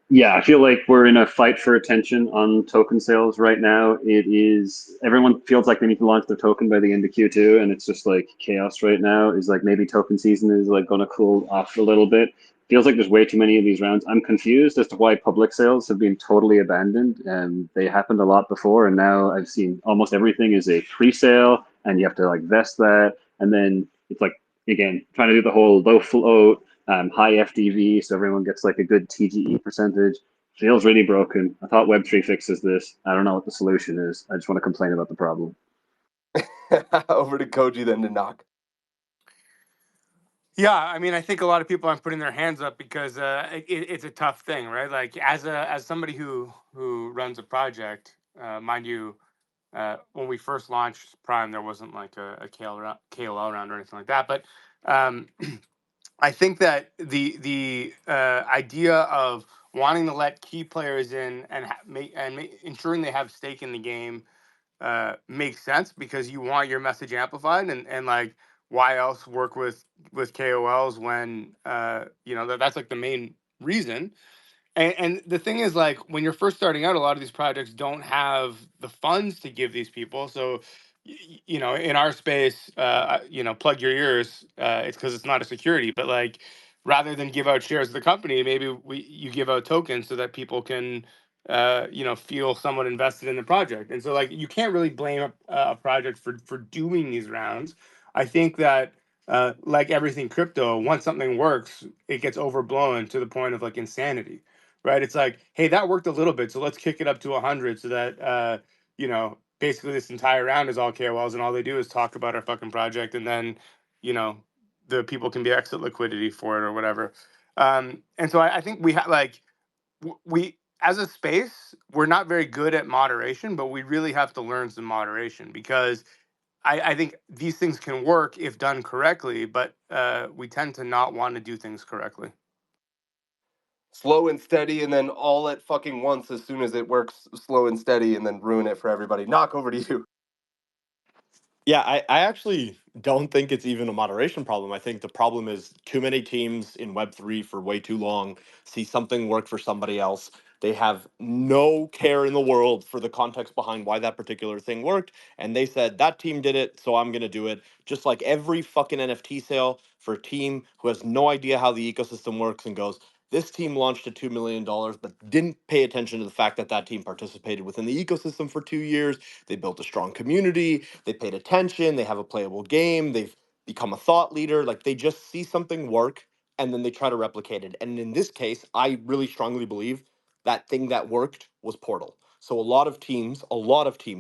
Yeah, I feel like we're in a fight for attention on token sales right now. It is, everyone feels like they need to launch their token by the end of Q2, and it's just like chaos right now. Is like maybe token season is like going to cool off a little bit. Feels like there's way too many of these rounds. I'm confused as to why public sales have been totally abandoned. And they happened a lot before, and now I've seen almost everything is a pre-sale, and you have to like vest that, and then it's like again trying to do the whole low float, high FDV, so everyone gets like a good TGE percentage. Feels really broken. I thought Web3 fixes this. I don't know what the solution is. I just want to complain about the problem. Over to Koji, then to Knock. Yeah, I mean, I think a lot of people aren't putting their hands up because it's a tough thing, right? Like as somebody who runs a project, mind you, when we first launched Prime, there wasn't like a KOL round or anything like that. But I think that the idea of wanting to let key players in and ensuring they have stake in the game makes sense because you want your message amplified, and like why else work with KOLs when that's like the main reason. And the thing is, like, when you're first starting out, a lot of these projects don't have the funds to give these people. So, in our space, plug your ears. It's because it's not a security, but like, rather than give out shares of the company, maybe you give out tokens so that people can, feel somewhat invested in the project. And so, like, you can't really blame a project for doing these rounds. I think that like everything crypto, once something works, it gets overblown to the point of like insanity, right? It's like, hey, that worked a little bit, so let's kick it up to 100 so that basically this entire round is all KOLs and all they do is talk about our fucking project, and then you know the people can be exit liquidity for it or whatever. And so I think we have like we as a space, we're not very good at moderation, but we really have to learn some moderation because I think these things can work if done correctly, but we tend to not want to do things correctly. Slow and steady, and then all at fucking once as soon as it works slow and steady, and then ruin it for everybody. Knock, over to you. Yeah, I actually don't think it's even a moderation problem. I think the problem is too many teams in Web3 for way too long see something work for somebody else. They have no care in the world for the context behind why that particular thing worked. And they said, that team did it, so I'm going to do it. Just like every fucking NFT sale for a team who has no idea how the ecosystem works and goes, This team launched at $2 million, but didn't pay attention to the fact that that team participated within the ecosystem for 2 years. They built a strong community. They paid attention. They have a playable game. They've become a thought leader. Like they just see something work and then they try to replicate it. And in this case, I really strongly believe that thing that worked was Portal. So a lot of teams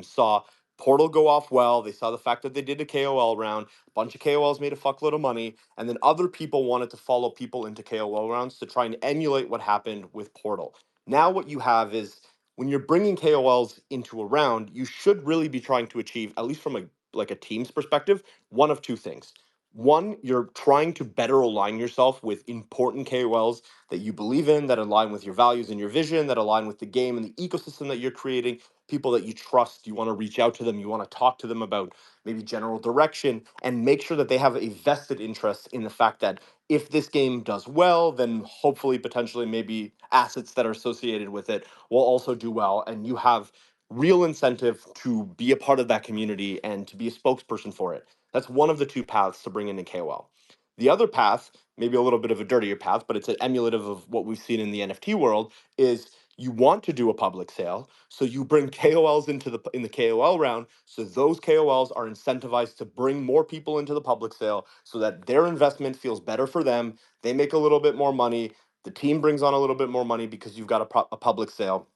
saw Portal go off well. They saw the fact that they did a KOL round. A bunch of KOLs made a fuckload of money, and then other people wanted to follow people into KOL rounds to try and emulate what happened with Portal. Now what you have is when you're bringing KOLs into a round, you should really be trying to achieve, at least from a team's perspective, one of two things. One, you're trying to better align yourself with important KOLs that you believe in, that align with your values and your vision, that align with the game and the ecosystem that you're creating, people that you trust. You want to reach out to them, you want to talk to them about maybe general direction, and make sure that they have a vested interest in the fact that if this game does well, then hopefully, potentially, maybe assets that are associated with it will also do well. And you have real incentive to be a part of that community and to be a spokesperson for it. That's one of the two paths to bring in a KOL. The other path, maybe a little bit of a dirtier path, but it's an emulative of what we've seen in the NFT world, is you want to do a public sale, so you bring KOLs in the KOL round, so those KOLs are incentivized to bring more people into the public sale, so that their investment feels better for them. They make a little bit more money. The team brings on a little bit more money because you've got a public sale,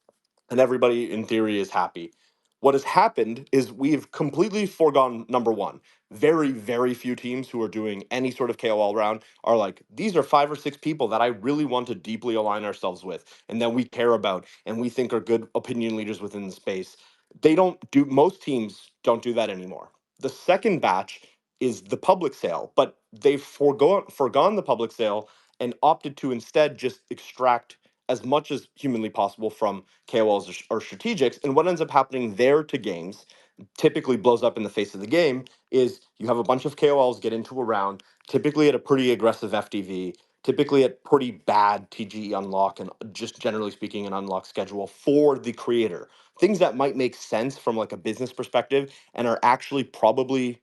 and everybody in theory is happy. What has happened is we've completely foregone number one. Very, very few teams who are doing any sort of KOL round are like, these are 5 or 6 people that I really want to deeply align ourselves with and that we care about and we think are good opinion leaders within the space. Most teams don't do that anymore. The second batch is the public sale, but they've foregone the public sale and opted to instead just extract as much as humanly possible from KOLs or strategics. And what ends up happening there to games typically blows up in the face of the game is you have a bunch of KOLs get into a round, typically at a pretty aggressive FDV, typically at pretty bad TGE unlock and just generally speaking an unlock schedule for the creator. Things that might make sense from like a business perspective and are actually probably,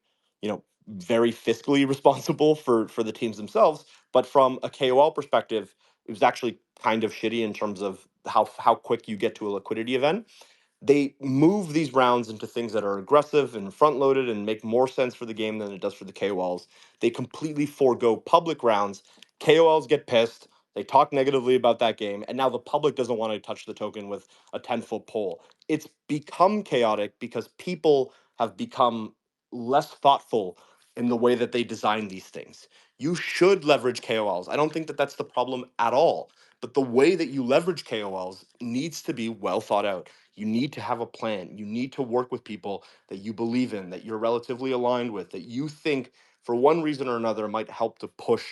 very fiscally responsible for the teams themselves, but from a KOL perspective, it was actually kind of shitty in terms of how quick you get to a liquidity event. They move these rounds into things that are aggressive and front loaded and make more sense for the game than it does for the KOLs. They completely forego public rounds. KOLs get pissed. They talk negatively about that game, and now the public doesn't want to touch the token with a 10-foot pole. It's become chaotic because people have become less thoughtful in the way that they design these things. You should leverage KOLs. I don't think that that's the problem at all. But the way that you leverage KOLs needs to be well thought out. You need to have a plan. You need to work with people that you believe in, that you're relatively aligned with, that you think for one reason or another might help to push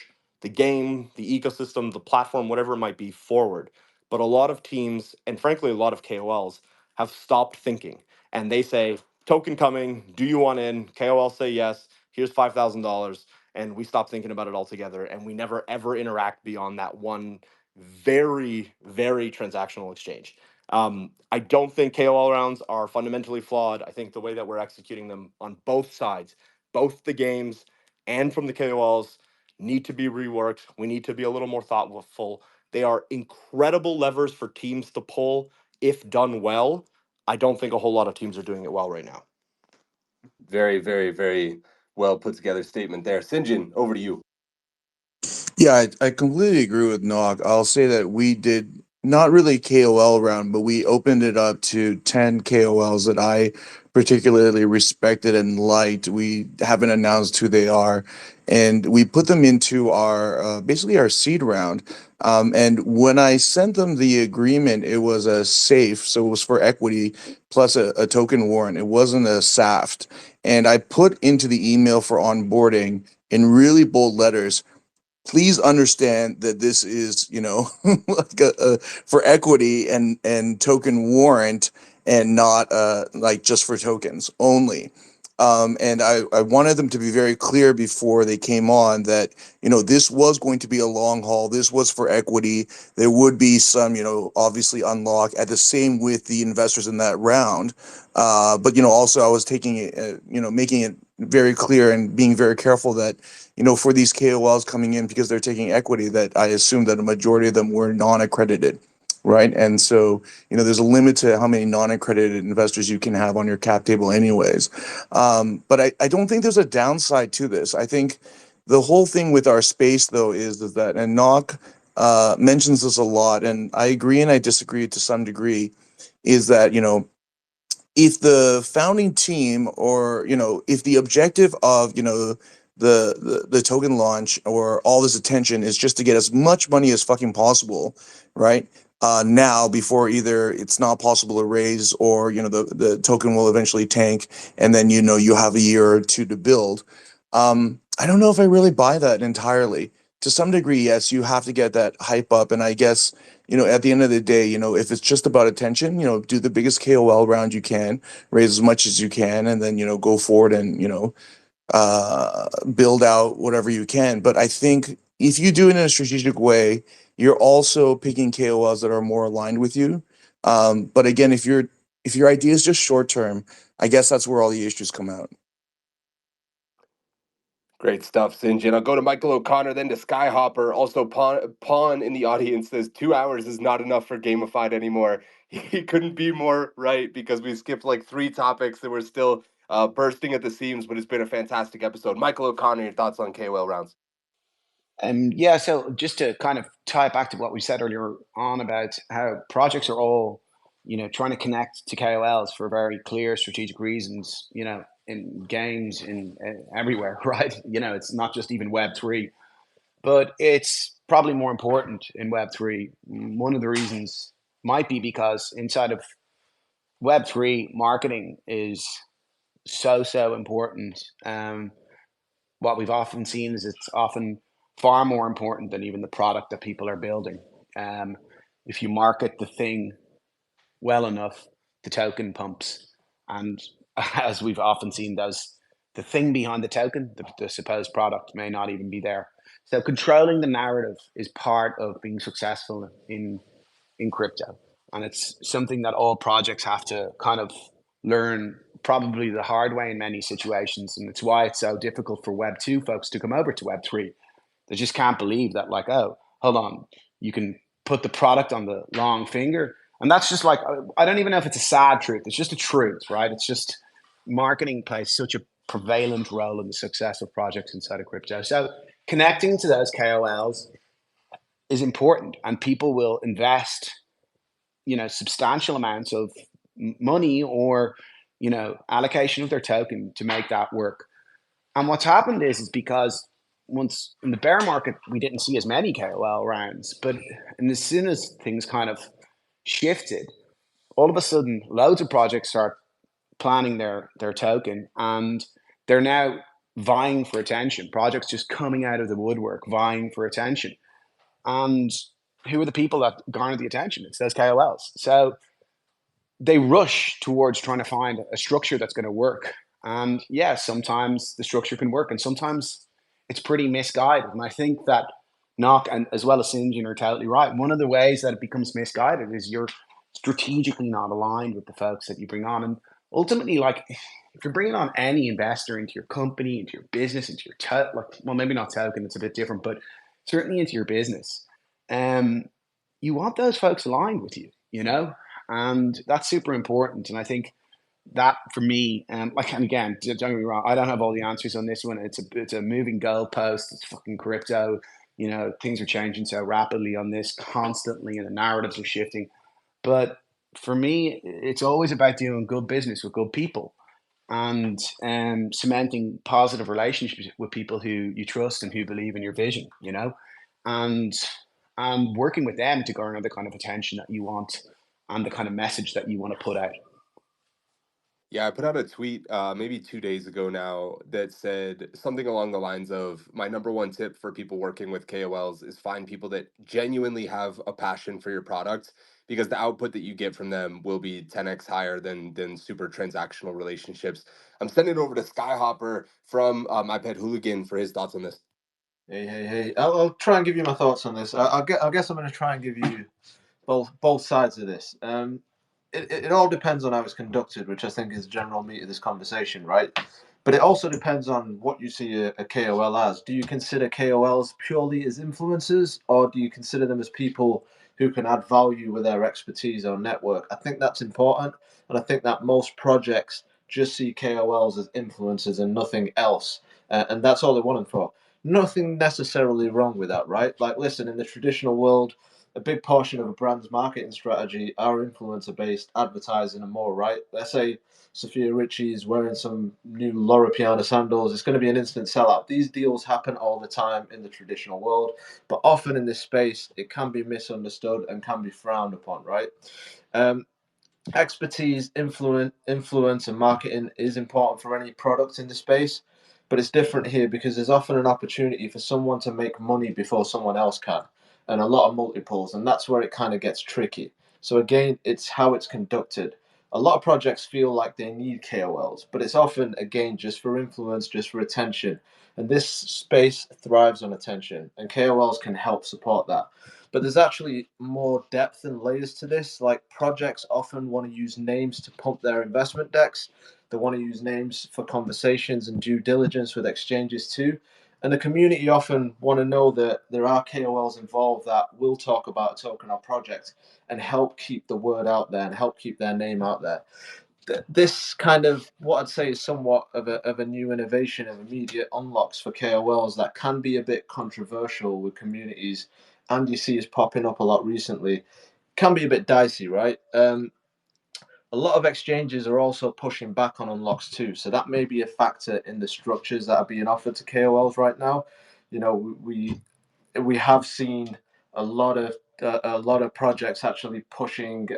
the game, the ecosystem, the platform, whatever it might be, forward. But a lot of teams, and frankly, a lot of KOLs, have stopped thinking. And they say, token coming, do you want in? KOL say yes, here's $5,000. And we stop thinking about it altogether. And we never, ever interact beyond that one very, very transactional exchange. I don't think KOL rounds are fundamentally flawed. I think the way that we're executing them on both sides, both the games and from the KOLs, need to be reworked. We need to be a little more thoughtful. They are incredible levers for teams to pull if done well. I don't think a whole lot of teams are doing it well right now. Very, very, very well put together statement there. Sinjin, over to you. Yeah, I completely agree with Nog. I'll say that we did not really KOL round, but we opened it up to 10 KOLs that I particularly respected and liked. We haven't announced who they are, and we put them into our basically our seed round. And when I sent them the agreement, it was a safe, so it was for equity plus a token warrant. It wasn't a SAFT. And I put into the email for onboarding in really bold letters, please understand that this is, like a for equity and token warrant and not like just for tokens only. And I wanted them to be very clear before they came on that, this was going to be a long haul. This was for equity. There would be some, obviously unlock at the same with the investors in that round. But, also I was taking it, making it very clear and being very careful that, for these KOLs coming in because they're taking equity, that I assume that a majority of them were non-accredited, right? And so, there's a limit to how many non-accredited investors you can have on your cap table anyways. But I don't think there's a downside to this. I think the whole thing with our space, though, is that, and Nock mentions this a lot, and I agree and I disagree to some degree, is that, if the founding team, or if the objective of the token launch or all this attention is just to get as much money as fucking possible, right? Now, before either it's not possible to raise, or the token will eventually tank, and then you have a year or two to build. I don't know if I really buy that entirely. To some degree, yes, you have to get that hype up, and I guess at the end of the day, if it's just about attention, do the biggest KOL round you can, raise as much as you can, and then go forward and build out whatever you can. But I think if you do it in a strategic way, you're also picking KOLs that are more aligned with you. But again, if your idea is just short term, I guess that's where all the issues come out. Great stuff, Sinjin. I'll go to Michael O'Connor, then to Skyhopper. Also, Pawn in the audience says 2 hours is not enough for Gamified anymore. He couldn't be more right, because we skipped like 3 topics that were still bursting at the seams, but it's been a fantastic episode. Michael O'Connor, your thoughts on KOL rounds? Yeah, so just to kind of tie it back to what we said earlier on about how projects are all, trying to connect to KOLs for very clear strategic reasons, in games, in everywhere, right? It's not just even Web3, but it's probably more important in Web3. One of the reasons might be because inside of Web3, marketing is so important. What we've often seen is it's often far more important than even the product that people are building. If you market the thing well enough, the token pumps. And as we've often seen, the thing behind the token, the supposed product, may not even be there. So controlling the narrative is part of being successful in crypto. And it's something that all projects have to kind of learn, probably the hard way in many situations. And it's why it's so difficult for Web 2 folks to come over to Web 3. They just can't believe that, like, oh, hold on, you can put the product on the long finger. And that's just like, I don't even know if it's a sad truth. It's just a truth, right? It's just marketing plays such a prevalent role in the success of projects inside of crypto. So connecting to those KOLs is important, and people will invest, substantial amounts of money or, allocation of their token to make that work. And what's happened is because once in the bear market, we didn't see as many KOL rounds, but as soon as things kind of shifted, all of a sudden, loads of projects start planning their token, and they're now vying for attention. Projects just coming out of the woodwork, vying for attention. And who are the people that garner the attention? It's those KOLs. So they rush towards trying to find a structure that's going to work. And yeah, sometimes the structure can work, and sometimes it's pretty misguided. And I think that Nock, and as well as Sinjin, are totally right. One of the ways that it becomes misguided is you're strategically not aligned with the folks that you bring on. And ultimately, like, if you're bringing on any investor into your company, into your business, into your well, maybe not token, it's a bit different, but certainly into your business, you want those folks aligned with you, and that's super important. And I think that for me, and again, don't get me wrong, I don't have all the answers on this one. It's a moving goalpost. It's fucking crypto. Things are changing so rapidly on this constantly, and the narratives are shifting. But for me, it's always about doing good business with good people, and cementing positive relationships with people who you trust and who believe in your vision. And working with them to garner the kind of attention that you want and the kind of message that you want to put out. Yeah, I put out a tweet maybe 2 days ago now that said something along the lines of, my number one tip for people working with KOLs is find people that genuinely have a passion for your product, because the output that you get from them will be 10x higher than super transactional relationships. I'm sending it over to Skyhopper from iPad Hooligan for his thoughts on this. Hey. I'll try and give you my thoughts on this. I guess I'm going to try and give you both sides of this. It all depends on how it's conducted, which I think is the general meat of this conversation, right? But it also depends on what you see a KOL as. Do you consider KOLs purely as influencers, or do you consider them as people who can add value with their expertise or network? I think that's important, and I think that most projects just see KOLs as influencers and nothing else, and that's all they want them for. Nothing necessarily wrong with that, right? Like, listen, in the traditional world, a big portion of a brand's marketing strategy are influencer-based advertising and more, right? Let's say Sophia Richie is wearing some new Laura Piana sandals. It's going to be an instant sellout. These deals happen all the time in the traditional world, but often in this space, it can be misunderstood and can be frowned upon, right? Um, Expertise, influence, and marketing is important for any product in the space, but it's different here because there's often an opportunity for someone to make money before someone else can, and a lot of multiples, and that's where it kind of gets tricky. So again, it's how it's conducted. A lot of projects feel like they need KOLs, but it's often again just for influence, just for attention. And this space thrives on attention, and KOLs can help support that. But there's actually more depth and layers to this. Like, projects often want to use names to pump their investment decks. They want to use names for conversations and due diligence with exchanges too. And the community often want to know that there are KOLs involved that will talk about a token or project and help keep the word out there and help keep their name out there. This kind of, what I'd say, is somewhat of a new innovation of immediate unlocks for KOLs that can be a bit controversial with communities, and you see is popping up a lot recently. Can be a bit dicey, right? A lot of exchanges are also pushing back on unlocks too, so that may be a factor in the structures that are being offered to KOLs right now. You know, we have seen a lot of projects actually pushing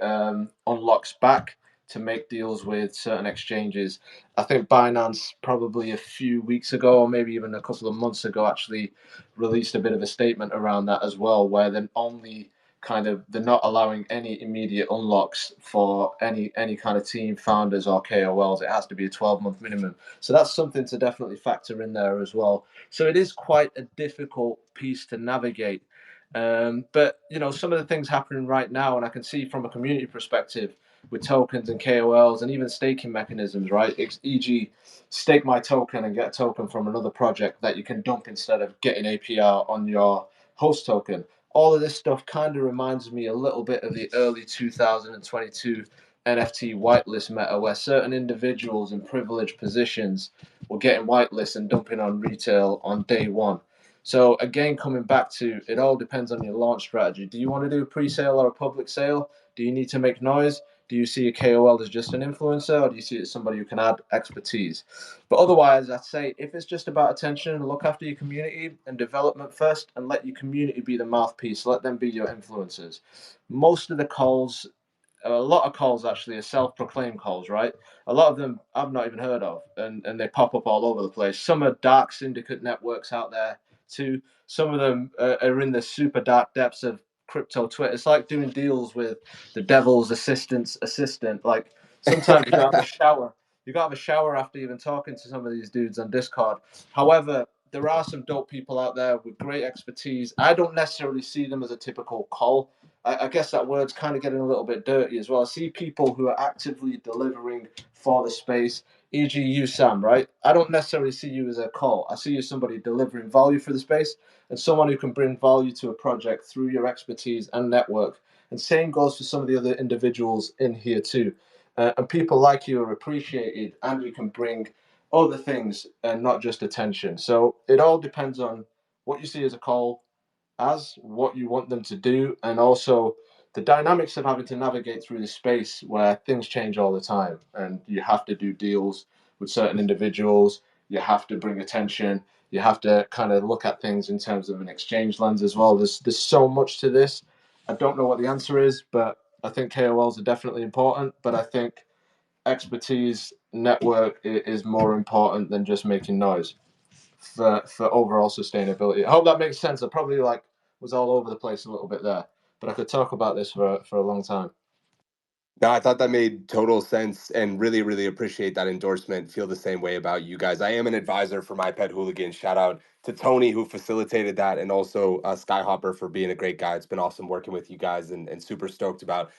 unlocks back to make deals with certain exchanges. I think Binance probably a few weeks ago, or maybe even a couple of months ago, actually released a bit of a statement around that as well, where they're not allowing any immediate unlocks for any kind of team founders or KOLs. It has to be a 12-month minimum. So that's something to definitely factor in there as well. So it is quite a difficult piece to navigate. But you know, some of the things happening right now, and I can see from a community perspective with tokens and KOLs and even staking mechanisms, right? E.g., stake my token and get a token from another project that you can dump instead of getting APR on your host token. All of this stuff kind of reminds me a little bit of the early 2022 NFT whitelist meta, where certain individuals in privileged positions were getting whitelist and dumping on retail on day one. So again, coming back to, it all depends on your launch strategy. Do you want to do a pre-sale or a public sale? Do you need to make noise? Do you see a KOL as just an influencer, or do you see it as somebody who can add expertise? But otherwise, I'd say if it's just about attention, look after your community and development first, and let your community be the mouthpiece. Let them be your influencers. Most of the calls, a lot of calls actually are self-proclaimed calls, right? A lot of them I've not even heard of, and they pop up all over the place. Some are dark syndicate networks out there too. Some of them are in the super dark depths of crypto Twitter. It's like doing deals with the devil's assistant. Like, sometimes you got to have a shower. You got to have a shower after even talking to some of these dudes on Discord. However, there are some dope people out there with great expertise. I don't necessarily see them as a typical call. I guess that word's kind of getting a little bit dirty as well. I see people who are actively delivering for the space, e.g., you, Sam, right? I don't necessarily see you as a call. I see you as somebody delivering value for the space and someone who can bring value to a project through your expertise and network. And same goes for some of the other individuals in here too. And people like you are appreciated, and you can bring other things and not just attention. So it all depends on what you see as a call, as what you want them to do, and also the dynamics of having to navigate through this space where things change all the time and you have to do deals with certain individuals, you have to bring attention, you have to kind of look at things in terms of an exchange lens as well. There's so much to this. I don't know what the answer is, but I think KOLs are definitely important, but I think expertise network is more important than just making noise for overall sustainability. I hope that makes sense. I probably was all over the place a little bit there, but I could talk about this for a long time. No, I thought that made total sense and really, really appreciate that endorsement. Feel the same way about you guys. I am an advisor for My Pet Hooligan. Shout out to Tony who facilitated that, and also Skyhopper for being a great guy. It's been awesome working with you guys, and super stoked about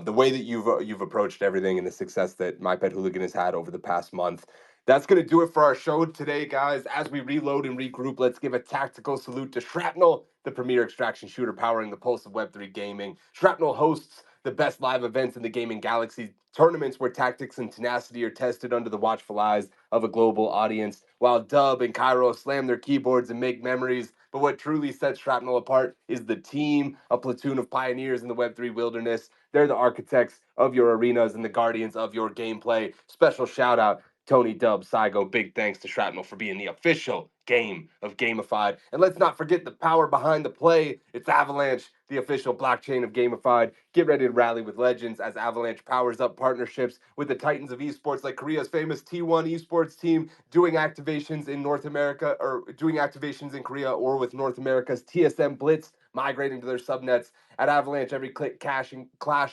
the way that you've approached everything and the success that My Pet Hooligan has had over the past month. That's going to do it for our show today, guys. As we reload and regroup, let's give a tactical salute to Shrapnel, the premier extraction shooter powering the pulse of Web3 gaming. Shrapnel hosts the best live events in the gaming galaxy, tournaments where tactics and tenacity are tested under the watchful eyes of a global audience, while Dub and Cairo slam their keyboards and make memories. But what truly sets Shrapnel apart is the team, a platoon of pioneers in the Web3 wilderness. They're the architects of your arenas and the guardians of your gameplay. Special shout out Tony, Dub, Saigo, big thanks to Shrapnel for being the official game of Gamified. And let's not forget the power behind the play. It's Avalanche, the official blockchain of Gamified. Get ready to rally with legends as Avalanche powers up partnerships with the titans of esports like Korea's famous T1 esports team doing activations in North America or doing activations in Korea, or with North America's TSM Blitz migrating to their subnets. At Avalanche, every click, clash,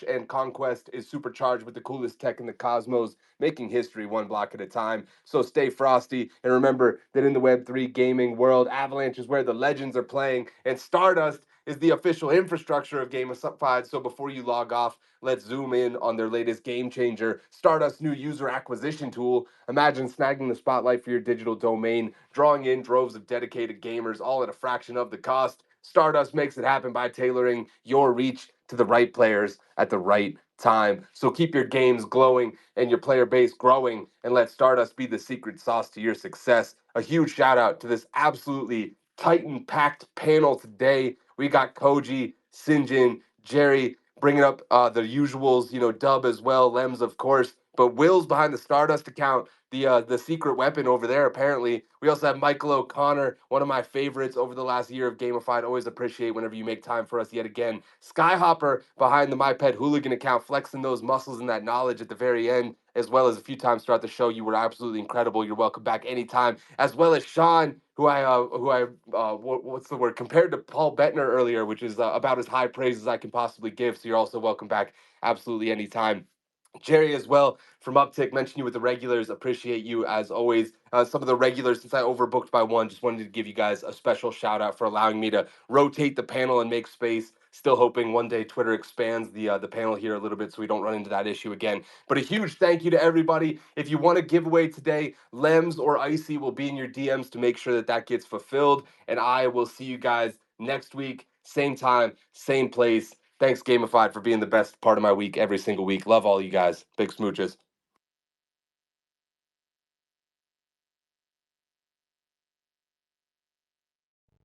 and conquest is supercharged with the coolest tech in the cosmos, making history one block at a time. So stay frosty, and remember that in the Web3 gaming world, Avalanche is where the legends are playing, and Stardust is the official infrastructure of Gamified. So before you log off, let's zoom in on their latest game changer, Stardust's new user acquisition tool. Imagine snagging the spotlight for your digital domain, drawing in droves of dedicated gamers, all at a fraction of the cost. Stardust makes it happen by tailoring your reach to the right players at the right time. So keep your games glowing and your player base growing, and let Stardust be the secret sauce to your success. A huge shout out to this absolutely Titan packed panel today. We got Koji, Sinjin, Jerry bringing up the usuals, Dub as well, Lems of course, but Will's behind the Stardust account, the secret weapon over there apparently. We also have Michael O'Connor, one of my favorites over the last year of Gamified. Always appreciate whenever you make time for us yet again. Skyhopper behind the My Pet Hooligan account, flexing those muscles and that knowledge at the very end, as well as a few times throughout the show. You were absolutely incredible. You're welcome back anytime. As well as Sean, what's the word? Compared to Paul Bettner earlier, which is about as high praise as I can possibly give. So you're also welcome back absolutely anytime. Jerry as well from Uptick, mentioned you with the regulars. Appreciate you as always. Some of the regulars, since I overbooked by one, just wanted to give you guys a special shout out for allowing me to rotate the panel and make space. Still hoping one day Twitter expands the panel here a little bit so we don't run into that issue again. But a huge thank you to everybody. If you want a giveaway today, Lems or Icy will be in your DMs to make sure that that gets fulfilled. And I will see you guys next week, same time, same place. Thanks, Gamified, for being the best part of my week every single week. Love all you guys. Big smooches.